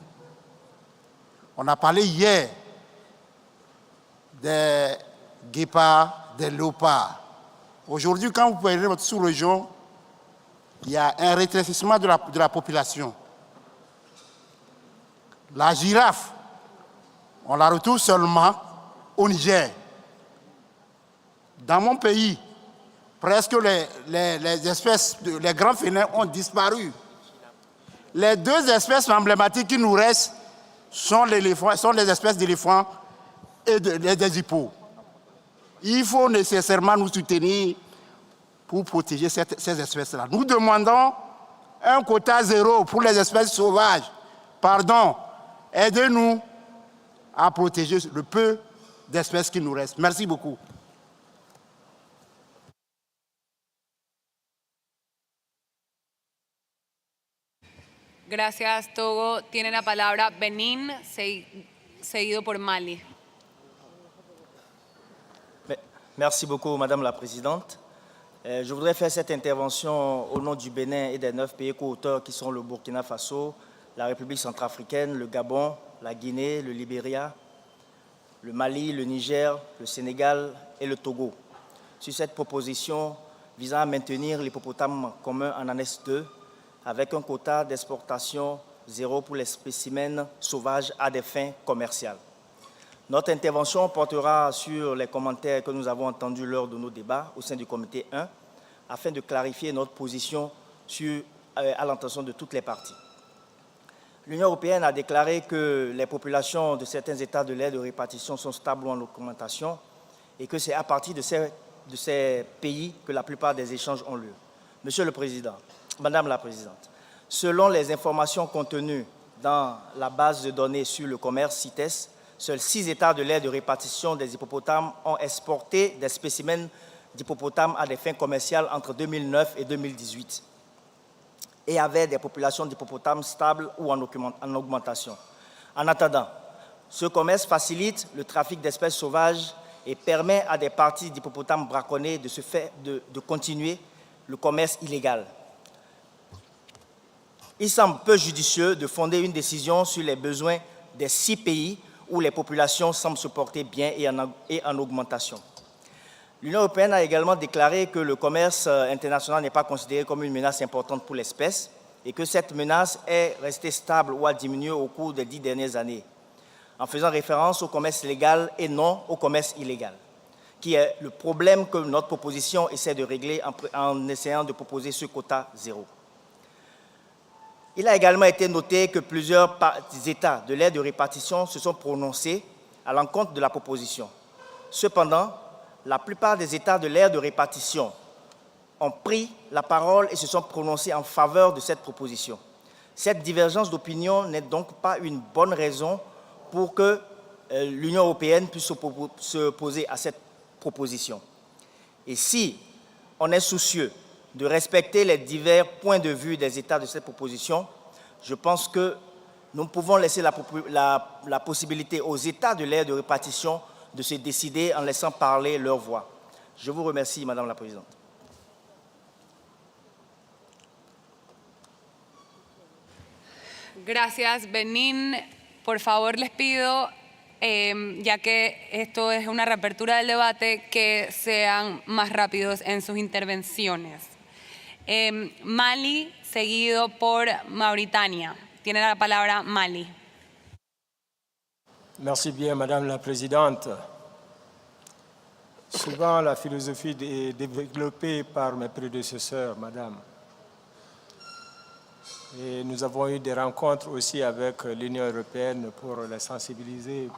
On a parlé hier des guépards, des léopards. Aujourd'hui, quand vous prenez votre sous-région, il y a un rétrécissement de la population. La girafe, on la retrouve seulement au Niger. Dans mon pays, presque les espèces, les grands félins ont disparu. Les 2 espèces emblématiques qui nous restent sont les espèces d'éléphants et des hippos. Il faut nécessairement nous soutenir pour protéger ces espèces-là. Nous demandons un quota 0 pour les espèces sauvages. Pardon, aidez-nous à protéger le peu d'espèces qui nous restent. Merci beaucoup. Gracias, Togo. Tiene la palabra Benín, seguido por Mali. Merci beaucoup, Madame la Présidente. Je voudrais faire cette intervention au nom du Bénin et des 9 pays co-auteurs qui sont le Burkina Faso, la République centrafricaine, le Gabon, la Guinée, le Libéria, le Mali, le Niger, le Sénégal et le Togo. Sur cette proposition visant à maintenir l'hippopotame commun en annexe 2 avec un quota d'exportation 0 pour les spécimens sauvages à des fins commerciales. Notre intervention portera sur les commentaires que nous avons entendus lors de nos débats au sein du comité 1 afin de clarifier notre position à l'intention de toutes les parties. L'Union européenne a déclaré que les populations de certains États de l'aire de répartition sont stables en augmentation et que c'est à partir de ces pays que la plupart des échanges ont lieu. Monsieur le Président, Madame la Présidente, selon les informations contenues dans la base de données sur le commerce CITES, seuls 6 États de l'aire de répartition des hippopotames ont exporté des spécimens d'hippopotames à des fins commerciales entre 2009 et 2018 et avaient des populations d'hippopotames stables ou en augmentation. En attendant, ce commerce facilite le trafic d'espèces sauvages et permet à des parties d'hippopotames braconnés de continuer le commerce illégal. Il semble peu judicieux de fonder une décision sur les besoins des 6 pays où les populations semblent se porter bien et en augmentation. L'Union européenne a également déclaré que le commerce international n'est pas considéré comme une menace importante pour l'espèce et que cette menace est restée stable ou a diminué au cours des 10 dernières années, en faisant référence au commerce légal et non au commerce illégal, qui est le problème que notre proposition essaie de régler en essayant de proposer ce quota 0. Il a également été noté que plusieurs États de l'aire de répartition se sont prononcés à l'encontre de la proposition. Cependant, la plupart des États de l'aire de répartition ont pris la parole et se sont prononcés en faveur de cette proposition. Cette divergence d'opinion n'est donc pas une bonne raison pour que l'Union européenne puisse s'opposer à cette proposition. Et si on est soucieux de respecter les divers points de vue des États de cette proposition, je pense que nous pouvons laisser la possibilité aux États de l'aire de répartition de se décider en laissant parler leur voix. Je vous remercie, Madame la Présidente. Gracias, Benín. Por favor, les pido, ya que esto es una reapertura del debate, que sean más rápidos en sus intervenciones. Mali, seguido por Mauritania. Tiene la palabra Mali. Merci bien, Madame la Présidente. Suivant la philosophie développée par mes prédécesseurs, Madame, et nous avons eu des rencontres aussi avec l'Union européenne pour les sensibiliser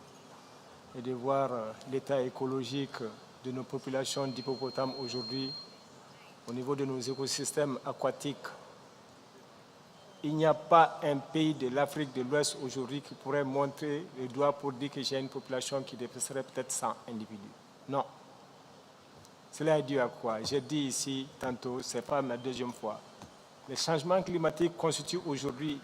et de voir l'état écologique de nos populations d'hippopotames aujourd'hui au niveau de nos écosystèmes aquatiques. il n'y a pas un pays de l'Afrique de l'Ouest aujourd'hui qui pourrait montrer le doigt pour dire que j'ai une population qui dépasserait peut-être 100 individus. Non. Cela est dû à quoi? J'ai dit ici tantôt, ce n'est pas ma deuxième fois. Le changement climatique constitue aujourd'hui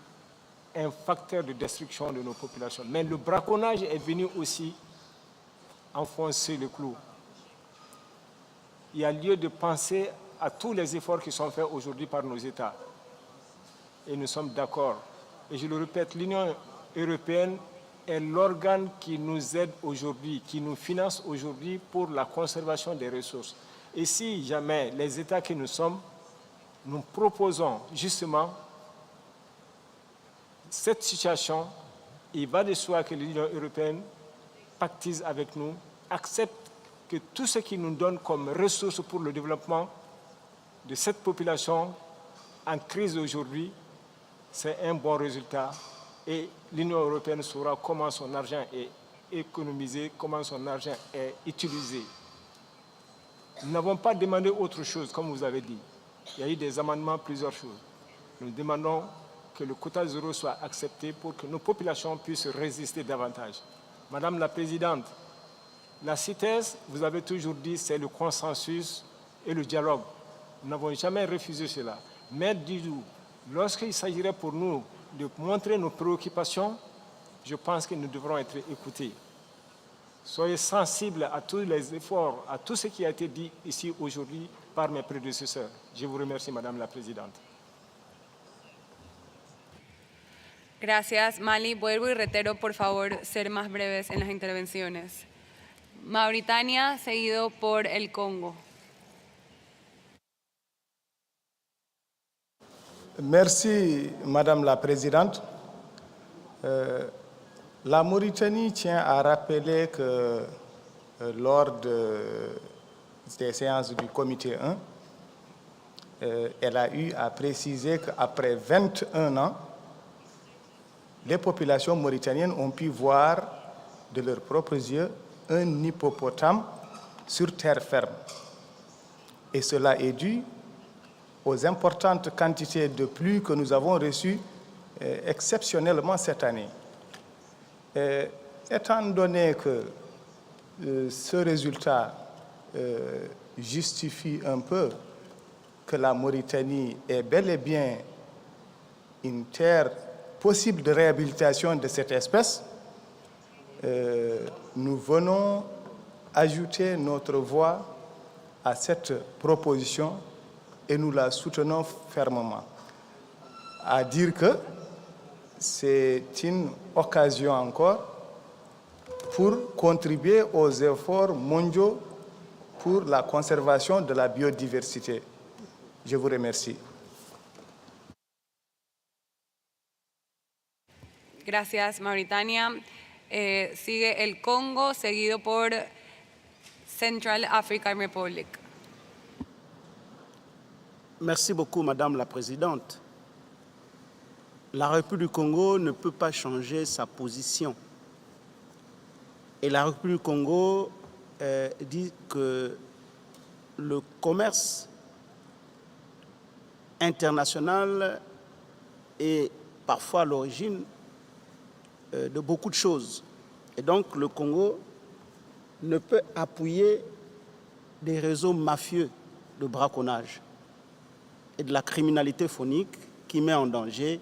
un facteur de destruction de nos populations. Mais le braconnage est venu aussi enfoncer le clou. Il y a lieu de penser à tous les efforts qui sont faits aujourd'hui par nos États. Et nous sommes d'accord. Et je le répète, l'Union européenne est l'organe qui nous aide aujourd'hui, qui nous finance aujourd'hui pour la conservation des ressources. Et si jamais les États que nous sommes, nous proposons justement cette situation, il va de soi que l'Union européenne pactise avec nous, accepte que tout ce qui nous donne comme ressources pour le développement de cette population en crise aujourd'hui, c'est un bon résultat. Et l'Union européenne saura comment son argent est économisé, comment son argent est utilisé. Nous n'avons pas demandé autre chose, comme vous avez dit. Il y a eu des amendements, plusieurs choses. Nous demandons que le quota zéro soit accepté pour que nos populations puissent résister davantage. Madame la Présidente, la CITES, vous avez toujours dit, c'est le consensus et le dialogue. Nous n'avons jamais refusé cela. Mais dis-nous, lorsqu'il s'agirait pour nous de montrer nos préoccupations, je pense que nous devrons être écoutés. Soyez sensibles à tous les efforts, à tout ce qui a été dit ici aujourd'hui par mes prédécesseurs. Je vous remercie, Madame la Présidente. Gracias, Mali. Vuelvo y reitero, por favor, ser más breves en las intervenciones. Mauritania, seguido por el Congo. Merci, Madame la Présidente. La Mauritanie tient à rappeler que lors des séances du comité 1, elle a eu à préciser qu'après 21 ans, les populations mauritaniennes ont pu voir de leurs propres yeux un hippopotame sur terre ferme. Et cela est dû aux importantes quantités de pluie que nous avons reçues exceptionnellement cette année. Étant donné que ce résultat justifie un peu que la Mauritanie est bel et bien une terre possible de réhabilitation de cette espèce, nous venons ajouter notre voix à cette proposition et nous la soutenons fermement. À dire que c'est une occasion encore pour contribuer aux efforts mondiaux pour la conservation de la biodiversité. Je vous remercie. Gracias, Mauritania. Sigue el Congo, seguido por Central African Republic. Merci beaucoup, Madame la Présidente. La République du Congo ne peut pas changer sa position. Et la République du Congo dit que le commerce international est parfois à l'origine de beaucoup de choses. Et donc le Congo ne peut appuyer des réseaux mafieux de braconnage et de la criminalité phonique qui met en danger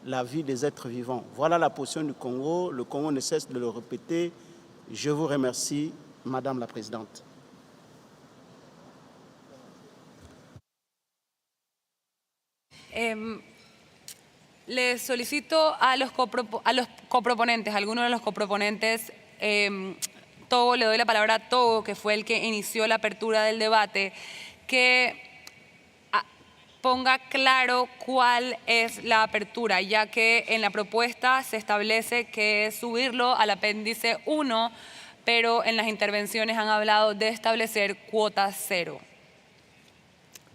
la vie des êtres vivants. Voilà la position du Congo. Le Congo ne cesse de le répéter. Je vous remercie, Madame la Présidente. Le solicito a los coproponentes, a alguno de los coproponentes, Togo, le doy la palabra a Togo, que fue el que inició la apertura del debate, que ponga claro cuál es la apertura, ya que en la propuesta se establece que es subirlo al apéndice 1, pero en las intervenciones han hablado de establecer cuota 0.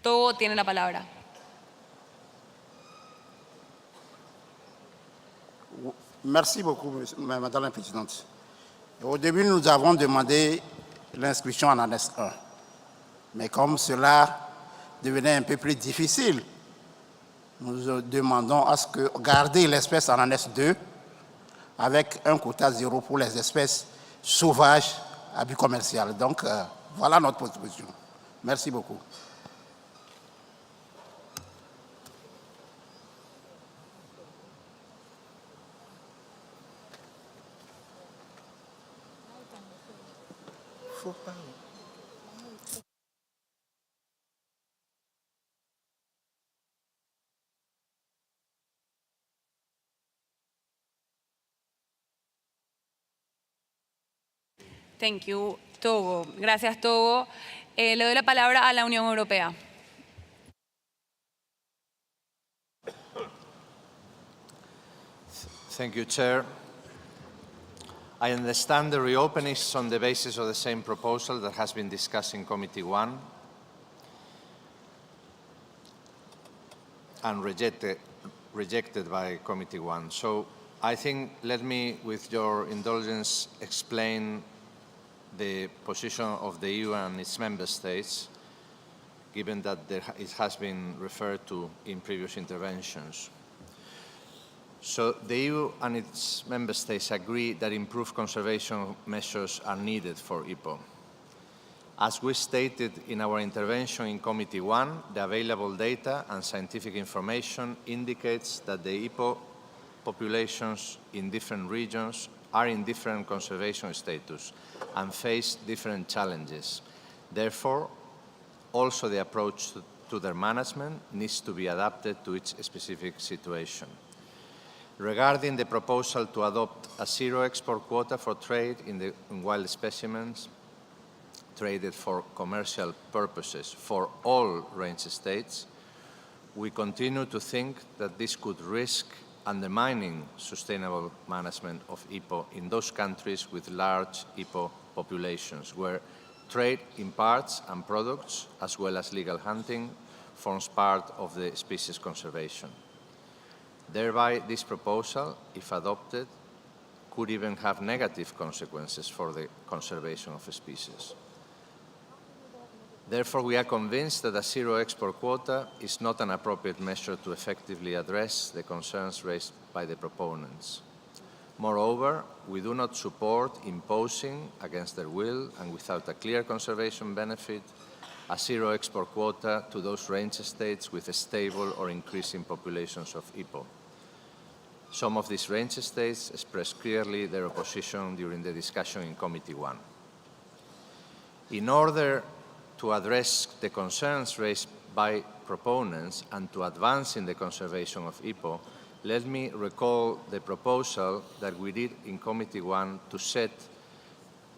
Togo tiene la palabra. Merci beaucoup, Madame la Présidente. Au début, nous avons demandé l'inscription en annexe 1. Mais comme cela devenait un peu plus difficile, nous demandons à ce que garder l'espèce en annexe 2 avec un quota zéro pour les espèces sauvages à but commercial. Donc, voilà notre proposition. Merci beaucoup. Thank you, Togo. Gracias, Togo. Le doy la palabra a la Unión Europea. Thank you, Chair. I understand the reopening is on the basis of the same proposal that has been discussed in Committee 1 and rejected by Committee 1. So I think, let me, with your indulgence, explain the position of the EU and its member states, given that it has been referred to in previous interventions. So the EU and its member states agree that improved conservation measures are needed for Hippo. As we stated in our intervention in Committee 1, the available data and scientific information indicates that the Hippo populations in different regions are in different conservation status and face different challenges. Therefore, also the approach to their management needs to be adapted to each specific situation. Regarding the proposal to adopt a zero export quota for trade in wild specimens traded for commercial purposes for all range states, we continue to think that this could risk undermining sustainable management of Hippo in those countries with large Hippo populations, where trade in parts and products, as well as legal hunting, forms part of the species conservation. Thereby, this proposal, if adopted, could even have negative consequences for the conservation of species. Therefore, we are convinced that a zero export quota is not an appropriate measure to effectively address the concerns raised by the proponents. Moreover, we do not support imposing, against their will and without a clear conservation benefit, a zero export quota to those range states with stable or increasing populations of Hippo. Some of these range states expressed clearly their opposition during the discussion in Committee 1. In order to address the concerns raised by proponents and to advance in the conservation of Hippo, let me recall the proposal that we did in Committee 1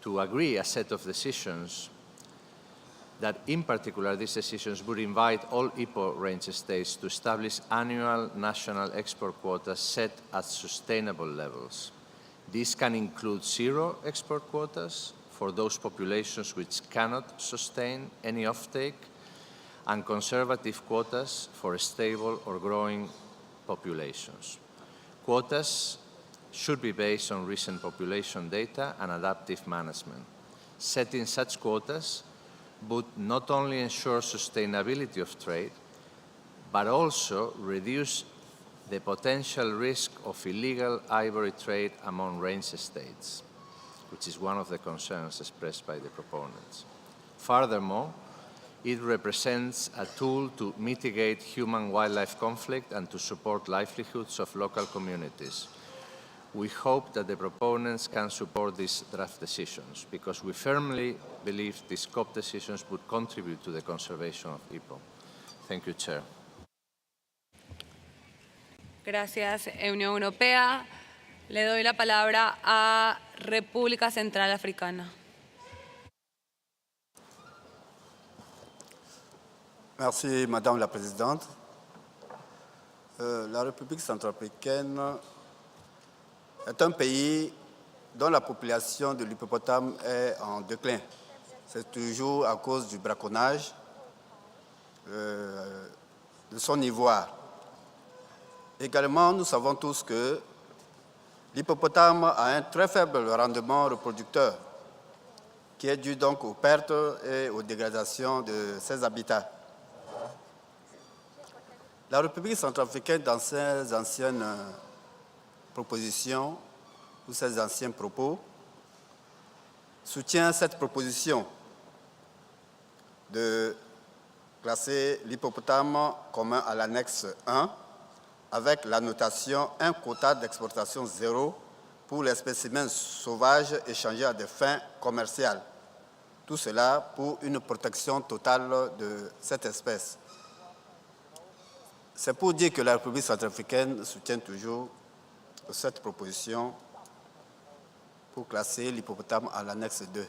to agree a set of decisions that, in particular, these decisions would invite all Hippo range states to establish annual national export quotas set at sustainable levels. This can include zero export quotas for those populations which cannot sustain any offtake, and conservative quotas for stable or growing populations. Quotas should be based on recent population data and adaptive management. Setting such quotas would not only ensure sustainability of trade, but also reduce the potential risk of illegal ivory trade among range states, which is one of the concerns expressed by the proponents. Furthermore, it represents a tool to mitigate human-wildlife conflict and to support livelihoods of local communities. We hope that the proponents can support these draft decisions, because we firmly believe these COP decisions would contribute to the conservation of Hippo. Thank you, Chair. Gracias, Unión Europea. Le doy la palabra a República Central Africana. Merci, Madame la Présidente. La République centrafricaine est un pays dont la population de l'hippopotame est en déclin. C'est toujours à cause du braconnage de son ivoire. Également, nous savons tous que l'hippopotame a un très faible rendement reproducteur, qui est dû donc aux pertes et aux dégradations de ses habitats. La République centrafricaine, dans ses anciennes propositions ou ses anciens propos, soutient cette proposition de classer l'hippopotame commun à l'annexe 1 avec la notation un quota d'exportation zéro pour les spécimens sauvages échangés à des fins commerciales. Tout cela pour une protection totale de cette espèce. C'est pour dire que la République centrafricaine soutient toujours cette proposition pour classer l'hippopotame à l'annexe 2.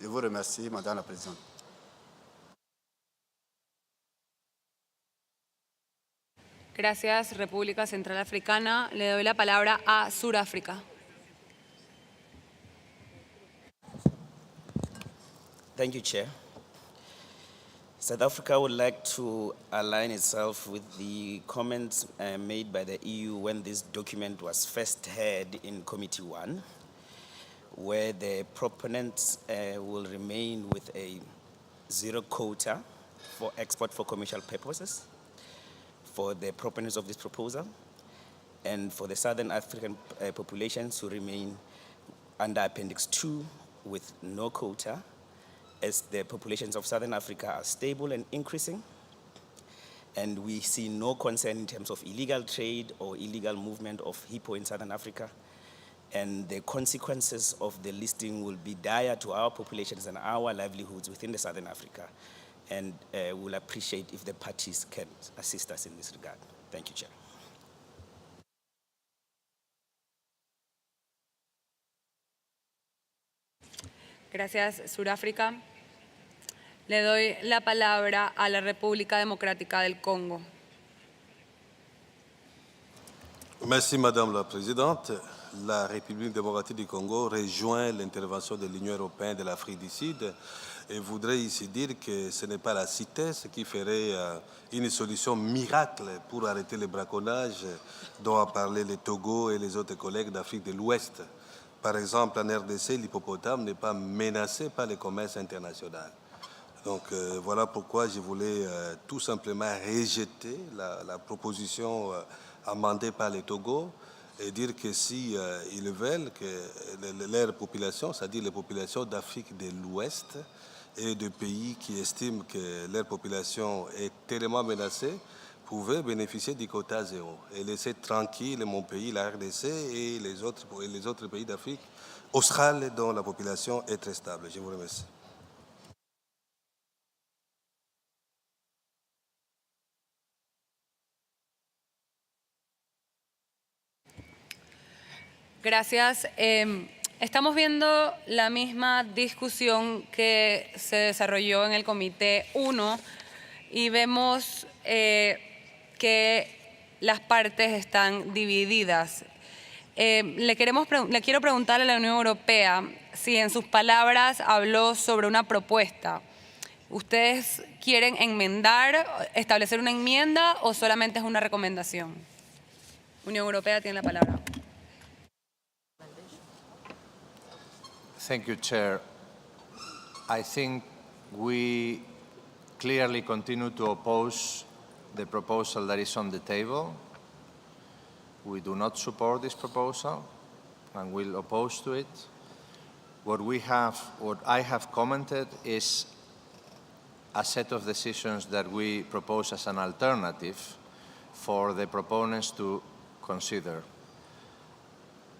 Je vous remercie, Madame la Présidente. Gracias, República Central Africana. Le doy la palabra a Sudáfrica. Thank you, Chair. South Africa would like to align itself with the comments made by the EU when this document was first heard in Committee 1, where the proponents will remain with a zero quota for export for commercial purposes for the proponents of this proposal, and for the Southern African populations who remain under Appendix 2 with no quota, as the populations of Southern Africa are stable and increasing, and we see no concern in terms of illegal trade or illegal movement of hippo in Southern Africa, and the consequences of the listing will be dire to our populations and our livelihoods within the Southern Africa, and we'll appreciate if the parties can assist us in this regard. Thank you, Chair. Gracias, Sudáfrica. Le doy la palabra a la República Democrática del Congo. Merci, Madame la Présidente. La République démocratique du Congo rejoint l'intervention de l'Union européenne de l'Afrique du Sud et voudrait ici dire que ce n'est pas la CITES qui ferait une solution miracle pour arrêter le braconnage dont a parlé le Togo et les autres collègues d'Afrique de l'Ouest. Par exemple, en RDC, l'hippopotame n'est pas menacé par le commerce international. Donc voilà pourquoi je voulais tout simplement rejeter la proposition amendée par le Togo et dire que si ils veulent que leur population, c'est-à-dire les populations d'Afrique de l'Ouest et de pays qui estiment que leur population est tellement menacée, pouvaient bénéficier du quota zéro et laisser tranquille mon pays, la RDC, et les autres pays d'Afrique australe dont la population est très stable. Je vous remercie. Gracias. Estamos viendo la misma discusión que se desarrolló en el Comité 1 y vemos que las partes están divididas. Le quiero preguntar a la Unión Europea si en sus palabras habló sobre una propuesta. ¿Ustedes quieren enmendar, establecer una enmienda o solamente es una recomendación? Unión Europea tiene la palabra. Thank you, Chair. I think we clearly continue to oppose the proposal that is on the table. We do not support this proposal and will oppose to it. What I have commented is a set of decisions that we propose as an alternative for the proponents to consider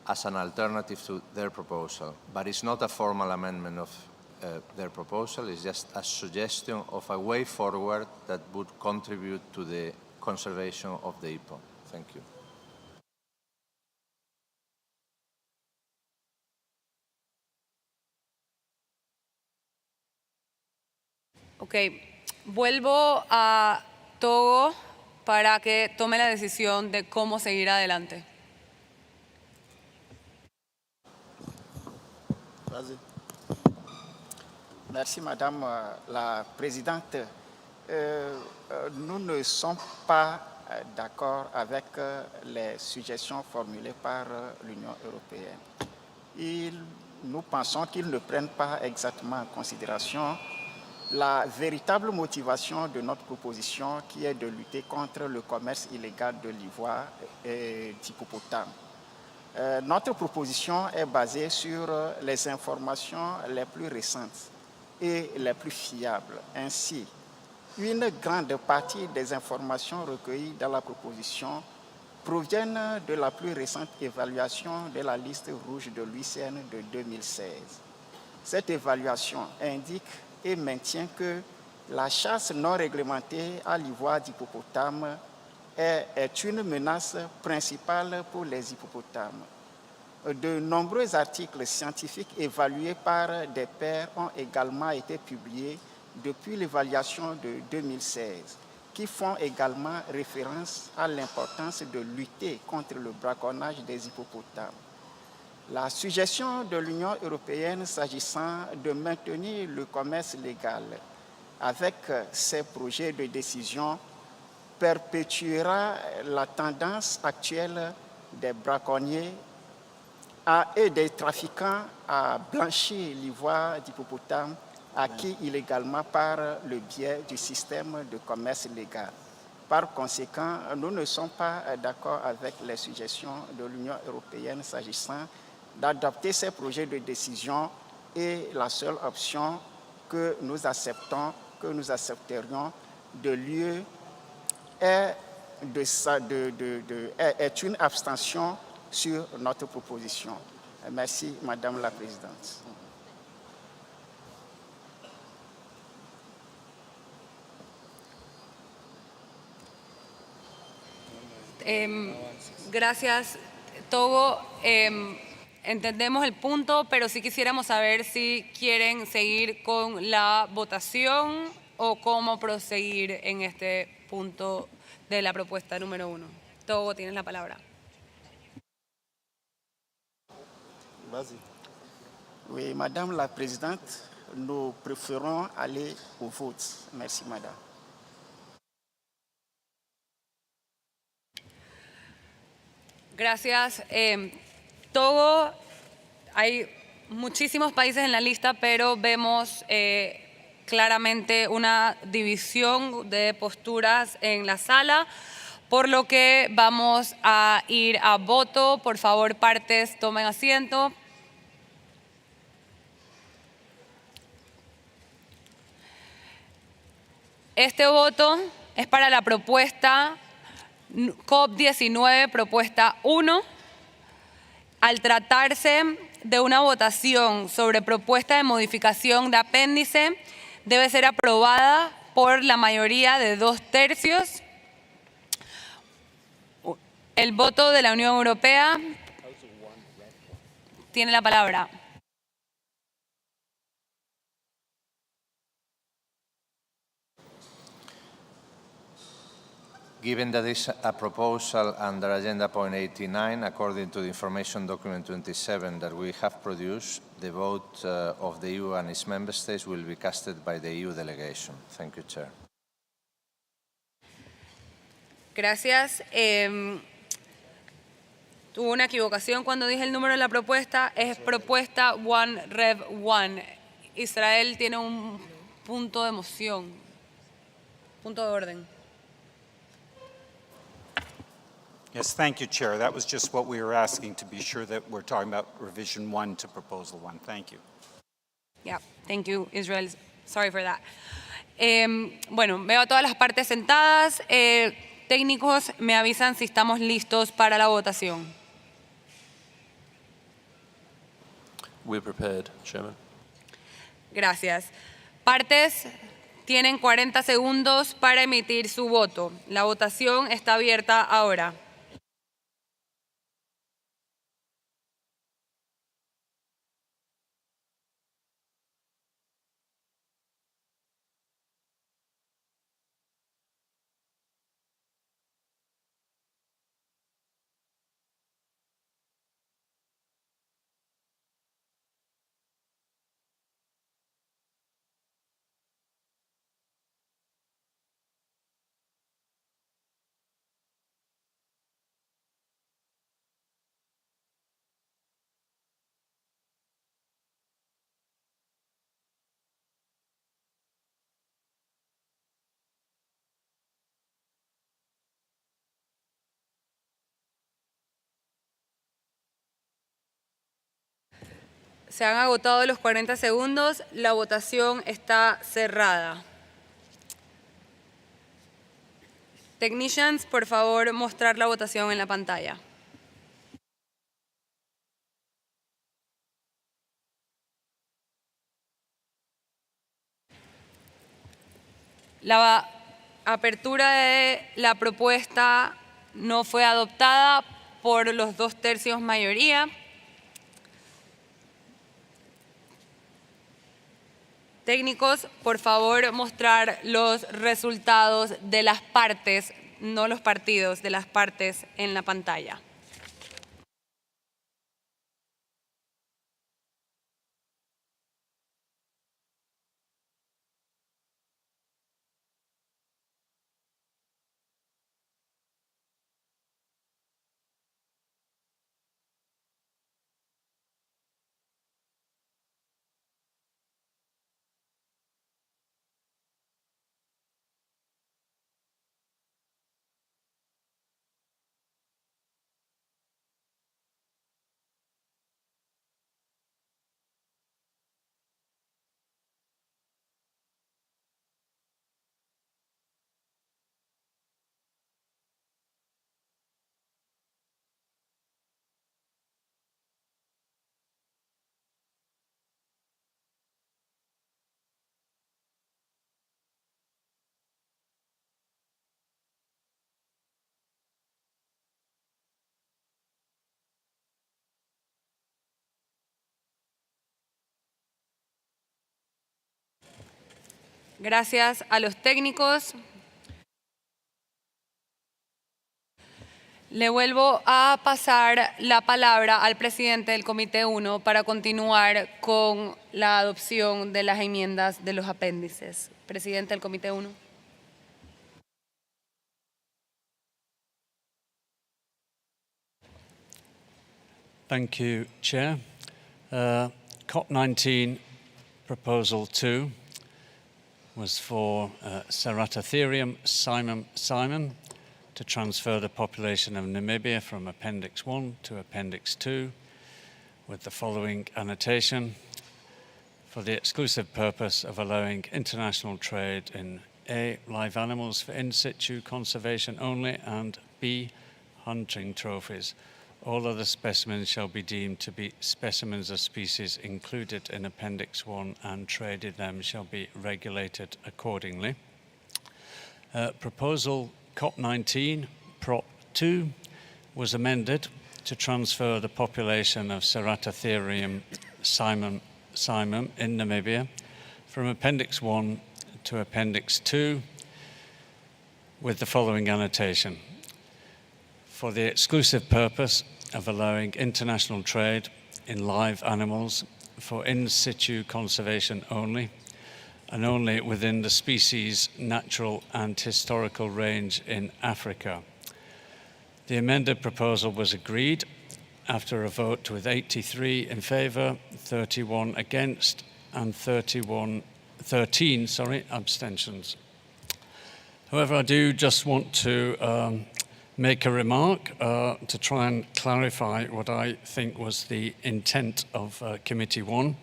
as an alternative to their proposal. But it's not a formal amendment of their proposal, it's just a suggestion of a way forward that would contribute to the conservation of the hippo. Thank you. Ok, vuelvo a Togo para que tome la decisión de cómo seguir adelante. Merci, Madame la Présidente. Nous ne sommes pas d'accord avec les suggestions formulées par l'Union européenne. Nous pensons qu'ils ne prennent pas exactement en considération la véritable motivation de notre proposition qui est de lutter contre le commerce illégal de l'ivoire et d'hippopotame. Notre proposition est basée sur les informations les plus récentes et les plus fiables. Ainsi, une grande partie des informations recueillies dans la proposition proviennent de la plus récente évaluation de la liste rouge de l'UICN de 2016. Cette évaluation indique et maintient que la chasse non réglementée à l'ivoire d'hippopotame est une menace principale pour les hippopotames. De nombreux articles scientifiques évalués par des pairs ont également été publiés depuis l'évaluation de 2016, qui font également référence à l'importance de lutter contre le braconnage des hippopotames. La suggestion de l'Union européenne s'agissant de maintenir le commerce légal avec ces projets de décision perpétuera la tendance actuelle des braconniers et des trafiquants à blanchir l'ivoire d'hippopotame acquis illégalement par le biais du système de commerce légal. Par conséquent, nous ne sommes pas d'accord avec les suggestions de l'Union européenne s'agissant d'adopter ces projets de décision et la seule option que nous acceptons, que nous accepterions de lieu est une abstention sur notre proposition. Merci, Madame la Présidente. Gracias, Togo. Entendemos el punto, pero sí quisiéramos saber si quieren seguir con la votación o cómo proseguir en este punto de la propuesta número 1. Togo, tienes la palabra. Oui, Madame la Présidente, nous préférons aller au vote. Merci, Madame. Gracias. Togo, hay muchísimos países en la lista, pero vemos claramente una división de posturas en la sala, por lo que vamos a ir a voto. Por favor, partes, tomen asiento. Este voto es para la propuesta COP19, propuesta 1. Al tratarse de una votación sobre propuesta de modificación de apéndice, debe ser aprobada por la mayoría de 2/3. El voto de la Unión Europea tiene la palabra. Given that this is a proposal under Agenda Point 89, according to the Information Document 27 that we have produced, the vote of the EU and its member states will be casted by the EU delegation. Thank you, Chair. Gracias. Tuve una equivocación cuando dije el número de la propuesta. Es propuesta 1 Rev 1. Israel tiene un punto de moción. Punto de orden. Yes, thank you, Chair. That was just what we were asking, to be sure that we're talking about revision 1 to proposal 1. Thank you. Yeah, thank you, Israel. Sorry for that. Bueno, veo a todas las partes sentadas. Técnicos, me avisan si estamos listos para la votación. We're prepared, Chairman. Gracias. Partes tienen 40 segundos para emitir su voto. La votación está abierta ahora. Se han agotado los 40 segundos. La votación está cerrada. Technicians, por favor, mostrar la votación en la pantalla. La apertura de la propuesta no fue adoptada por los 2/3 mayoría. Técnicos, por favor, mostrar los resultados de las partes, no los partidos, de las partes en la pantalla. Gracias a los técnicos. Le vuelvo a pasar la palabra al presidente del Comité 1 para continuar con la adopción de las enmiendas de los apéndices. Presidente del Comité 1. Thank you, Chair. CoP19 Proposal 2 was for Ceratotherium simum to transfer the population of Namibia from Appendix 1 to Appendix 2 with the following annotation: for the exclusive purpose of allowing international trade in A, live animals for in situ conservation only, and B, hunting trophies. All other specimens shall be deemed to be specimens of species included in Appendix 1, and trade in them shall be regulated accordingly. Proposal CoP19 Prop 2 was amended to transfer the population of Ceratotherium simum in Namibia from Appendix 1 to Appendix 2 with the following annotation: for the exclusive purpose of allowing international trade in live animals for in situ conservation only, and only within the species' natural and historical range in Africa. The amended proposal was agreed after a vote with 83 in favour, 31 against, and 13 abstentions. However, I do just want to make a remark to try and clarify what I think was the intent of Committee 1.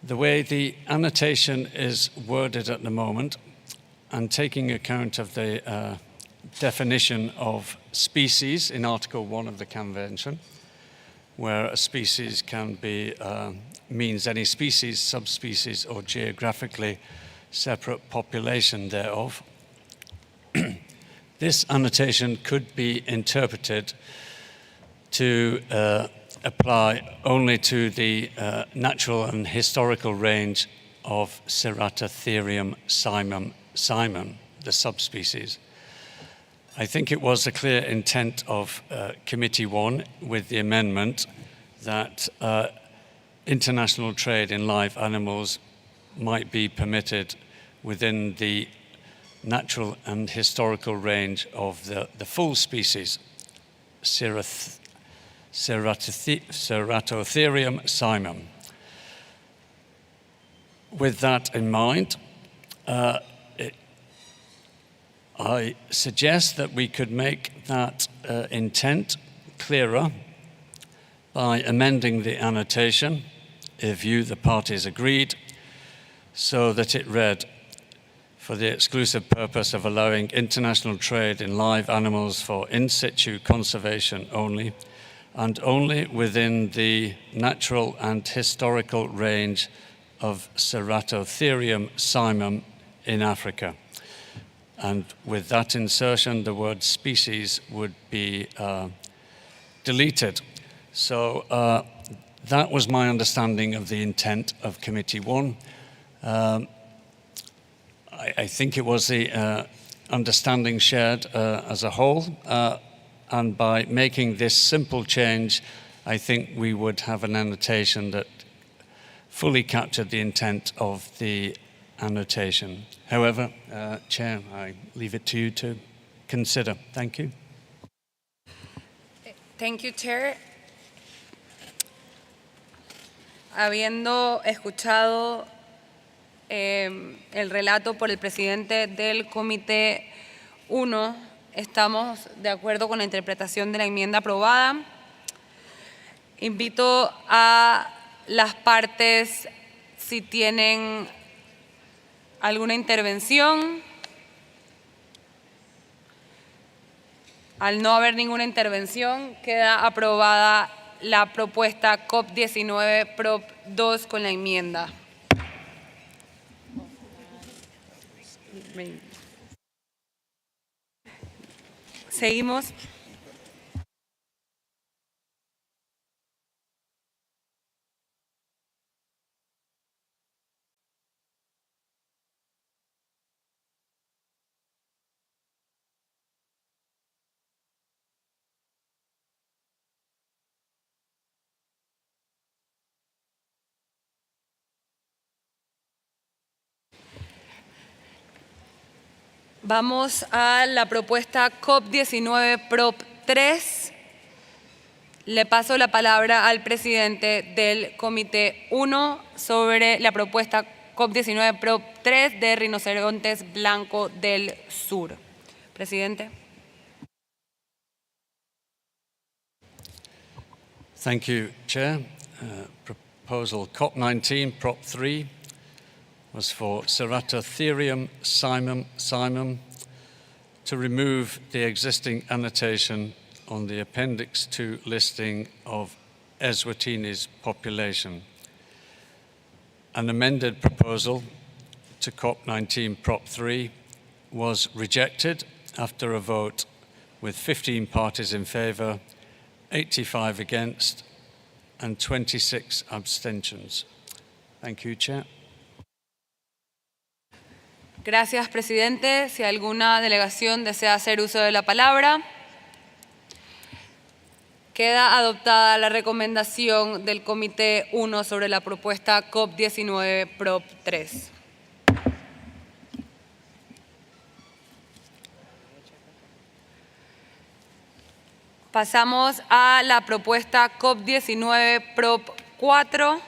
The way the annotation is worded at the moment, and taking account of the definition of species in Article 1 of the Convention, where a species can be means any species, subspecies, or geographically separate population thereof. This annotation could be interpreted to apply only to the natural and historical range of Ceratotherium simum, the subspecies. I think it was a clear intent of Committee 1 with the amendment that international trade in live animals might be permitted within the natural and historical range of the full species, Ceratotherium simum. With that in mind, I suggest that we could make that intent clearer by amending the annotation a view the parties agreed, so that it read, for the exclusive purpose of allowing international trade in live animals for in situ conservation only, and only within the natural and historical range of Ceratotherium cymum in Africa. And with that insertion, the word species would be deleted. So that was my understanding of the intent of Committee 1. I think it was the understanding shared as a whole, and by making this simple change, I think we would have an annotation that fully captured the intent of the annotation. However, Chair, I leave it to you to consider. Thank you. Thank you, Chair. Habiendo escuchado el relato por el presidente del Comité 1, estamos de acuerdo con la interpretación de la enmienda aprobada. Invito a las partes si tienen alguna intervención. Al no haber ninguna intervención, queda aprobada la propuesta COP19 Prop 2 con la enmienda. Seguimos. Vamos a la propuesta COP19 Prop 3. Le paso la palabra al presidente del Comité 1 sobre la propuesta COP19 Prop 3 de rinocerontes blanco del sur. Presidente. Thank you, Chair. Proposal COP19 Prop 3 was for Ceratotherium cymum to remove the existing annotation on the Appendix 2 listing of Eswatini's population. An amended proposal to COP19 Prop 3 was rejected after a vote with 15 parties in favour, 85 against, and 26 abstentions. Thank you, Chair. Gracias, presidente. Si alguna delegación desea hacer uso de la palabra, queda adoptada la recomendación del Comité 1 sobre la propuesta COP19 Prop 3. Pasamos a la propuesta COP19 Prop 4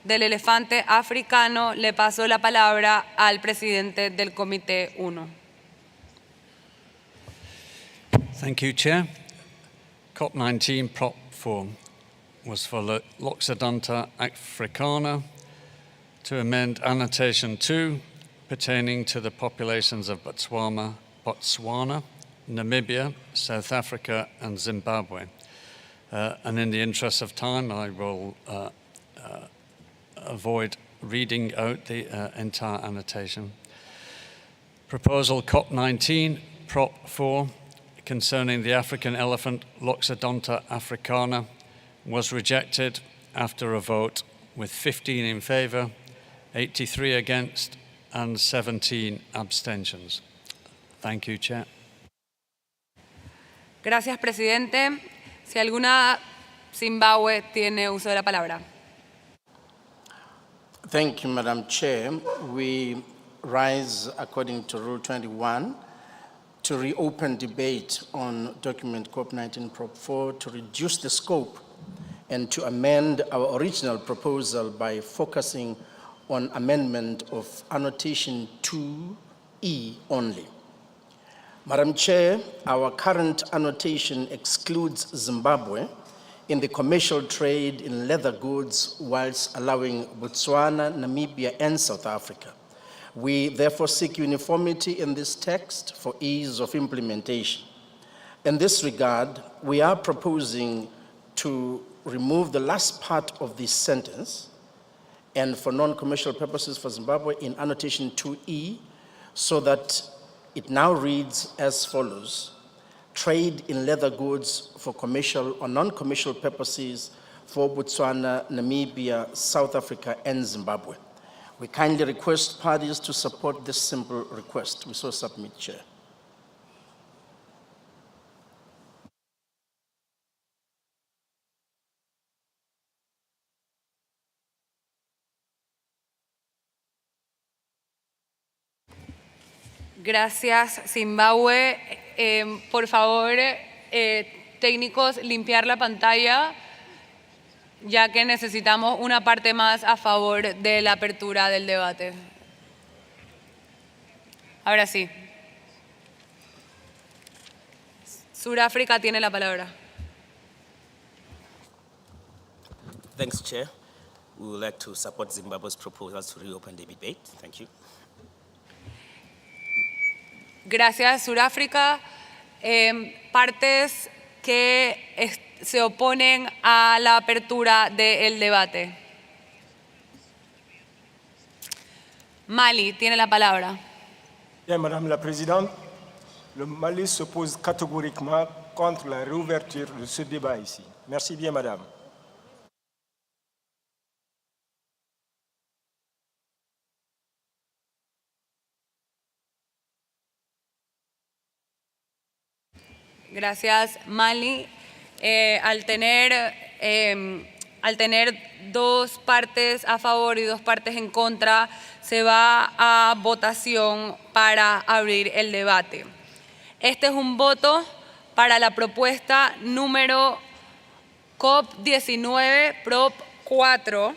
del elefante africano. Le paso la palabra al presidente del Comité 1. Thank you, Chair. COP19 Prop 4 was for Loxodonta africana to amend Annotation 2 pertaining to the populations of Botswana, Namibia, South Africa, and Zimbabwe. And in the interest of time, I will avoid reading out the entire annotation. Proposal COP19 Prop 4 concerning the African elephant Loxodonta africana was rejected after a vote with 15 in favour, 83 against, and 17 abstentions. Thank you, Chair. Gracias, presidente. Si alguna Zimbabue tiene uso de la palabra. Thank you, Madam Chair. We rise according to Rule 21 to reopen debate on document COP19 Prop 4 to reduce the scope and to amend our original proposal by focusing on amendment of annotation 2E only. Madam Chair, our current annotation excludes Zimbabwe in the commercial trade in leather goods whilst allowing Botswana, Namibia, and South Africa. We therefore seek uniformity in this text for ease of implementation. In this regard, we are proposing to remove the last part of this sentence and for non-commercial purposes for Zimbabwe in annotation 2E, so that it now reads as follows: trade in leather goods for commercial or non-commercial purposes for Botswana, Namibia, South Africa, and Zimbabwe. We kindly request parties to support this simple request. We so submit, Chair. Gracias, Zimbabue. Por favor, técnicos, limpiar la pantalla, ya que necesitamos una parte más a favor de la apertura del debate. Ahora sí. Sudáfrica tiene la palabra. Thanks, Chair. We would like to support Zimbabwe's proposals to reopen the debate. Thank you. Gracias, Sudáfrica. Partes que se oponen a la apertura del debate. Mali tiene la palabra. Bien, Madame la Présidente, le Mali s'oppose catégoriquement contre la réouverture de ce débat ici. Merci bien, Madame. Gracias, Mali. Al tener dos partes a favor y dos partes en contra, se va a votación para abrir el debate. Este es un voto para la propuesta número COP19, Prop 4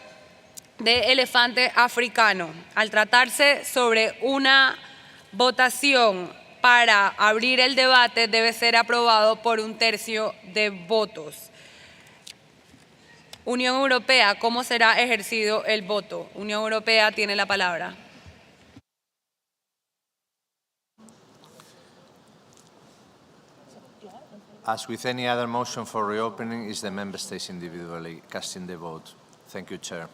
de elefante africano. Al tratarse sobre una votación para abrir el debate, debe ser aprobado por 1/3 de votos. Unión Europea, ¿cómo será ejercido el voto? Unión Europea tiene la palabra. As with any other motion for reopening, is the member states individually casting the vote. Thank you, Chair.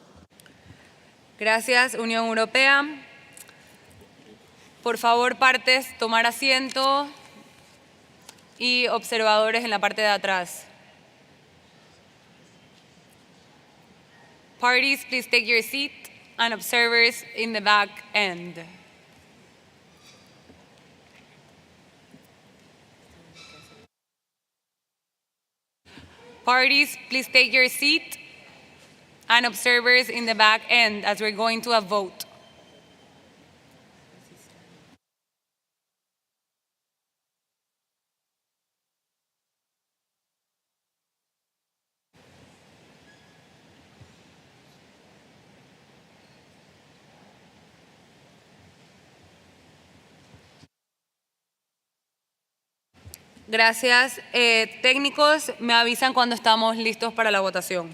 Gracias, Unión Europea. Por favor, partes, tomar asiento y observadores en la parte de atrás. Parties, please take your seat, and observers in the back end. Parties, please take your seat, and observers in the back end as we're going to a vote. Gracias. Técnicos, me avisan cuando estamos listos para la votación.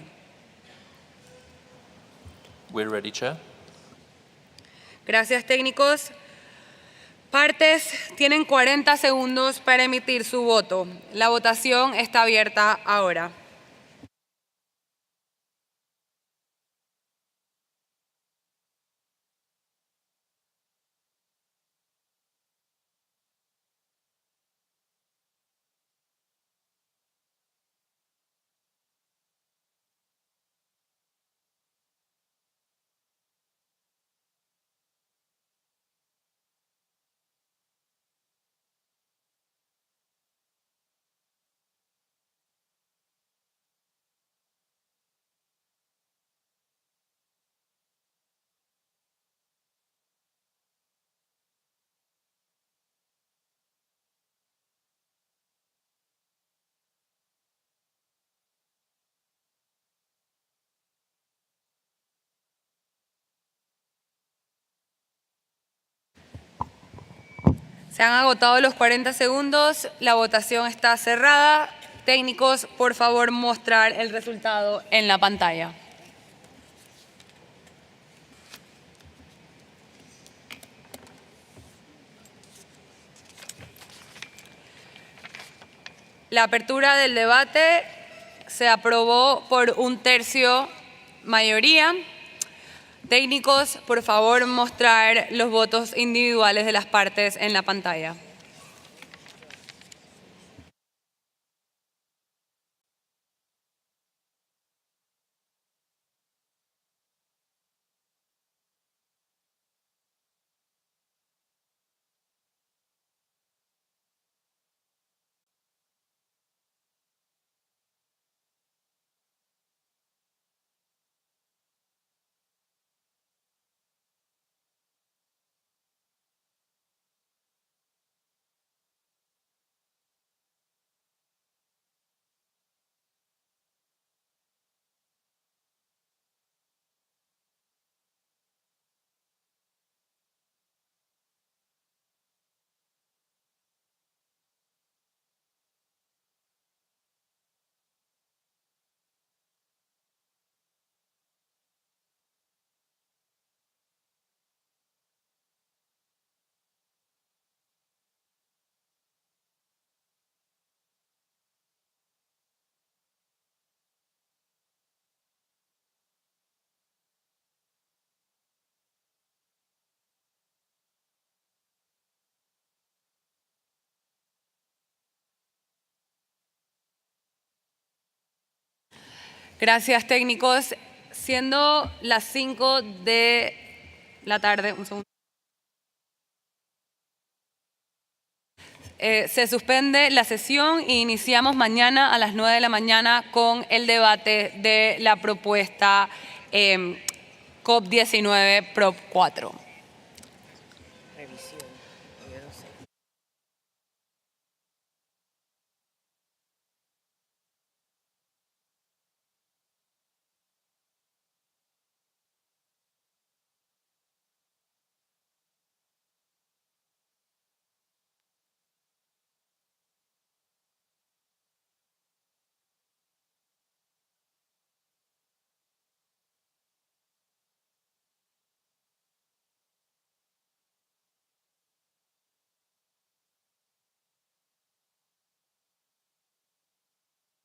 We're ready, Chair. Gracias, técnicos. Partes tienen 40 segundos para emitir su voto. La votación está abierta ahora. Se han agotado los 40 segundos, la votación está cerrada. Técnicos, por favor, mostrar el resultado en la pantalla. La apertura del debate se aprobó por 1/3 mayoría. Técnicos, por favor, mostrar los votos individuales de las partes en la pantalla. Gracias, técnicos. Siendo las 5 de la tarde, un segundo. Se suspende la sesión e iniciamos mañana a las 9 de la mañana con el debate de la propuesta COP19 Prop 4.